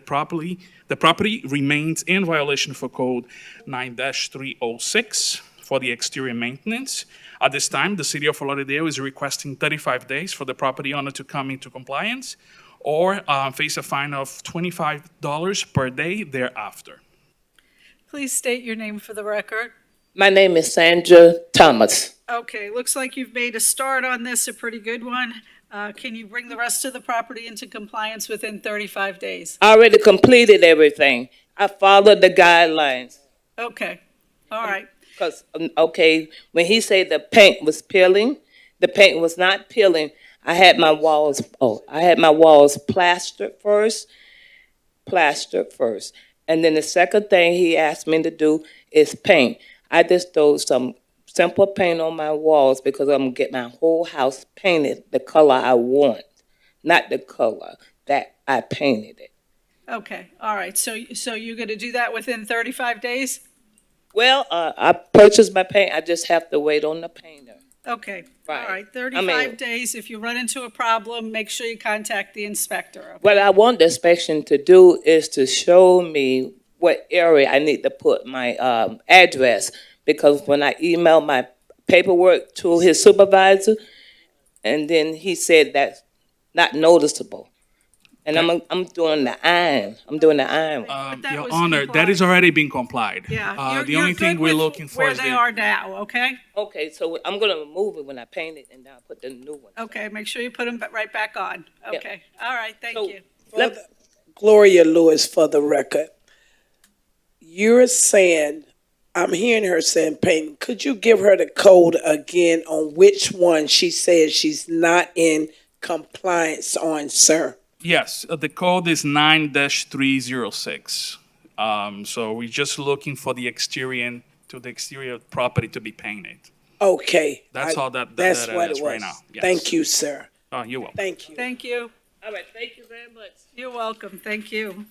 [SPEAKER 10] property remains in violation for code 9-306 for the exterior maintenance. At this time, the City of Fort Lauderdale is requesting 35 days for the property owner to come into compliance, or face a fine of $25 per day thereafter.
[SPEAKER 3] Please state your name for the record.
[SPEAKER 12] My name is Sandra Thomas.
[SPEAKER 3] Okay, looks like you've made a start on this, a pretty good one. Can you bring the rest of the property into compliance within 35 days?
[SPEAKER 12] I already completed everything. I followed the guidelines.
[SPEAKER 3] Okay, all right.
[SPEAKER 12] Because, okay, when he said the paint was peeling, the paint was not peeling. I had my walls plastered first. And then the second thing he asked me to do is paint. I just threw some simple paint on my walls because I'm gonna get my whole house painted the color I want, not the color that I painted it.
[SPEAKER 3] Okay, all right. So you're going to do that within 35 days?
[SPEAKER 12] Well, I purchased my paint. I just have to wait on the painter.
[SPEAKER 3] Okay, all
[SPEAKER 12] Right.
[SPEAKER 3] right. 35 days. If you run into a problem, make sure you contact the inspector. Okay?
[SPEAKER 12] What I want the inspection to do is to show me what area I need to put my address, because when I emailed my paperwork to his supervisor, and then he said that's not noticeable. And I'm doing the iron.
[SPEAKER 10] Your Honor, that is already being complied.
[SPEAKER 3] Yeah,
[SPEAKER 10] The only thing we're looking for
[SPEAKER 3] where
[SPEAKER 10] is
[SPEAKER 3] they are now, okay?
[SPEAKER 12] Okay, so I'm gonna remove it when I paint it, and then I'll put the new one.
[SPEAKER 3] Okay, make sure you put them right back on.
[SPEAKER 12] Yeah.
[SPEAKER 3] Okay, all right, thank you.
[SPEAKER 17] Gloria Lewis for the record. You're saying, I'm hearing her saying painting. Could you give her the code again on which one she says she's not in compliance on, sir?
[SPEAKER 10] Yes, the code is 9-306. So we're just looking for the exterior property to be painted.
[SPEAKER 17] Okay.
[SPEAKER 10] That's all that
[SPEAKER 17] That's
[SPEAKER 10] that
[SPEAKER 17] what
[SPEAKER 10] is
[SPEAKER 17] it was.
[SPEAKER 10] right now. Yes.
[SPEAKER 17] Thank you, sir.
[SPEAKER 10] You're welcome.
[SPEAKER 17] Thank you.
[SPEAKER 3] Thank you.
[SPEAKER 12] All right, thank you very much.
[SPEAKER 3] You're welcome, thank you.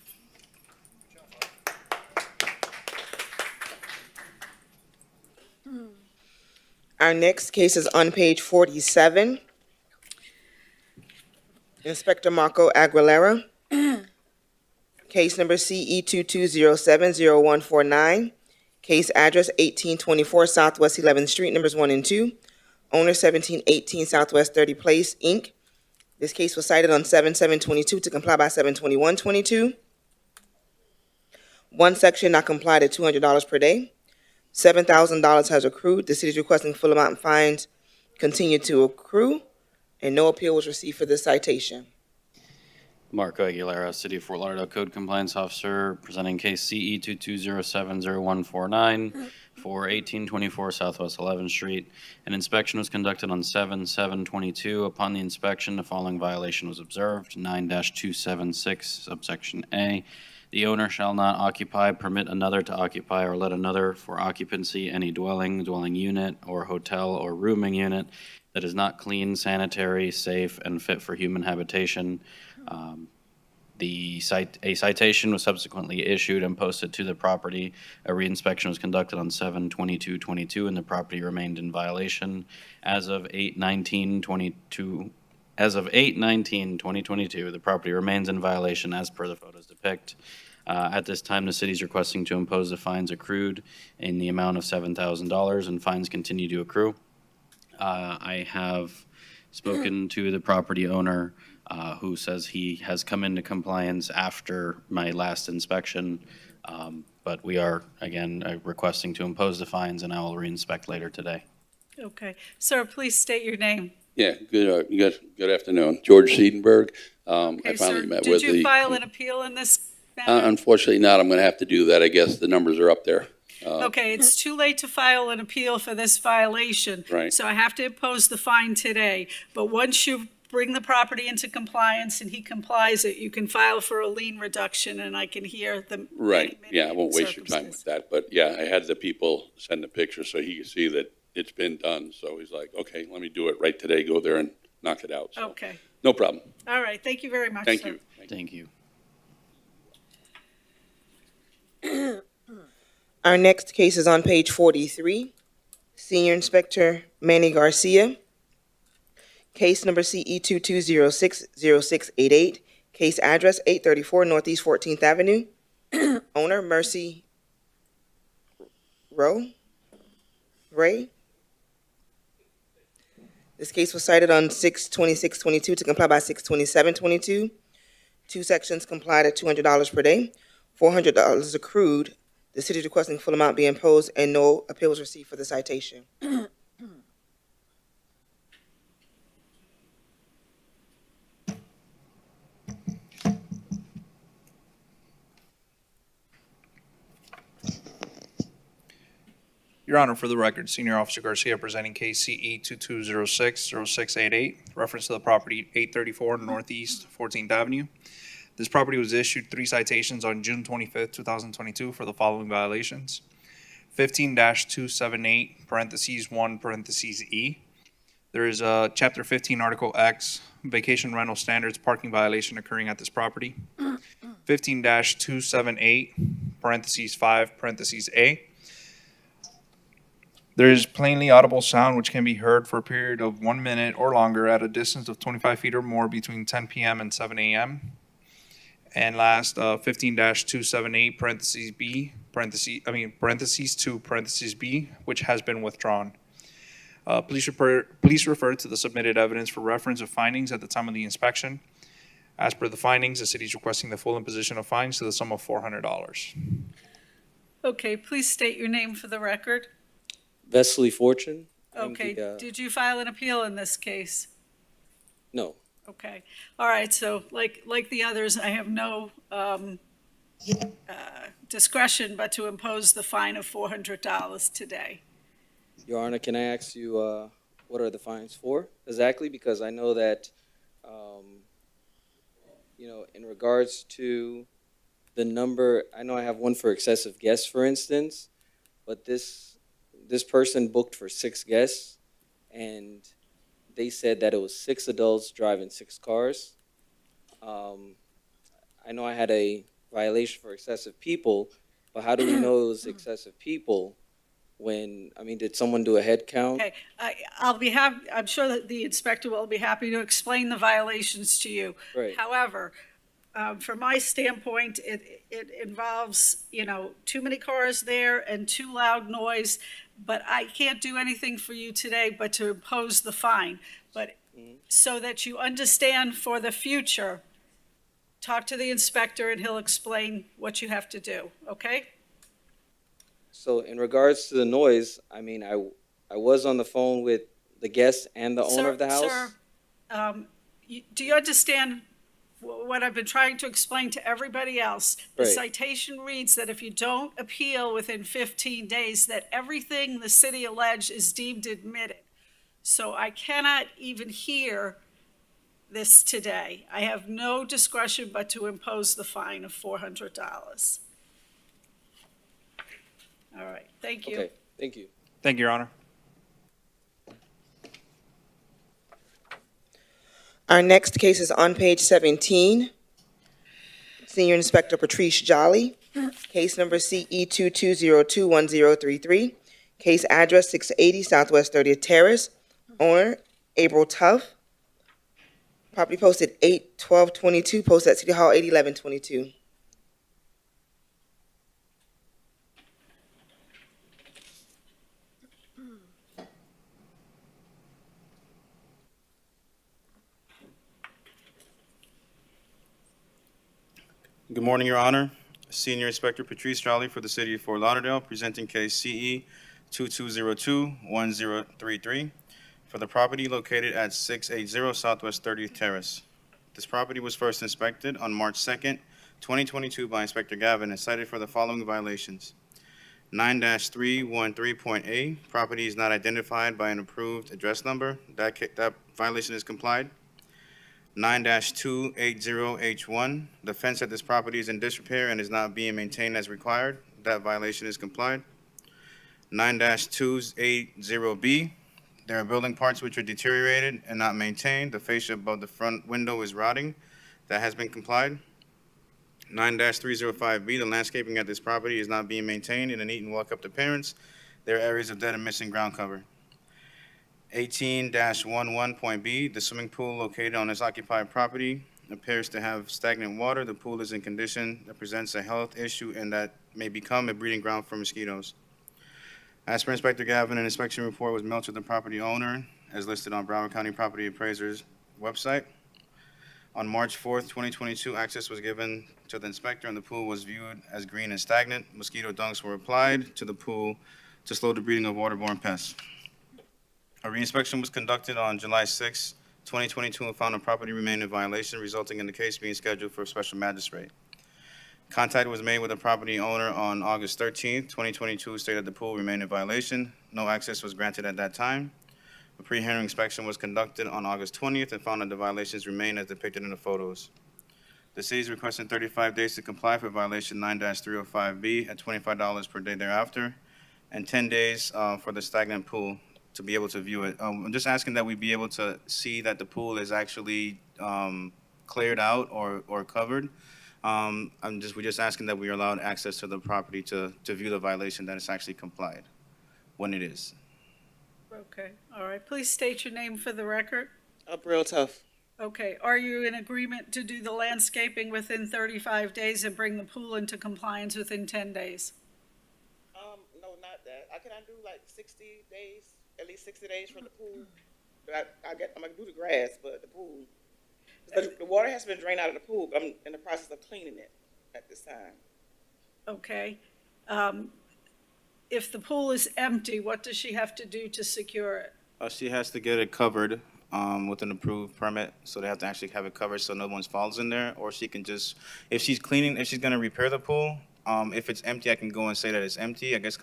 [SPEAKER 2] Our next case is on page 47. Inspector Marco Aguilera. Case number CE 22070149. Case address 1824 Southwest 11th Street, numbers 1 and 2. Owner 1718 Southwest 30 Place, Inc. This case was cited on 7/7/22 to comply by 7/21/22. One section not complied at $200 per day. $7,000 has accrued. The city is requesting full amount fines continue to accrue, and no appeal was received for this citation.
[SPEAKER 6] Marco Aguilera, City of Fort Lauderdale Code Compliance Officer, presenting case CE 22070149 for 1824 Southwest 11th Street. An inspection was conducted on 7/7/22. Upon the inspection, the following violation was observed: 9-276, subsection A. The owner shall not occupy, permit another to occupy, or let another for occupancy any dwelling, dwelling unit, or hotel or rooming unit that is not clean, sanitary, safe, and fit for human habitation. A citation was subsequently issued and posted to the property. A reinspection was conducted on 7/22/22, and the property remained in violation. As of 8/19/2022, the property remains in violation as per the photos depict. At this time, the city is requesting to impose the fines accrued in the amount of $7,000, and fines continue to accrue. I have spoken to the property owner, who says he has come into compliance after my last inspection. But we are, again, requesting to impose the fines, and I will reinspect later today.
[SPEAKER 3] Okay. Sir, please state your name.
[SPEAKER 14] Yeah, good afternoon. George Siedenberg. I
[SPEAKER 3] Okay,
[SPEAKER 14] finally
[SPEAKER 3] sir,
[SPEAKER 14] met
[SPEAKER 3] did
[SPEAKER 14] with
[SPEAKER 3] you
[SPEAKER 14] the.
[SPEAKER 3] file an appeal in this matter?
[SPEAKER 14] Unfortunately not. I'm going to have to do that. I guess the numbers are up there.
[SPEAKER 3] Okay, it's too late to file an appeal for this violation.
[SPEAKER 14] Right.
[SPEAKER 3] So I have to impose the fine today. But once you bring the property into compliance and he complies it, you can file for a lien reduction, and I can hear the.
[SPEAKER 14] Right. Yeah, I won't waste your time with that. But yeah, I had the people send a picture so he could see that it's been done. So he's like, okay, let me do it right today. Go there and knock it out. So,
[SPEAKER 3] Okay.
[SPEAKER 14] no problem.
[SPEAKER 3] All right, thank you very much,
[SPEAKER 14] Thank
[SPEAKER 3] sir.
[SPEAKER 14] you.
[SPEAKER 6] Thank you.
[SPEAKER 2] Our next case is on page 43. Senior Inspector Manny Garcia. Case number CE 22060688. Case address 834 Northeast 14th Avenue. Owner Mercy Ray. This case was cited on 6/26/22 to comply by 6/27/22. Two sections complied at $200 per day. $400 accrued. The city is requesting full amount be imposed and no appeal was received for the citation.
[SPEAKER 15] Your Honor, for the record, Senior Officer Garcia presenting case CE 22060688, reference to the property 834 Northeast 14th Avenue. This property was issued 3 citations on June 25th, 2022 for the following violations: 15-278, parentheses 1, parentheses E. There is a Chapter 15, Article X, vacation rental standards parking violation occurring at this property. 15-278, parentheses 5, parentheses A. There is plainly audible sound which can be heard for a period of 1 minute or longer at a distance of 25 feet or more between 10 p.m. and 7 a.m. And last, 15-278, parentheses B, parentheses 2, parentheses B, which has been withdrawn. Please refer to the submitted evidence for reference of findings at the time of the inspection. As per the findings, the city is requesting the full imposition of fines to the sum of $400.
[SPEAKER 3] Okay, please state your name for the record.
[SPEAKER 16] Vesley Fortune.
[SPEAKER 3] Okay, did you file an appeal in this case?
[SPEAKER 16] No.
[SPEAKER 3] Okay, all right, so like the others, I have no discretion but to impose the fine of $400 today.
[SPEAKER 16] Your Honor, can I ask you what are the fines for exactly? Because I know that, in regards to the number, I know I have one for excessive guests, for instance, but this person booked for 6 guests, and they said that it was 6 adults driving 6 cars. I know I had a violation for excessive people, but how do we know it was excessive people when, I mean, did someone do a head count?
[SPEAKER 3] Okay, I'm sure that the inspector will be happy to explain the violations to you.
[SPEAKER 16] Right.
[SPEAKER 3] However, from my standpoint, it involves, too many cars there and too loud noise, but I can't do anything for you today but to impose the fine. But so that you understand for the future, talk to the inspector and he'll explain what you have to do, okay?
[SPEAKER 16] So in regards to the noise, I mean, I was on the phone with the guest and the owner of the house.
[SPEAKER 3] Sir, do you understand what I've been trying to explain to everybody else? The
[SPEAKER 16] Right.
[SPEAKER 3] citation reads that if you don't appeal within 15 days, that everything the city alleged is deemed admitted. So I cannot even hear this today. I have no discretion but to impose the fine of $400. All right, thank you.
[SPEAKER 16] Okay, thank you.
[SPEAKER 15] Thank you, Your Honor.
[SPEAKER 2] Our next case is on page 17. Senior Inspector Patrice Jolly, case number CE 22021033, case address 680 Southwest 30th Terrace, owner April Tuff, property posted 8/12/22, posted at City Hall 8/11/22.
[SPEAKER 9] Good morning, Your Honor. Senior Inspector Patrice Jolly for the City of Fort Lauderdale, presenting case CE 22021033 for the property located at 680 Southwest 30th Terrace. This property was first inspected on March 2nd, 2022 by Inspector Gavin and cited for the following violations. 9-313.A, property is not identified by an approved address number. That violation is complied. 9-280H1, the fence at this property is in disrepair and is not being maintained as required. That violation is complied. 9-280B, there are building parts which are deteriorated and not maintained. The fascia above the front window is rotting. That has been complied. 9-305B, the landscaping at this property is not being maintained in a neat and well-kept appearance. There are areas of dead and missing ground cover. 18-11.B, the swimming pool located on this occupied property appears to have stagnant water. The pool is in condition that presents a health issue and that may become a breeding ground for mosquitoes. As per Inspector Gavin, an inspection report was mailed to the property owner as listed on Broward County Property Appraiser's website. On March 4th, 2022, access was given to the inspector and the pool was viewed as green and stagnant. Mosquito dunks were applied to the pool to slow the breeding of waterborne pests. A reinspection was conducted on July 6, 2022, and found the property remained in violation, resulting in the case being scheduled for a special magistrate. Contact was made with the property owner on August 13, 2022, stated the pool remained in violation. No access was granted at that time. A pre-hearing inspection was conducted on August 20th and found that the violations remain as depicted in the photos. The city is requesting 35 days to comply for violation 9-305B at $25 per day thereafter, and 10 days for the stagnant pool to be able to view it. I'm just asking that we be able to see that the pool is actually cleared out or covered. We're just asking that we are allowed access to the property to view the violation that is actually complied when it is.
[SPEAKER 3] Okay, all right. Please state your name for the record.
[SPEAKER 16] Real tough.
[SPEAKER 3] Okay, are you in agreement to do the landscaping within 35 days and bring the pool into compliance within 10 days?
[SPEAKER 1] No, not that. Can I do like 60 days, at least 60 days for the pool? I'm gonna do the grass, but the pool, the water has been drained out of the pool. I'm in the process of cleaning it at this time.
[SPEAKER 3] Okay. If the pool is empty, what does she have to do to secure it?
[SPEAKER 9] She has to get it covered with an approved permit, so they have to actually have it covered so no one falls in there, or she can just, if she's gonna repair the pool, if it's empty, I can go and say that it's empty, I guess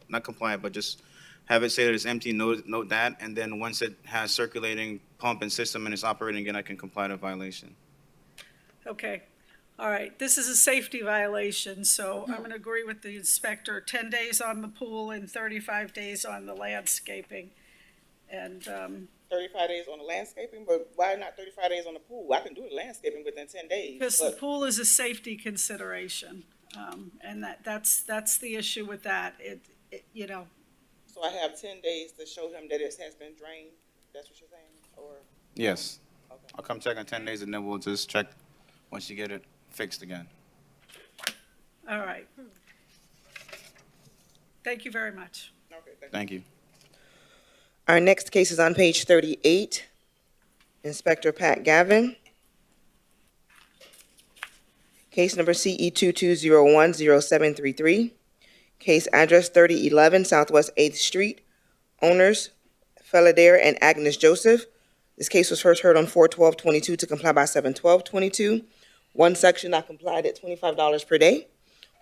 [SPEAKER 9] not compliant, but just have it say that it's empty, note that, and then once it has circulating pump and system and it's operating again, I can comply to violation.
[SPEAKER 3] Okay, all right. This is a safety violation, so I'm going to agree with the inspector. 10 days on the pool and 35 days on the landscaping. And
[SPEAKER 1] 35 days on the landscaping, but why not 35 days on the pool? I can do the landscaping within 10 days.
[SPEAKER 3] because the pool is a safety consideration, and that's the issue with that.
[SPEAKER 1] So I have 10 days to show him that it has been drained? That's what you're saying? Or,
[SPEAKER 9] Yes. I'll come check in 10 days and then we'll just check once you get it fixed again.
[SPEAKER 3] All right. Thank you very much.
[SPEAKER 1] okay,
[SPEAKER 9] Thank you.
[SPEAKER 2] Our next case is on page 38. Inspector Pat Gavin. Case number CE 22010733. Case address 3011 Southwest 8th Street. Owners Feladair and Agnes Joseph. This case was first heard on 4/12/22 to comply by 7/12/22. One section not complied at $25 per day.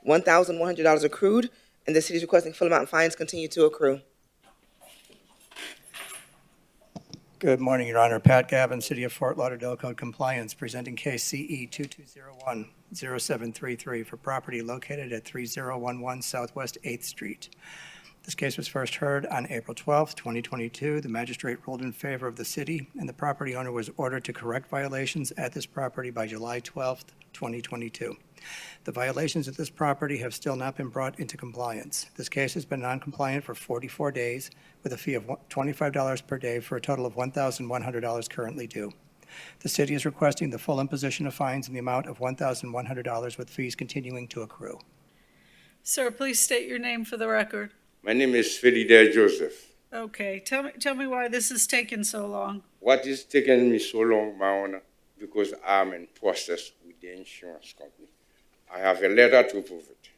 [SPEAKER 2] $1,100 accrued, and the city is requesting full amount fines continue to accrue.
[SPEAKER 18] Good morning, Your Honor. Pat Gavin, City of Fort Lauderdale Code Compliance, presenting case CE 22010733 for property located at 3011 Southwest 8th Street. This case was first heard on April 12th, 2022. The magistrate ruled in favor of the city, and the property owner was ordered to correct violations at this property by July 12th, 2022. The violations at this property have still not been brought into compliance. This case has been non-compliant for 44 days with a fee of $25 per day for a total of $1,100 currently due. The city is requesting the full imposition of fines in the amount of $1,100 with fees continuing to accrue.
[SPEAKER 3] Sir, please state your name for the record.
[SPEAKER 19] My name is Feladair Joseph.
[SPEAKER 3] Okay, tell me why this has taken so long.
[SPEAKER 19] What is taking me so long, my honor? Because I'm in process with the insurance company. I have a letter to prove it.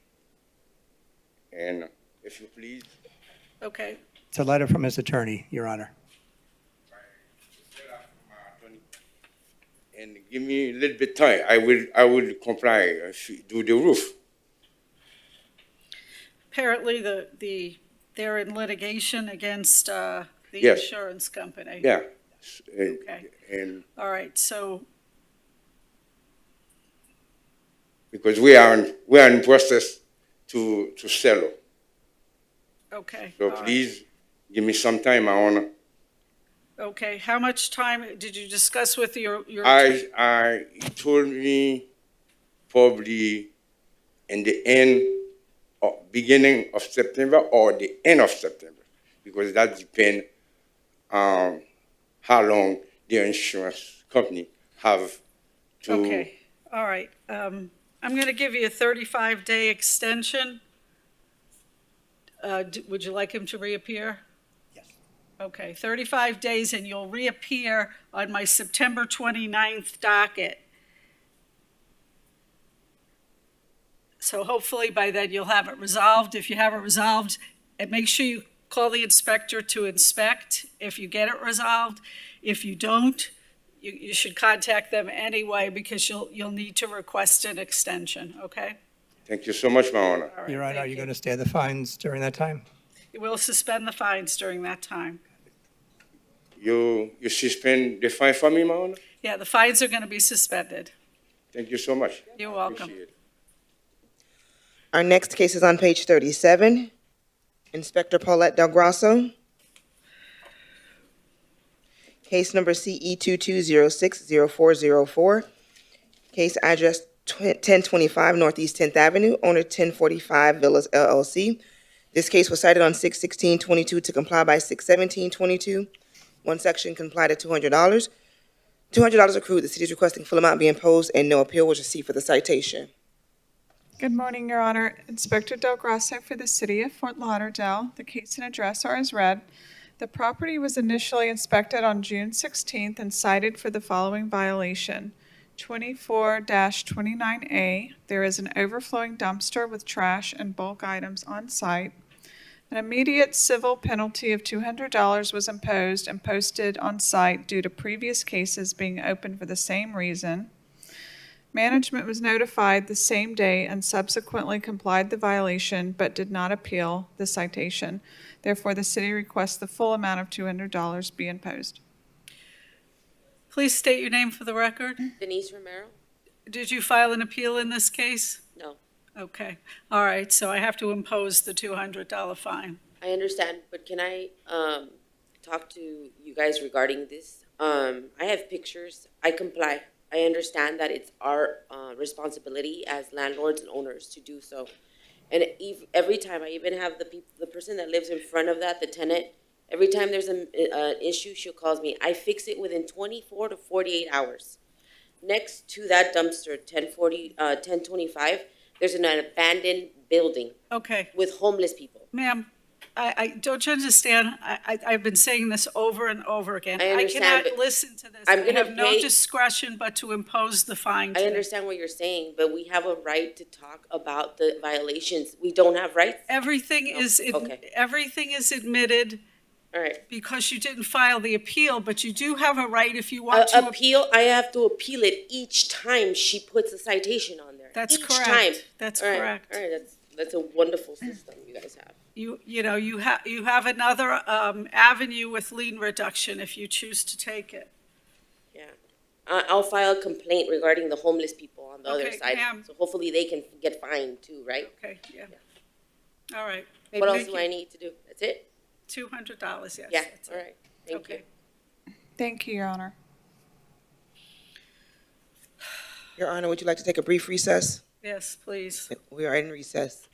[SPEAKER 19] And if you please.
[SPEAKER 3] Okay.
[SPEAKER 18] It's a letter from his attorney, Your Honor.
[SPEAKER 19] And give me a little bit time. I will comply, do the roof.
[SPEAKER 3] Apparently, they're in litigation against the
[SPEAKER 19] Yes.
[SPEAKER 3] insurance company.
[SPEAKER 19] Yeah.
[SPEAKER 3] Okay.
[SPEAKER 19] And
[SPEAKER 3] All right, so,
[SPEAKER 19] because we are in process to sell.
[SPEAKER 3] okay.
[SPEAKER 19] So
[SPEAKER 3] all right.
[SPEAKER 19] please give me some time, my honor.
[SPEAKER 3] Okay, how much time did you discuss with your?
[SPEAKER 19] He told me probably in the end or beginning of September or the end of September, because that depends on how long the insurance company have to.
[SPEAKER 3] Okay, all right. I'm going to give you a 35-day extension. Would you like him to reappear?
[SPEAKER 18] Yes.
[SPEAKER 3] Okay, 35 days, and you'll reappear on my September 29th docket. So hopefully by then you'll have it resolved. If you have it resolved, and make sure you call the inspector to inspect if you get it resolved. If you don't, you should contact them anyway, because you'll need to request an extension, okay?
[SPEAKER 19] Thank you so much, my honor.
[SPEAKER 3] All right,
[SPEAKER 18] Your Honor,
[SPEAKER 3] thank
[SPEAKER 18] are you going to stay the fines during that time?
[SPEAKER 3] We'll suspend the fines during that time.
[SPEAKER 19] You suspend the fine for me, my honor?
[SPEAKER 3] Yeah, the fines are going to be suspended.
[SPEAKER 19] Thank you so much.
[SPEAKER 3] You're welcome.
[SPEAKER 19] Appreciate it.
[SPEAKER 2] Our next case is on page 37. Inspector Paulette Delgrasso. Case number CE 22060404. Case address 1025 Northeast 10th Avenue, owner 1045 Villas LLC. This case was cited on 6/16/22 to comply by 6/17/22. One section complied at $200. $200 accrued. The city is requesting full amount be imposed and no appeal was received for the citation.
[SPEAKER 20] Good morning, Your Honor. Inspector Delgrasso for the City of Fort Lauderdale. The case and address are as read. The property was initially inspected on June 16th and cited for the following violation. 24-29A, there is an overflowing dumpster with trash and bulk items on site. An immediate civil penalty of $200 was imposed and posted on site due to previous cases being open for the same reason. Management was notified the same day and subsequently complied the violation but did not appeal the citation. Therefore, the city requests the full amount of $200 be imposed.
[SPEAKER 3] Please state your name for the record.
[SPEAKER 21] Denise Romero?
[SPEAKER 3] Did you file an appeal in this case?
[SPEAKER 21] No.
[SPEAKER 3] Okay. All right, so I have to impose the $200 fine.
[SPEAKER 21] I understand, but can I talk to you guys regarding this? I have pictures. I comply. I understand that it's our responsibility as landlords and owners to do so. And every time, I even have the person that lives in front of that, the tenant, every time there's an issue, she calls me. I fix it within 24 to 48 hours. Next to that dumpster, 1025, there's an abandoned building.
[SPEAKER 3] Okay.
[SPEAKER 21] With homeless people.
[SPEAKER 3] Ma'am, I don't you understand? I've been saying this over and over again.
[SPEAKER 21] I understand,
[SPEAKER 3] I cannot
[SPEAKER 21] but
[SPEAKER 3] listen to this.
[SPEAKER 21] I'm
[SPEAKER 3] I
[SPEAKER 21] gonna
[SPEAKER 3] have no
[SPEAKER 21] pay-
[SPEAKER 3] discretion but to impose the fine
[SPEAKER 21] I
[SPEAKER 3] today.
[SPEAKER 21] understand what you're saying, but we have a right to talk about the violations. We don't have rights?
[SPEAKER 3] Everything is admitted.
[SPEAKER 21] All right.
[SPEAKER 3] Because you didn't file the appeal, but you do have a right if you want to.
[SPEAKER 21] I have to appeal it each time she puts a citation on there.
[SPEAKER 3] That's
[SPEAKER 21] each
[SPEAKER 3] correct.
[SPEAKER 21] Time.
[SPEAKER 3] That's
[SPEAKER 21] All right,
[SPEAKER 3] correct.
[SPEAKER 21] All right, that's a wonderful system you guys have.
[SPEAKER 3] You have another avenue with lien reduction if you choose to take it.
[SPEAKER 21] Yeah. I'll file a complaint regarding the homeless people on the other
[SPEAKER 3] Okay,
[SPEAKER 21] side.
[SPEAKER 3] ma'am.
[SPEAKER 21] So hopefully they can get fined too, right?
[SPEAKER 3] Okay, yeah. All right.
[SPEAKER 21] What else do I need to do? That's it?
[SPEAKER 3] $200, yes.
[SPEAKER 21] Yeah,
[SPEAKER 3] that's it.
[SPEAKER 21] all right. Thank you.
[SPEAKER 20] Thank you, Your Honor.
[SPEAKER 2] Your Honor, would you like to take a brief recess?
[SPEAKER 3] Yes, please.
[SPEAKER 2] We are in recess.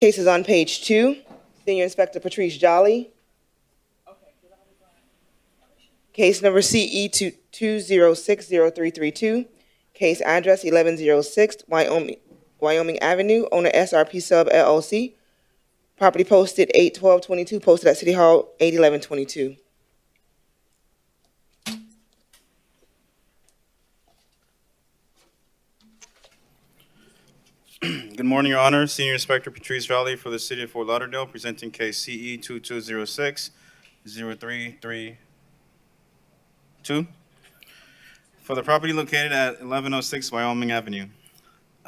[SPEAKER 2] Case is on page 2. Senior Inspector Patrice Jolly. Case number CE 2060332. Case address 1106 Wyoming Avenue. Owner SRP Sub LLC. Property posted 8/12/22. Posted at City Hall 8/11/22.
[SPEAKER 9] Good morning, Your Honor. Senior Inspector Patrice Jolly for the City of Fort Lauderdale, presenting case CE 2206-0332 for the property located at 1106 Wyoming Avenue.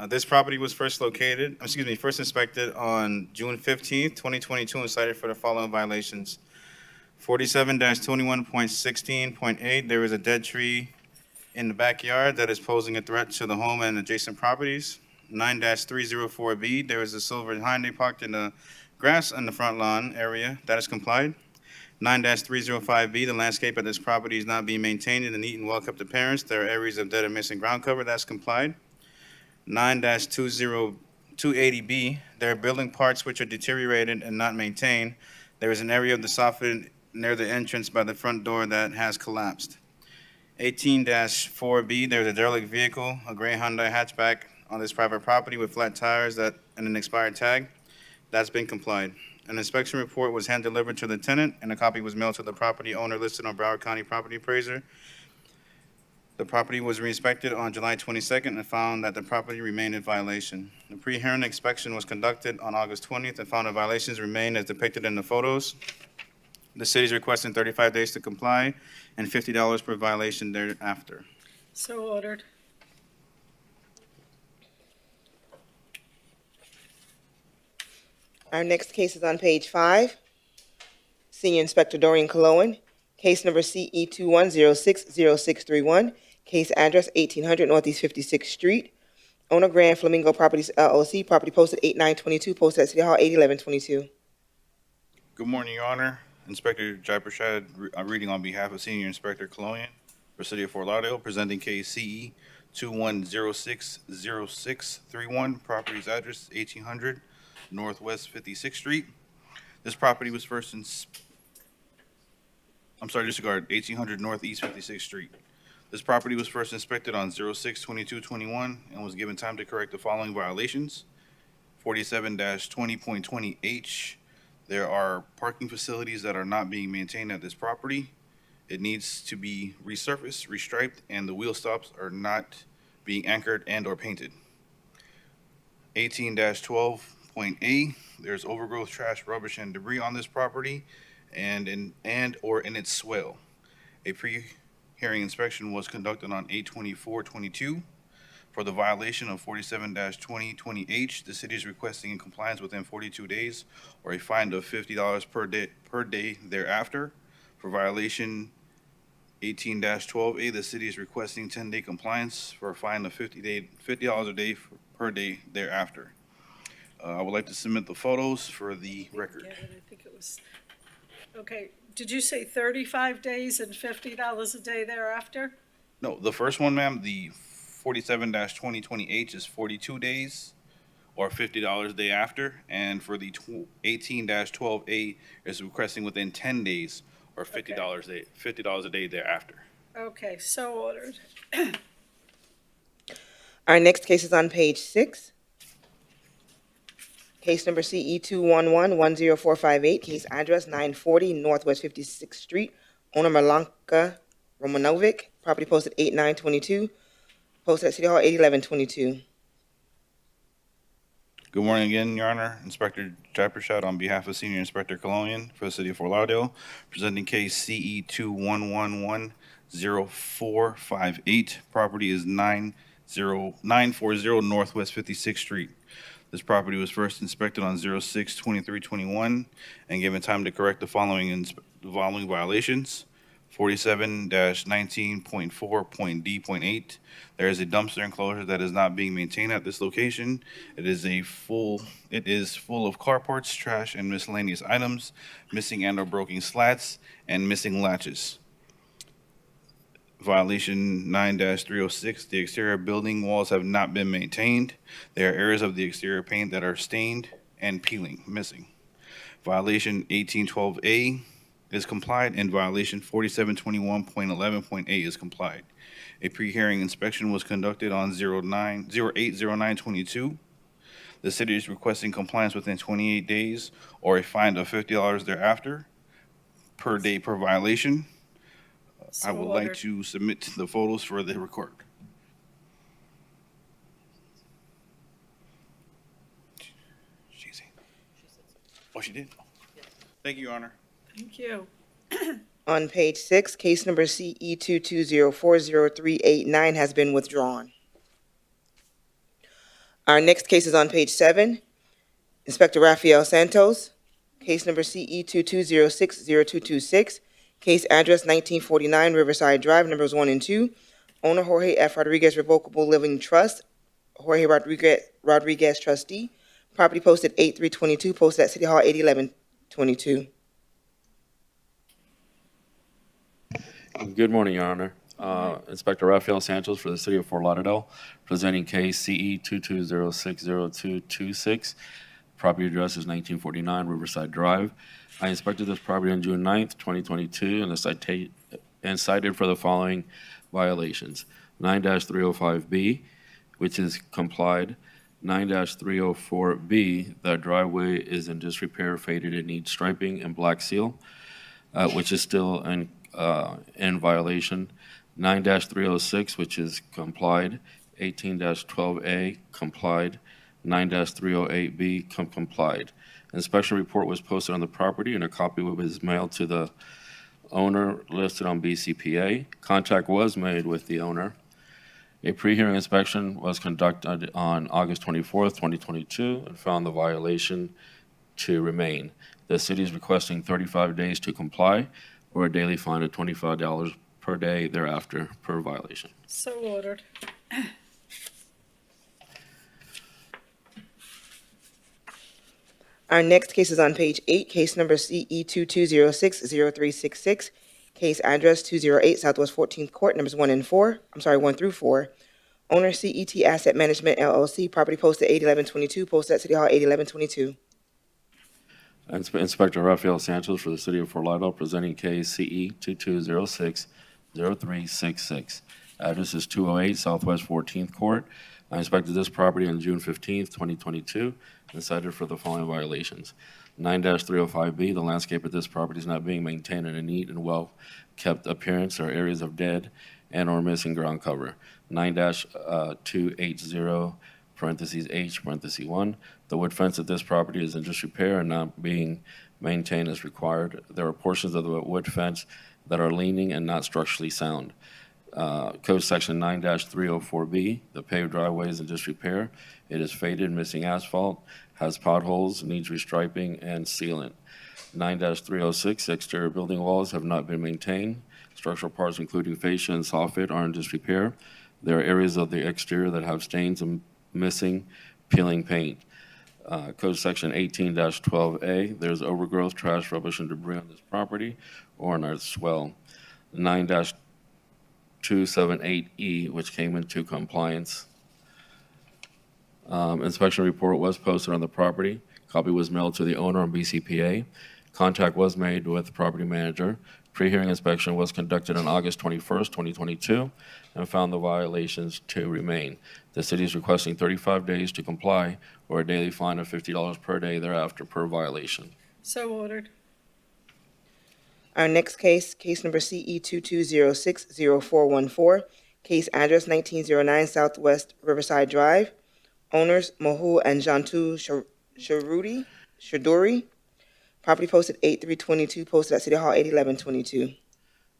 [SPEAKER 9] This property was first inspected on June 15th, 2022, and cited for the following violations. 47-21.16.8, there is a dead tree in the backyard that is posing a threat to the home and adjacent properties. 9-304B, there is a silver Hyundai parked in the grass on the front lawn area. That is complied. 9-305B, the landscape at this property is not being maintained in a neat and well-kept appearance. There are areas of dead and missing ground cover. That's complied. 9-280B, there are building parts which are deteriorated and not maintained. There is an area of the soffit near the entrance by the front door that has collapsed. 18-4B, there is a derelict vehicle, a gray Hyundai hatchback, on this private property with flat tires and an expired tag. That's been complied. An inspection report was hand-delivered to the tenant, and a copy was mailed to the property owner listed on Broward County Property Appraiser. The property was re-inspected on July 22nd and found that the property remained in violation. The pre-hearing inspection was conducted on August 20th and found that violations remained as depicted in the photos. The city is requesting 35 days to comply and $50 per violation thereafter.
[SPEAKER 3] So ordered.
[SPEAKER 2] Our next case is on page 5. Senior Inspector Dorian Cologne. Case number CE 21060631. Case address 1800 Northeast 56th Street. Owner Grand Flamingo Properties LLC. Property posted 8/9/22. Posted at City Hall 8/11/22.
[SPEAKER 9] Good morning, Your Honor. Inspector Prashad reading on behalf of Senior Inspector Cologne for City of Fort Lauderdale, presenting case CE 21060631. Property's address 1800 Northwest 56th Street. This property was first disregard 1800 Northeast 56th Street. This property was first inspected on 06/22/21 and was given time to correct the following violations. 47-20.20H. There are parking facilities that are not being maintained at this property. It needs to be resurfaced, restriped, and the wheel stops are not being anchored and or painted. 18-12.A. There's overgrowth, trash, rubbish, and debris on this property and in its swale. A pre-hearing inspection was conducted on 8/24/22. For the violation of 47-2020H, the city is requesting in compliance within 42 days or a fine of $50 per day thereafter. For violation 18-12A, the city is requesting 10-day compliance for a fine of $50 a day per day thereafter. I would like to submit the photos for the record.
[SPEAKER 3] I think it was, okay, did you say 35 days and $50 a day thereafter?
[SPEAKER 9] No, the first one, ma'am, the 47-2020H is 42 days or $50 a day after. And for the 18-12A is requesting within 10 days or $50 a day thereafter.
[SPEAKER 3] Okay, so ordered.
[SPEAKER 2] Our next case is on page 6. Case number CE 211-10458. Case address 940 Northwest 56th Street. Owner Malanka Romanovic. Property posted 8/9/22. Posted at City Hall 8/11/22.
[SPEAKER 9] Good morning again, Your Honor. Inspector Prashad on behalf of Senior Inspector Cologne for the City of Fort Lauderdale, presenting case CE 211-10458. Property is 940 Northwest 56th Street. This property was first inspected on 06/23/21 and given time to correct the following violations. 47-19.4.D.8. There is a dumpster enclosure that is not being maintained at this location. It is full of car parts, trash, and miscellaneous items, missing and or broken slats, and missing latches. Violation 9-306, the exterior building walls have not been maintained. There are areas of the exterior paint that are stained and peeling, missing. Violation 1812A is complied, and violation 4721.11.8 is complied. A pre-hearing inspection was conducted on 08/09/22. The city is requesting compliance within 28 days or a fine of $50 thereafter per day per violation. I would like to submit the photos for the record. Oh, she did? Thank you, Your Honor.
[SPEAKER 3] Thank you.
[SPEAKER 2] On page 6, case number CE 220403889 has been withdrawn. Our next case is on page 7. Inspector Rafael Santos, case number CE 22060226, case address 1949 Riverside Drive, numbers 1 and 2. Owner Jorge F. Rodriguez Revocable Living Trust, Jorge Rodriguez trustee. Property posted 8/3/22, posted at City Hall 8/11/22.
[SPEAKER 6] Good morning, Your Honor. Inspector Rafael Santos for the City of Fort Lauderdale, presenting case CE 22060226. Property address is 1949 Riverside Drive. I inspected this property on June 9th, 2022, and cited for the following violations. 9-305B, which is complied. 9-304B, the driveway is in disrepair, faded, and needs striping and black seal, which is still in violation. 9-306, which is complied. 18-12A, complied. 9-308B, complied. Inspection report was posted on the property, and a copy was mailed to the owner listed on BCPA. Contact was made with the owner. A pre-hearing inspection was conducted on August 24th, 2022, and found the violation to remain. The city is requesting 35 days to comply, or a daily fine of $25 per day thereafter per violation.
[SPEAKER 3] So ordered.
[SPEAKER 2] Our next case is on page 8, case number CE 22060366, case address 208 Southwest 14th Court, numbers 1 through 4. Owner CET Asset Management LLC, property posted 8/11/22, posted at City Hall 8/11/22.
[SPEAKER 6] Inspector Rafael Santos for the City of Fort Lauderdale, presenting case CE 22060366. Address is 208 Southwest 14th Court. I inspected this property on June 15th, 2022, and cited for the following violations. 9-305B, the landscape of this property is not being maintained in a neat and well-kept appearance. There are areas of dead and or missing ground cover. 9-280, parentheses H, parentheses 1. The wood fence of this property is in disrepair and not being maintained as required. There are portions of the wood fence that are leaning and not structurally sound. Code section 9-304B, the paved driveway is in disrepair. It is faded, missing asphalt, has potholes, needs restriping and sealant. 9-306, exterior building walls have not been maintained. Structural parts, including fascia and soffit, are in disrepair. There are areas of the exterior that have stains and missing peeling paint. Code section 18-12A, there's overgrowth, trash, rubbish, and debris on this property or on our swell. 9-278E, which came into compliance. Inspection report was posted on the property. Copy was mailed to the owner on BCPA. Contact was made with the property manager. Pre-hearing inspection was conducted on August 21st, 2022, and found the violations to remain. The city is requesting 35 days to comply, or a daily fine of $50 per day thereafter per violation.
[SPEAKER 3] So ordered.
[SPEAKER 2] Our next case, case number CE 22060414, case address 1909 Southwest Riverside Drive. Owners Mohu and Jantu Shaduri. Property posted 8/3/22, posted at City Hall 8/11/22.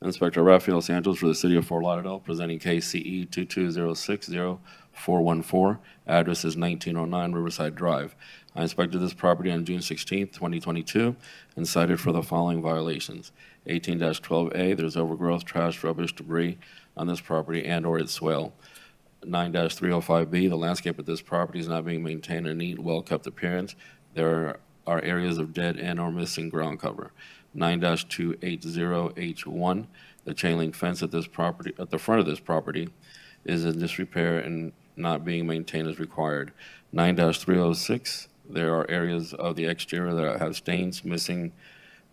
[SPEAKER 6] Inspector Rafael Santos for the City of Fort Lauderdale, presenting case CE 22060414. Address is 1909 Riverside Drive. I inspected this property on June 16th, 2022, and cited for the following violations. 18-12A, there's overgrowth, trash, rubbish, debris on this property and or its swale. 9-305B, the landscape of this property is not being maintained in a neat, well-kept appearance. There are areas of dead and or missing ground cover. 9-280H1, the chain link fence at the front of this property is in disrepair and not being maintained as required. 9-306,
[SPEAKER 5] There are areas of the exterior that have stains, missing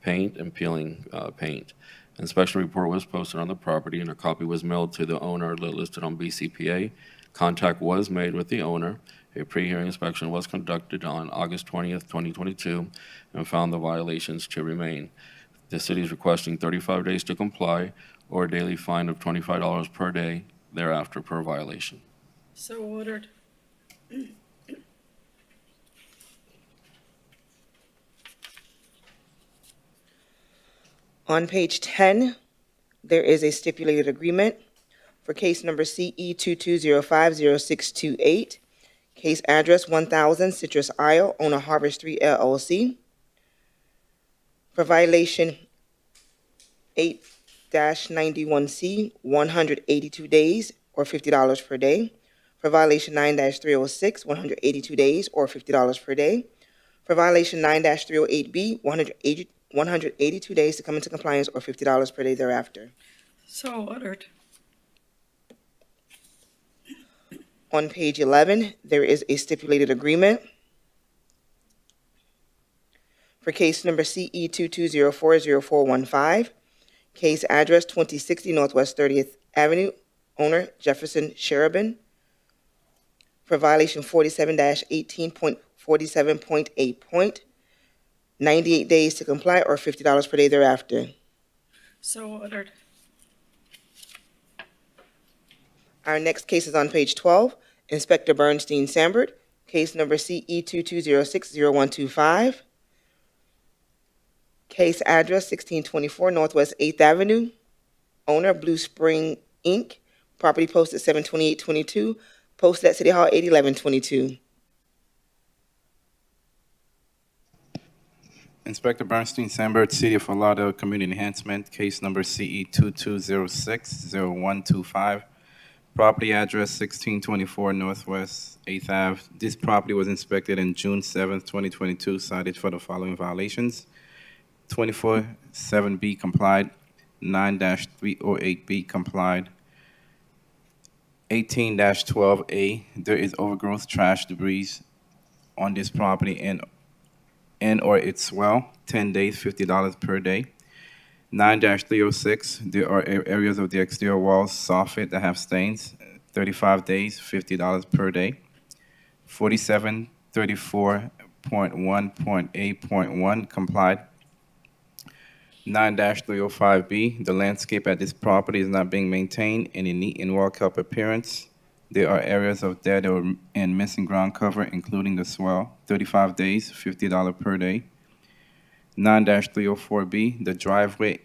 [SPEAKER 5] paint, and peeling paint. Inspection report was posted on the property, and a copy was mailed to the owner listed on BCPA. Contact was made with the owner. A pre-hearing inspection was conducted on August 20th, 2022, and found the violations to remain. The city is requesting 35 days to comply or a daily fine of $25 per day thereafter per violation.
[SPEAKER 3] So ordered.
[SPEAKER 2] On page 10, there is a stipulated agreement for case number CE 22050628, case address 1000 Citrus Isle, owner Harbor Street LLC, for violation 8-91C, 182 days or $50 per day. For violation 9-306, 182 days or $50 per day. For violation 9-308B, 182 days to come into compliance or $50 per day thereafter.
[SPEAKER 3] So ordered.
[SPEAKER 2] On page 11, there is a stipulated agreement for case number CE 22040415, case address 2060 Northwest 30th Avenue, owner Jefferson Sherabin, for violation 47-18.47.8, 98 days to comply or $50 per day thereafter.
[SPEAKER 3] So ordered.
[SPEAKER 2] Our next case is on page 12, Inspector Bernstein Sambert, case number CE 22060125, case address 1624 Northwest 8th Avenue, owner Blue Spring Inc., property posted 7/28/22, posted at City Hall 8/11/22.
[SPEAKER 9] Inspector Bernstein Sambert, City of Fort Lauderdale Community Enhancement, case number CE 22060125. Property address 1624 Northwest 8th Ave. This property was inspected on June 7th, 2022, cited for the following violations. 24-7B complied, 9-308B complied, 18-12A. There is overgrowth, trash, debris on this property and or its swell, 10 days, $50 per day. 9-306, there are areas of the exterior walls soffit that have stains, 35 days, $50 per day. 4734.1.8.1 complied. 9-305B, the landscape at this property is not being maintained in a neat and well-kept appearance. There are areas of dead and missing ground cover, including the swell, 35 days, $50 per day. 9-304B, the driveway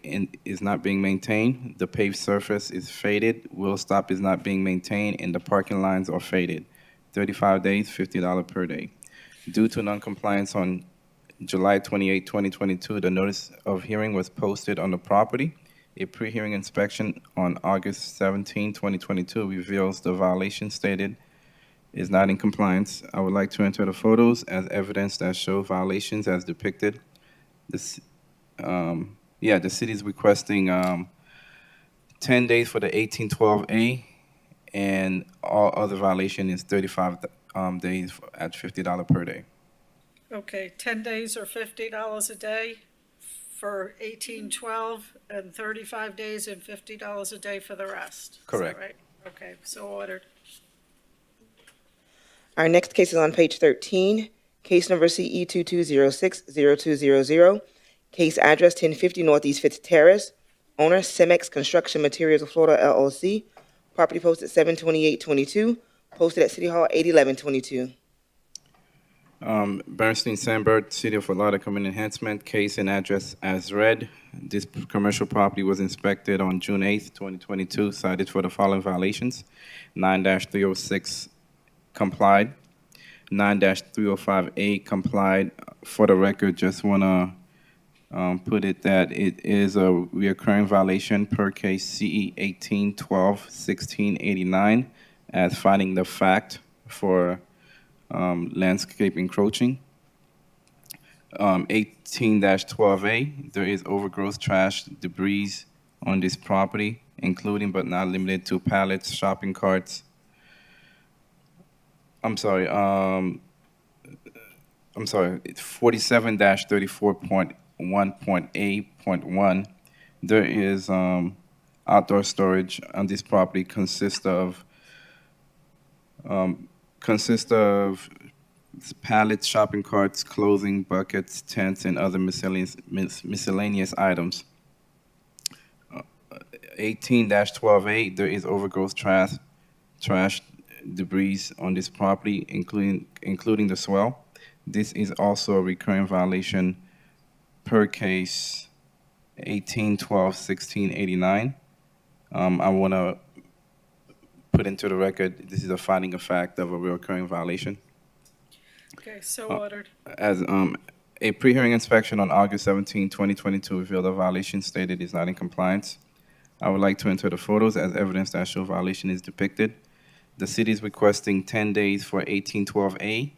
[SPEAKER 9] is not being maintained. The paved surface is faded. Wheel stop is not being maintained, and the parking lines are faded. 35 days, $50 per day. Due to noncompliance on July 28, 2022, the notice of hearing was posted on the property. A pre-hearing inspection on August 17, 2022 reveals the violation stated is not in compliance. I would like to enter the photos as evidence that show violations as depicted. The city is requesting 10 days for the 1812A, and all other violation is 35 days at $50 per day.
[SPEAKER 3] Okay, 10 days or $50 a day for 1812, and 35 days and $50 a day for the rest.
[SPEAKER 9] Correct.
[SPEAKER 3] Is that right? Okay, so ordered.
[SPEAKER 2] Our next case is on page 13, case number CE 22060200, case address 1050 Northeast Fifth Terrace, owner Cemex Construction Materials of Florida LLC, property posted 7/28/22, posted at City Hall 8/11/22.
[SPEAKER 9] Bernstein Sambert, City of Fort Lauderdale Community Enhancement, case and address as read. This commercial property was inspected on June 8th, 2022, cited for the following violations. 9-306 complied. 9-305A complied. For the record, just want to put it that it is a reoccurring violation per case CE 1812-1689 as finding the fact for landscape encroaching. 18-12A, there is overgrowth, trash, debris on this property, including but not limited to pallets, shopping carts. I'm sorry, I'm sorry, it's 47-34.1.A.1. There is outdoor storage on this property consists of pallets, shopping carts, clothing, buckets, tents, and other miscellaneous items. 18-12A, there is overgrowth trash debris on this property, including the swell. This is also a recurring violation per case 18-12-1689. I want to put into the record, this is a finding of fact of a recurring violation.
[SPEAKER 3] Okay, so ordered.
[SPEAKER 9] As a pre-hearing inspection on August 17, 2022 revealed a violation stated is not in compliance. I would like to enter the photos as evidence that show violation is depicted. The city is requesting 10 days for 1812A,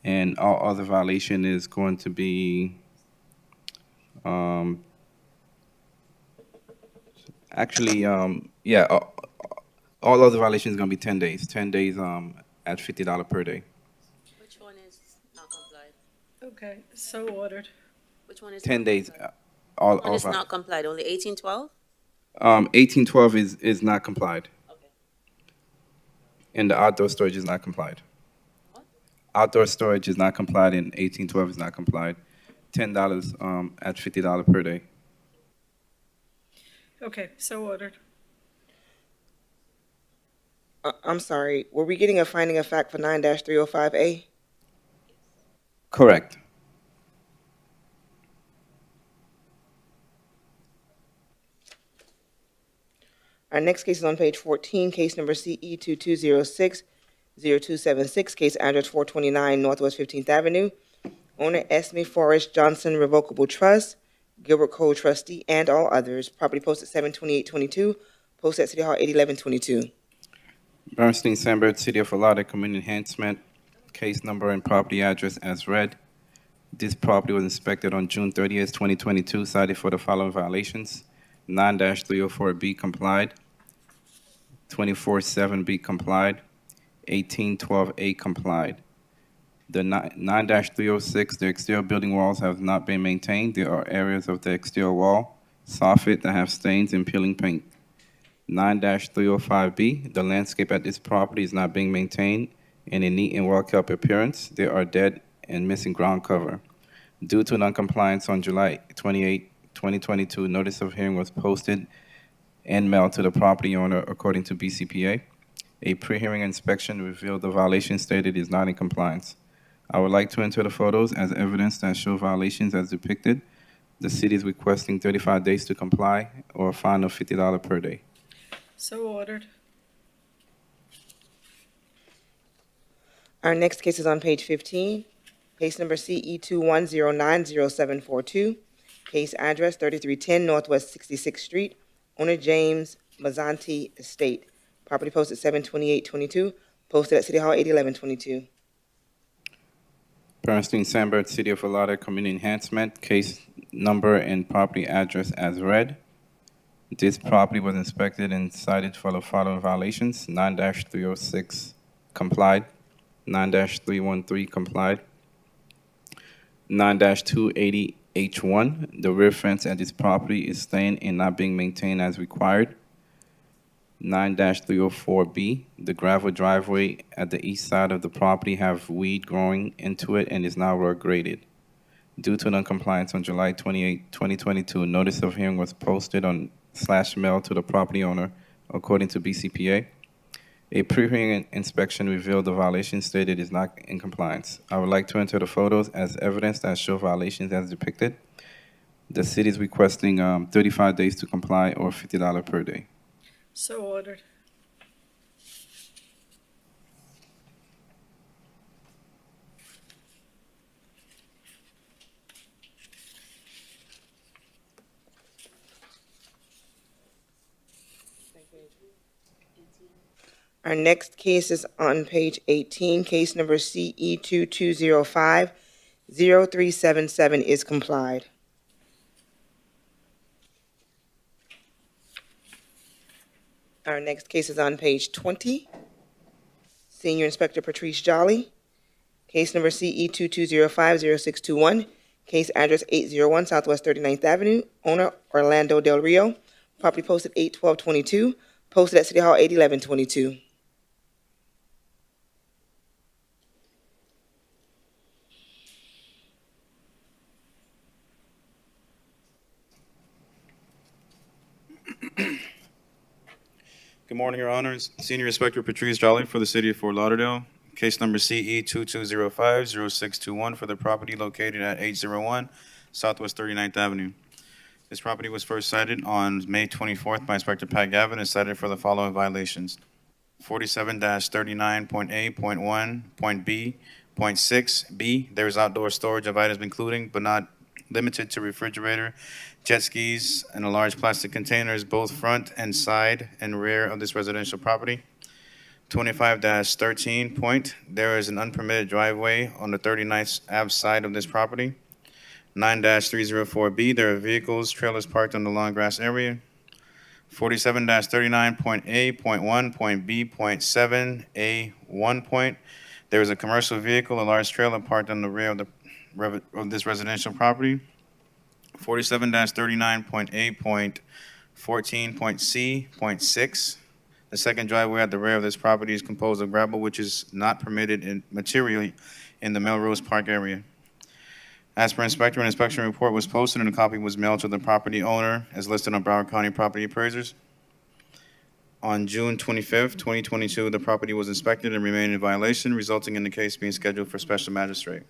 [SPEAKER 9] and all other violation is going to be all other violations is going to be 10 days. 10 days at $50 per day.
[SPEAKER 21] Which one is not complied?
[SPEAKER 3] Okay, so ordered.
[SPEAKER 21] Which one is
[SPEAKER 9] 10
[SPEAKER 21] not
[SPEAKER 9] days.
[SPEAKER 21] complied?
[SPEAKER 9] All
[SPEAKER 21] Which one is
[SPEAKER 9] all
[SPEAKER 21] not complied? Only 1812?
[SPEAKER 9] 1812 is not complied.
[SPEAKER 21] Okay.
[SPEAKER 9] And the outdoor storage is not complied.
[SPEAKER 21] What?
[SPEAKER 9] Outdoor storage is not complied and 1812 is not complied. $10 at $50 per day.
[SPEAKER 3] Okay, so ordered.
[SPEAKER 2] I'm sorry, were we getting a finding of fact for 9-305A?
[SPEAKER 9] Correct.
[SPEAKER 2] Our next case is on page 14, case number CE 2206-0276, case address 429 Northwest 15th Avenue. Owner Esme Forrest Johnson Revocable Trust, Gilbert Cole trustee, and all others. Property posted 7/28/22, posted at City Hall 8/11/22.
[SPEAKER 9] Bernstein Sandberg, City of Lauderdale Community Enhancement, case number and property address as read. This property was inspected on June 30th, 2022, cited for the following violations. 9-304B complied, 24-7B complied, 1812A complied. The 9-306, the exterior building walls have not been maintained. There are areas of the exterior wall, soffit, that have stains and peeling paint. 9-305B, the landscape at this property is not being maintained in a neat and well-kept appearance. There are dead and missing ground cover. Due to noncompliance on July 28, 2022, notice of hearing was posted and mailed to the property owner according to BCPA. A pre-hearing inspection revealed the violation stated is not in compliance. I would like to enter the photos as evidence that show violations as depicted. The city is requesting 35 days to comply or a fine of $50 per day.
[SPEAKER 3] So ordered.
[SPEAKER 2] Our next case is on page 15, case number CE 21090742, case address 3310 Northwest 66th Street, owner James Mazzanti Estate. Property posted 7/28/22, posted at City Hall 8/11/22.
[SPEAKER 9] Bernstein Sandberg, City of Lauderdale Community Enhancement, case number and property address as read. This property was inspected and cited for the following violations. 9-306 complied, 9-313 complied, 9-280H1, the rear fence at this property is staying and not being maintained as required. 9-304B, the gravel driveway at the east side of the property have weed growing into it and is now road graded. Due to noncompliance on July 28, 2022, notice of hearing was posted on /mail to the property owner according to BCPA. A pre-hearing inspection revealed the violation stated is not in compliance. I would like to enter the photos as evidence that show violations as depicted. The city is requesting 35 days to comply or $50 per day.
[SPEAKER 3] So ordered.
[SPEAKER 2] Our next case is on page 18, case number CE 2205-0377 is complied. Our next case is on page 20. Senior Inspector Patrice Jolly. Case number CE 22050621. Case address 801 Southwest 39th Avenue. Owner Orlando Del Rio. Property posted 8/12/22. Posted at City Hall 8/11/22.
[SPEAKER 9] Good morning, Your Honors. Senior Inspector Patrice Jolly for the City of Fort Lauderdale. Case number CE 22050621 for the property located at 801 Southwest 39th Avenue. This property was first cited on May 24th by Inspector Pat Gavin and cited for the following violations. 47-39.8.1.B.6b. There is outdoor storage of items including but not limited to refrigerator, jet skis, and a large plastic containers, both front and side and rear of this residential property. 25-13. There is an unpermitted driveway on the 39th Ave side of this property. 9-304B. There are vehicles, trailers parked on the long grass area. 47-39.8.1.B.7A1. There is a commercial vehicle, a large trailer parked on the rear of this residential property. 47-39.8.14.C.6. The second driveway at the rear of this property is composed of gravel, which is not permitted materially in the Melrose Park area. As per inspector, an inspection report was posted and a copy was mailed to the property owner as listed on Broward County Property Appraisers. On June 25th, 2022, the property was inspected and remained in violation, resulting in the case being scheduled for special magistrate.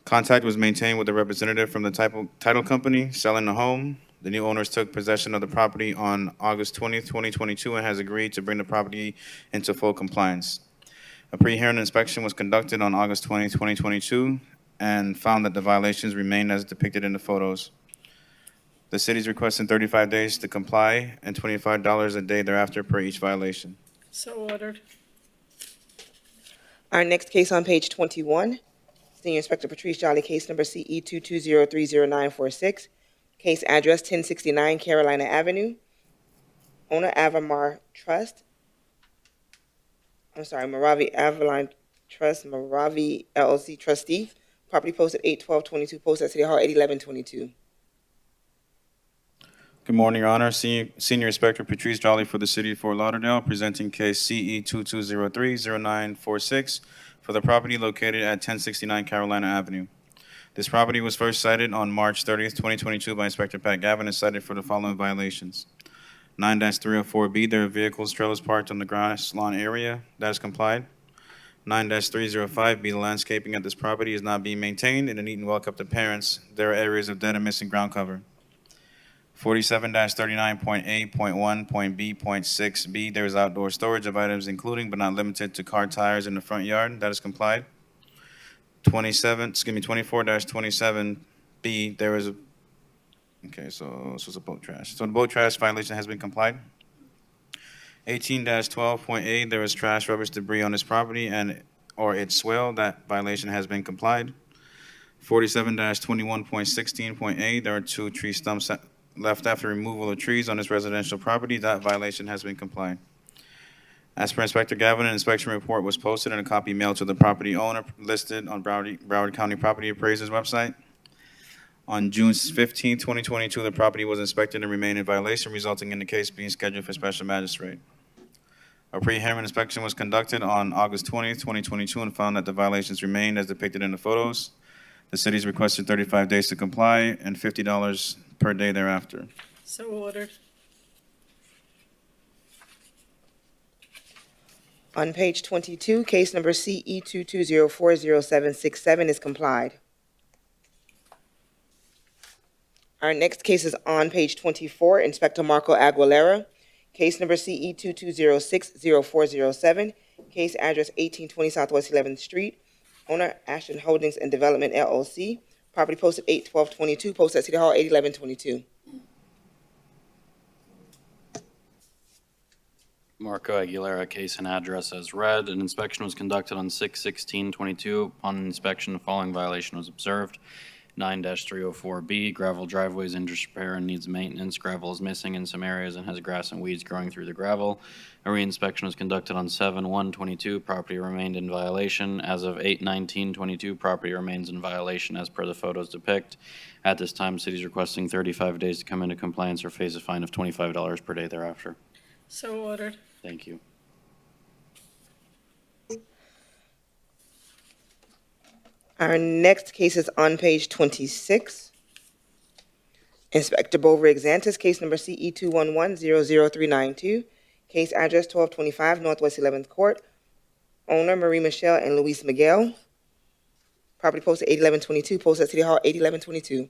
[SPEAKER 9] Contact was maintained with a representative from the title company selling the home. The new owners took possession of the property on August 20th, 2022, and has agreed to bring the property into full compliance. A pre-hearing inspection was conducted on August 20th, 2022, and found that the violations remained as depicted in the photos. The city is requesting 35 days to comply and $25 a day thereafter per each violation.
[SPEAKER 3] So ordered.
[SPEAKER 2] Our next case on page 21, Senior Inspector Patrice Jolly, case number CE 22030946. Case address 1069 Carolina Avenue. Owner Avamar Trust. Moravi Avalon Trust, Moravi LLC trustee. Property posted 8/12/22, posted at City Hall 8/11/22.
[SPEAKER 9] Good morning, Your Honor. Senior Inspector Patrice Jolly for the City of Fort Lauderdale, presenting case CE 22030946 for the property located at 1069 Carolina Avenue. This property was first cited on March 30th, 2022 by Inspector Pat Gavin and cited for the following violations. 9-304B, there are vehicles, trailers parked on the grass lawn area. That is complied. 9-305B, the landscaping at this property is not being maintained in a neat and well-kept appearance. There are areas of dead and missing ground cover. 47-39.8.1.B.6b, there is outdoor storage of items including but not limited to car tires in the front yard. That is complied. 24-27B, there is a, so this was a boat trash. So the boat trash violation has been complied. 18-12.8, there is trash, rubbish, debris on this property or its swale. That violation has been complied. 47-21.16.8, there are 2 tree stumps left after removal of trees on this residential property. That violation has been complied. As per Inspector Gavin, an inspection report was posted and a copy mailed to the property owner listed on Broward County Property Appraisers website. On June 15, 2022, the property was inspected and remained in violation, resulting in the case being scheduled for special magistrate. A pre-hearing inspection was conducted on August 20th, 2022, and found that the violations remained as depicted in the photos. The city's requested 35 days to comply and $50 per day thereafter.
[SPEAKER 3] So ordered.
[SPEAKER 2] On page 22, case number CE 22040767 is complied. Our next case is on page 24, Inspector Marco Aguilera, case number CE 22060407, case address 1820 Southwest 11th Street, owner Ashton Holdings and Development LLC, property posted 8/12/22, posted at City Hall 8/11/22.
[SPEAKER 6] Marco Aguilera, case and address as read. An inspection was conducted on 6/16/22. Upon inspection, the following violation was observed. 9-304B, gravel driveways in disrepair and needs maintenance. Gravel is missing in some areas and has grass and weeds growing through the gravel. A reinspection was conducted on 7/1/22. Property remained in violation. As of 8/19/22, property remains in violation as per the photos depict. At this time, city is requesting 35 days to come into compliance or face a fine of $25 per day thereafter.
[SPEAKER 3] So ordered.
[SPEAKER 6] Thank you.
[SPEAKER 2] Our next case is on page 26. Inspector Bovary Xantis, case number CE 211-00392. Case address 1225 Northwest 11th Court. Owner Marie Michelle and Luis Miguel. Property posted 81122, posted at City Hall 81122.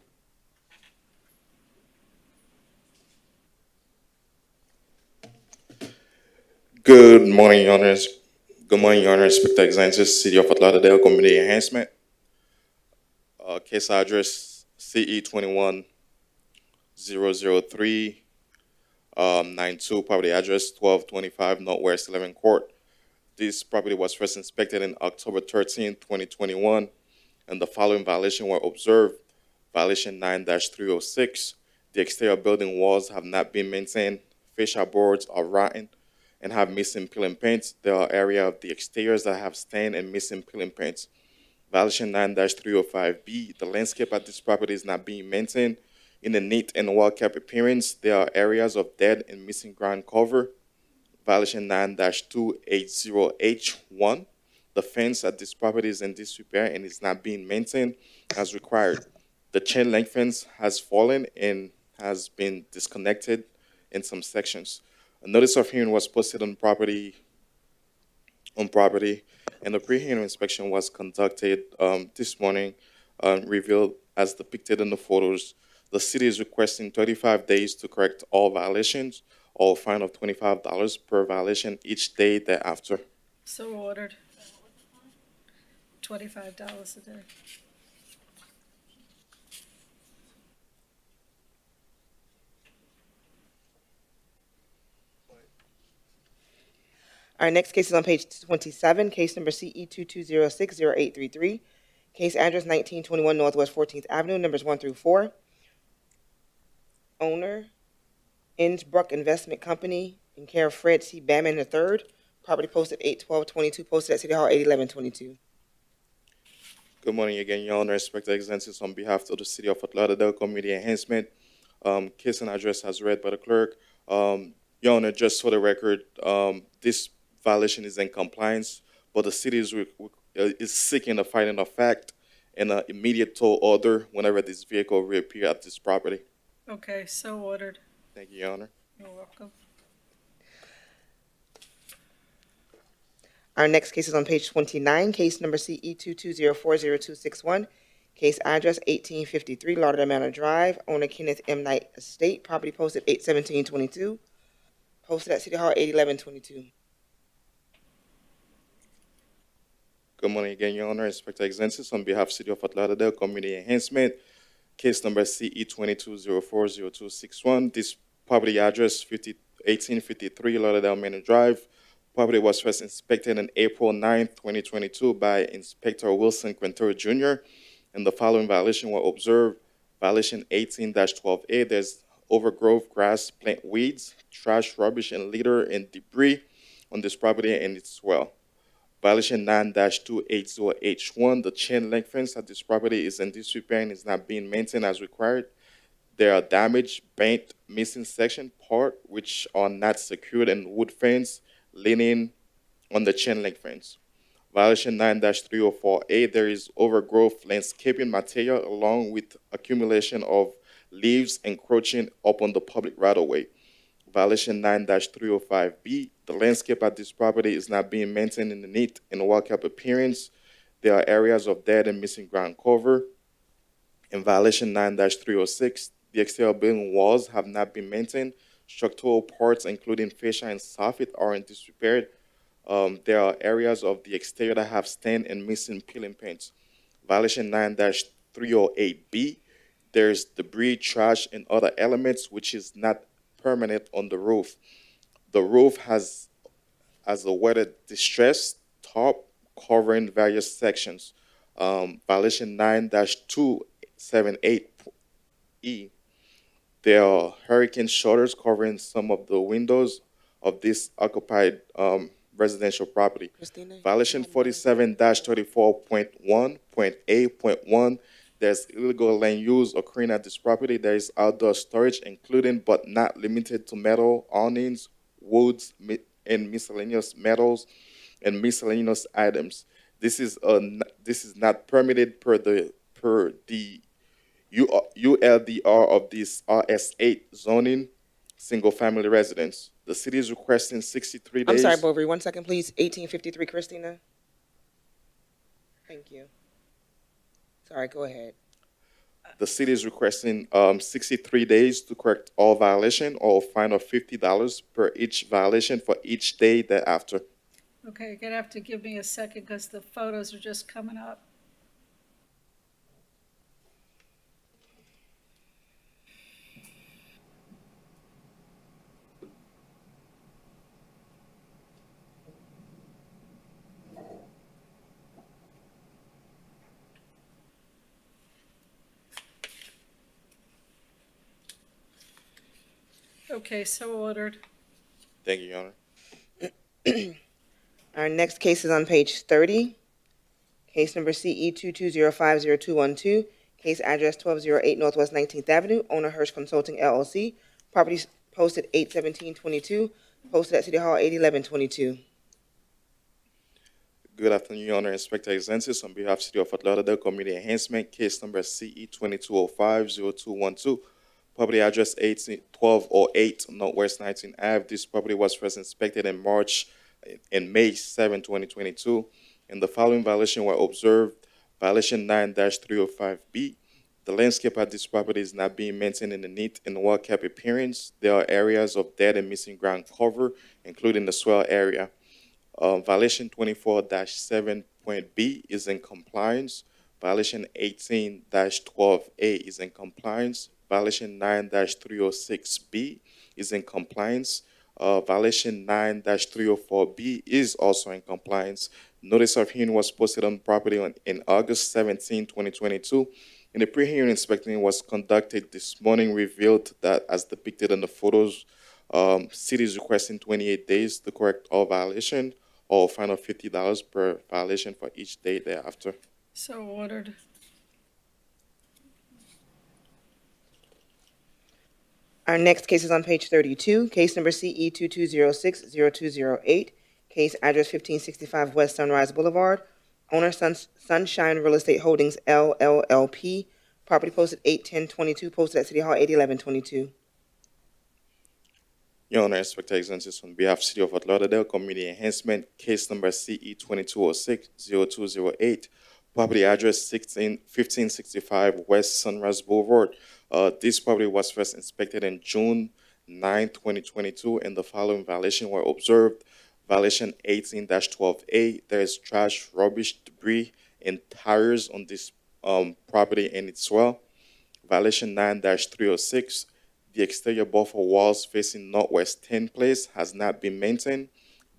[SPEAKER 23] Good morning, Your Honors. Good morning, Your Honor. Inspector Xantis, City of Fort Lauderdale, Community Enhancement. Case address CE 2100392, property address 1225 Northwest 11th Court. This property was first inspected in October 13, 2021, and the following violations were observed. Violation 9-306, the exterior building walls have not been maintained, fascia boards are rotten, and have missing peeling paints. There are areas of the exteriors that have stain and missing peeling paints. Violation 9-305B, the landscape at this property is not being maintained. In a neat and well-kept appearance, there are areas of dead and missing ground cover. Violation 9-280H1, the fence at this property is in disrepair and is not being maintained as required. The chain link fence has fallen and has been disconnected in some sections. A notice of hearing was posted on property, and a pre-hearing inspection was conducted this morning, revealed as depicted in the photos. The city is requesting 35 days to correct all violations, or a fine of $25 per violation each day thereafter.
[SPEAKER 3] So ordered. $25 a day.
[SPEAKER 2] Our next case is on page 27, case number CE 2206-0833. Case address 1921 Northwest 14th Avenue, numbers 1 through 4. Owner, Innsbruck Investment Company, in care of Fred C. Damien III. Property posted 8/12/22, posted at City Hall 8/11/22.
[SPEAKER 23] Good morning again, Your Honor. Inspector Xantis on behalf of the City of Fort Lauderdale Community Enhancement. Case and address as read by the clerk. Your Honor, just for the record, this violation is in compliance, but the city is seeking a finding of fact and an immediate tow order whenever this vehicle reappear at this property.
[SPEAKER 3] Okay, so ordered.
[SPEAKER 23] Thank you, Your Honor.
[SPEAKER 3] You're welcome.
[SPEAKER 2] Our next case is on page 29, case number CE 22040261. Case address 1853 Lauderdale Manor Drive, owner Kenneth M. Knight Estate, property posted 8/17/22, posted at City Hall 8/11/22.
[SPEAKER 23] Good morning again, Your Honor. Inspector Xantis on behalf of City of Fort Lauderdale Community Enhancement. Case number CE 22040261. This property address 1853 Lauderdale Manor Drive. Property was first inspected on April 9, 2022 by Inspector Wilson Quintero Jr. and the following violation were observed. Violation 18-12A, there's overgrowth, grass, plant weeds, trash, rubbish, and litter and debris on this property and its well. Violation 9-280H1, the chain link fence at this property is in disrepair and is not being maintained as required. There are damaged, bent, missing section part which are not secured, and wood fence leaning on the chain link fence. Violation 9-304A, there is overgrowth landscaping material along with accumulation of leaves encroaching upon the public right-of-way. Violation 9-305B, the landscape at this property is not being maintained in a neat and well-kept appearance. There are areas of dead and missing ground cover. In violation 9-306, the exterior building walls have not been maintained. Structural parts, including fascia and soffit, are in disrepair. There are areas of the exterior that have stain and missing peeling paints. Violation 9-308B, there's debris, trash, and other elements which is not permanent on the roof. The roof has a weathered distressed top covering various sections. Violation 9-2 2.78E. There are hurricane shutters covering some of the windows of this occupied residential property. Violation 47-34.1.A.1. There's illegal land use occurring at this property. There is outdoor storage, including but not limited to metal awnings, woods, and miscellaneous metals and miscellaneous items. This is not permitted per the ULDR of this RS8 zoning, single-family residence. The city is requesting 63 days.
[SPEAKER 2] I'm sorry, Bovary, 1 second, please. 1853, Christina. Thank you. Sorry, go ahead.
[SPEAKER 23] The city is requesting 63 days to correct all violation or a fine of $50 per each violation for each day thereafter.
[SPEAKER 3] Okay, you're gonna have to give me a second because the photos are just coming up. Okay, so ordered.
[SPEAKER 23] Thank you, Your Honor.
[SPEAKER 2] Our next case is on page 30. Case number CE 22050212. Case address 1208 Northwest 19th Avenue. Owner Hirsch Consulting LLC. Property posted 8/17/22. Posted at City Hall 8/11/22.
[SPEAKER 23] Good afternoon, Your Honor. Inspector Exensis on behalf of City of Fort Lauderdale Community Enhancement, case number CE 22050212. Property address 1208 Northwest 19th Ave. This property was first inspected in May 7, 2022, and the following violations were observed. Violation 9-305B. The landscape at this property is not being maintained in a neat and well-kept appearance. There are areas of dead and missing ground cover, including the swell area. Violation 24-7.B is in compliance. Violation 18-12A is in compliance. Violation 9-306B is in compliance. Violation 9-304B is also in compliance. Notice of hearing was posted on property in August 17, 2022. And the pre-hearing inspection was conducted this morning, revealed that as depicted in the photos, city is requesting 28 days to correct all violation or a fine of $50 per violation for each day thereafter.
[SPEAKER 3] So ordered.
[SPEAKER 2] Our next case is on page 32, case number CE 22060208, case address 1565 West Sunrise Boulevard, owner Sunshine Real Estate Holdings LLLP, property posted 8/10/22, posted at City Hall 8/11/22.
[SPEAKER 23] Your Honor, Inspector Exensis on behalf of City of Fort Lauderdale Community Enhancement, case number CE 22060208, property address 1565 West Sunrise Boulevard. This property was first inspected in June 9, 2022, and the following violations were observed. Violation 18-12A, there is trash, rubbish, debris, and tires on this property and its well. Violation 9-306, the exterior buffer walls facing northwest 10 place has not been maintained.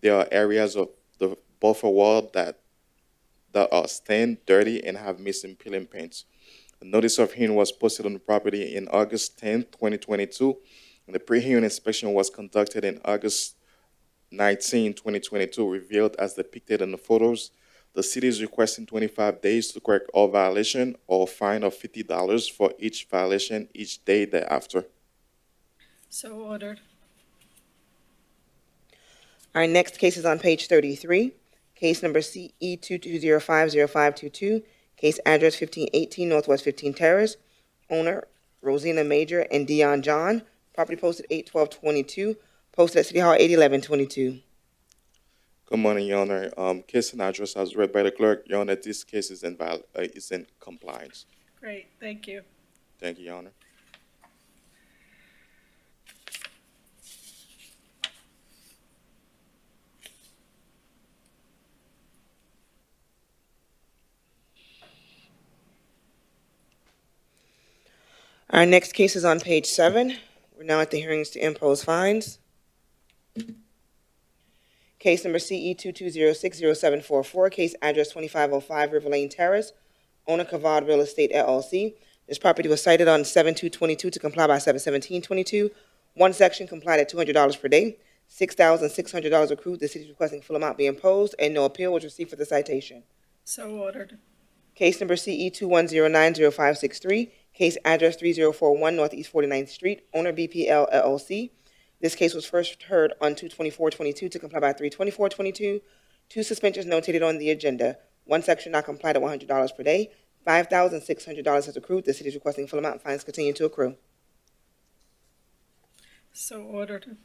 [SPEAKER 23] There are areas of the buffer wall that are stained, dirty, and have missing peeling paints. A notice of hearing was posted on the property in August 10, 2022, and the pre-hearing inspection was conducted in August 19, 2022, revealed as depicted in the photos. The city is requesting 25 days to correct all violation or a fine of $50 for each violation each day thereafter.
[SPEAKER 3] So ordered.
[SPEAKER 2] Our next case is on page 33, case number CE 22050522, case address 1518 Northwest 15 Terrace, owner Rosina Major and Dion John, property posted 8/12/22, posted at City Hall 8/11/22.
[SPEAKER 23] Good morning, Your Honor. Case and address as read by the clerk. Your Honor, this case is in compliance.
[SPEAKER 3] Great, thank you.
[SPEAKER 23] Thank you, Your Honor.
[SPEAKER 2] Our next case is on page 7. We're now at the hearings to impose fines. Case number CE 22060744, case address 2505 River Lane Terrace, owner Kavad Real Estate LLC. This property was cited on 7/2/22 to comply by 7/17/22. One section complied at $200 per day. $6,600 accrued. The city is requesting full amount be imposed, and no appeal was received for the citation.
[SPEAKER 3] So ordered.
[SPEAKER 2] Case number CE 21090563, case address 3041 Northeast 49th Street, owner BPL LLC. This case was first heard on 2/24/22 to comply by 3/24/22. Two suspensions notated on the agenda. One section not complied at $100 per day. $5,600 has accrued. The city is requesting full amount. Fines continue to accrue.
[SPEAKER 3] So ordered.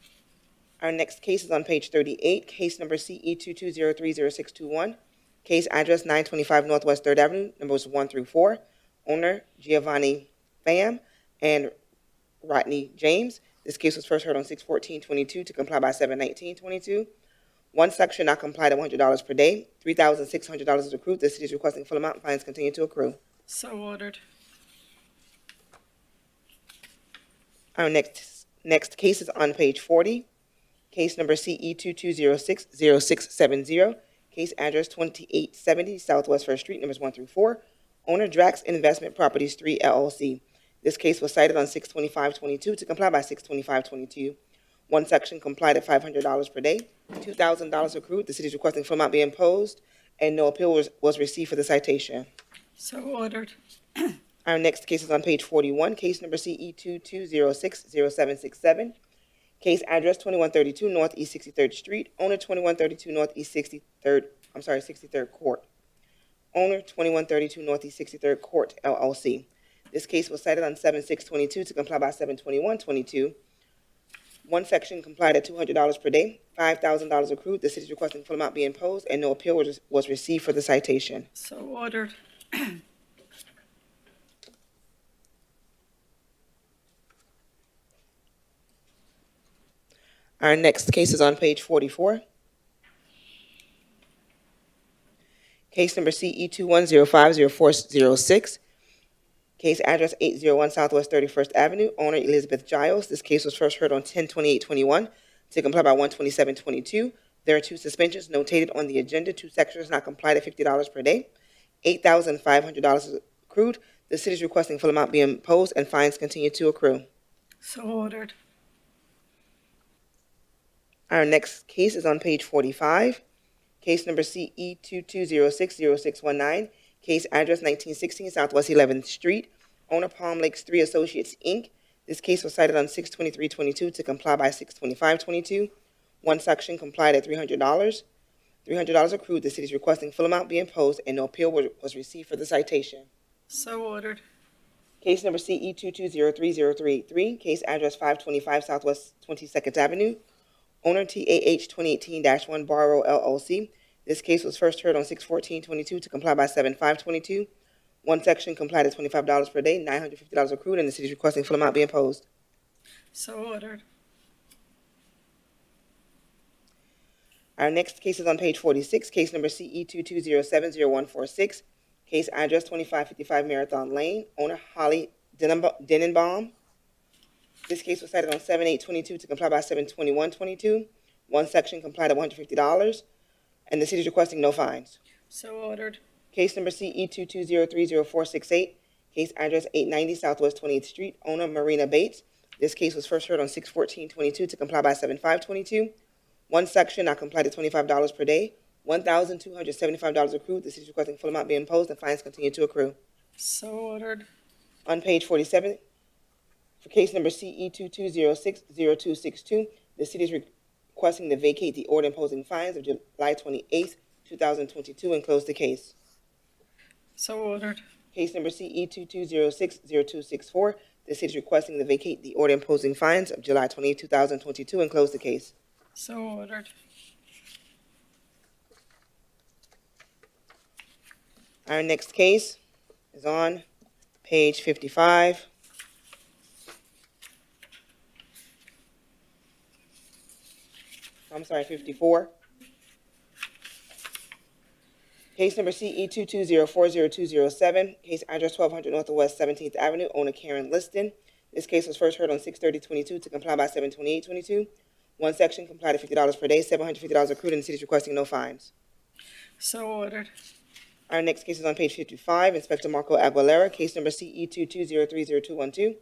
[SPEAKER 2] Our next case is on page 38, case number CE 22030621. Case address 925 Northwest 3rd Avenue, numbers 1 through 4. Owner Giovanni Pham and Rodney James. This case was first heard on 6/14/22 to comply by 7/19/22. One section not complied at $100 per day. $3,600 is accrued. The city is requesting full amount. Fines continue to accrue.
[SPEAKER 3] So ordered.
[SPEAKER 2] Our next case is on page 40. Case number CE 22060670. Case address 2870 Southwest 1st Street, numbers 1 through 4. Owner Drax Investment Properties 3 LLC. This case was cited on 6/25/22 to comply by 6/25/22. One section complied at $500 per day. $2,000 accrued. The city is requesting full amount be imposed, and no appeal was received for the citation.
[SPEAKER 3] So ordered.
[SPEAKER 2] Our next case is on page 41, case number CE 22060767. Case address 2132 Northeast 63rd Street, owner 2132 Northeast 63rd Court. Owner 2132 Northeast 63rd Court, LLC. This case was cited on 7/6/22 to comply by 7/21/22. One section complied at $200 per day, $5,000 accrued. The city is requesting full amount be imposed, and no appeal was received for the citation.
[SPEAKER 3] So ordered.
[SPEAKER 2] Our next case is on page 44. Case number CE 21050406. Case address 801 Southwest 31st Avenue. Owner Elizabeth Giles. This case was first heard on 10/28/21 to comply by 1/27/22. There are two suspensions notated on the agenda. Two sections not complied at $50 per day. $8,500 is accrued. The city is requesting full amount be imposed, and fines continue to accrue.
[SPEAKER 3] So ordered.
[SPEAKER 2] Our next case is on page 45. Case number CE 22060619. Case address 1916 Southwest 11th Street. Owner Palm Lakes 3 Associates, Inc. This case was cited on 6/23/22 to comply by 6/25/22. One section complied at $300. $300 accrued. The city is requesting full amount be imposed, and no appeal was received for the citation.
[SPEAKER 3] So ordered.
[SPEAKER 2] Case number CE 22030383. Case address 525 Southwest 22nd Avenue. Owner TAH 2018-1 Barrow LLC. This case was first heard on 6/14/22 to comply by 7/5/22. One section complied at $25 per day, $950 accrued, and the city is requesting full amount be imposed.
[SPEAKER 3] So ordered.
[SPEAKER 2] Our next case is on page 46, case number CE 22070146. Case address 2555 Marathon Lane. Owner Holly Denenbaum. This case was cited on 7/8/22 to comply by 7/21/22. One section complied at $150, and the city is requesting no fines.
[SPEAKER 3] So ordered.
[SPEAKER 2] Case number CE 22030468. Case address 890 Southwest 28th Street. Owner Marina Bates. This case was first heard on 6/14/22 to comply by 7/5/22. One section not complied at $25 per day. $1,275 accrued. The city is requesting full amount be imposed, and fines continue to accrue.
[SPEAKER 3] So ordered.
[SPEAKER 2] On page 47, for case number CE 22060262, the city is requesting to vacate the order imposing fines of July 28th, 2022, and close the case.
[SPEAKER 3] So ordered.
[SPEAKER 2] Case number CE 22060264, the city is requesting to vacate the order imposing fines of July 28th, 2022, and close the case.
[SPEAKER 3] So ordered.
[SPEAKER 2] Our next case is on page 55. I'm sorry, 54. Case number CE 22040207, case address 1200 Northwest 17th Avenue, owner Karen Liston. This case was first heard on 6/30/22 to comply by 7/28/22. One section complied at $50 per day, $750 accrued, and the city is requesting no fines.
[SPEAKER 3] So ordered.
[SPEAKER 2] Our next case is on page 55, Inspector Marco Aguilera, case number CE 22030212.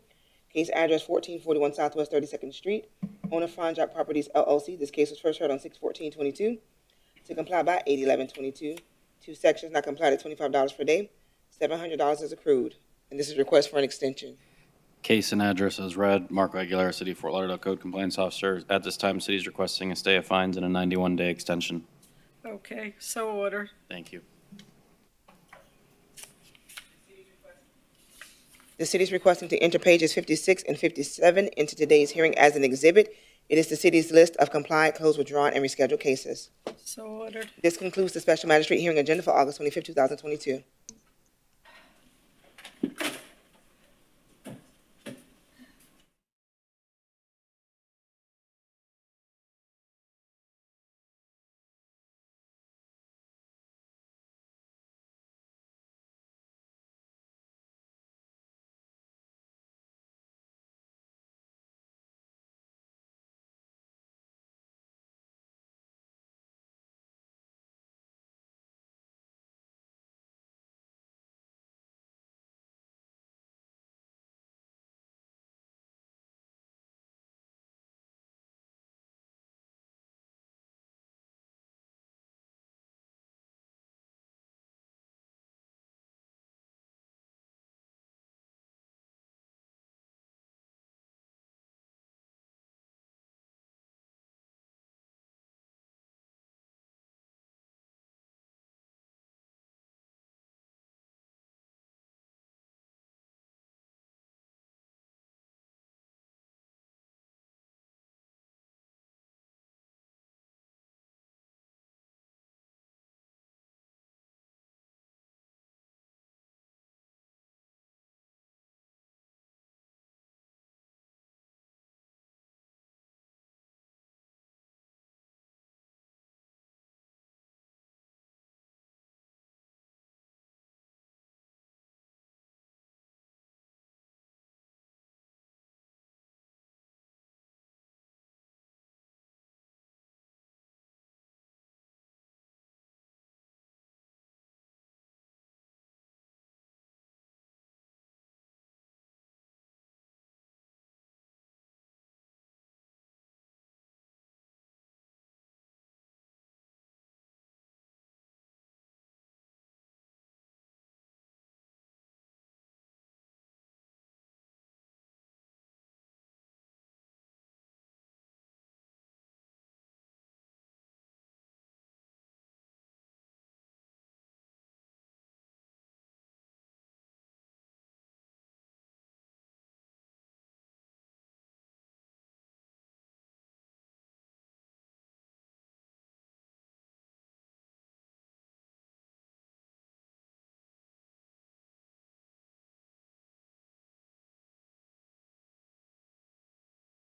[SPEAKER 2] Case address 1441 Southwest 32nd Street. Owner Fine Drop Properties LLC. This case was first heard on 6/14/22. To comply by 8/11/22. Two sections not complied at $25 per day. $700 is accrued. And this is a request for an extension.
[SPEAKER 6] Case and address as read. Marco Aguilera, City of Fort Lauderdale Code Compliance Officer. At this time, city is requesting a stay of fines and a 91-day extension.
[SPEAKER 3] Okay, so ordered.
[SPEAKER 6] Thank you.
[SPEAKER 2] The city is requesting to enter pages 56 and 57 into today's hearing as an exhibit. It is the city's list of compliant, closed, withdrawn, and rescheduled cases.
[SPEAKER 3] So ordered.
[SPEAKER 2] This concludes the special magistrate hearing agenda for August 25, 2022.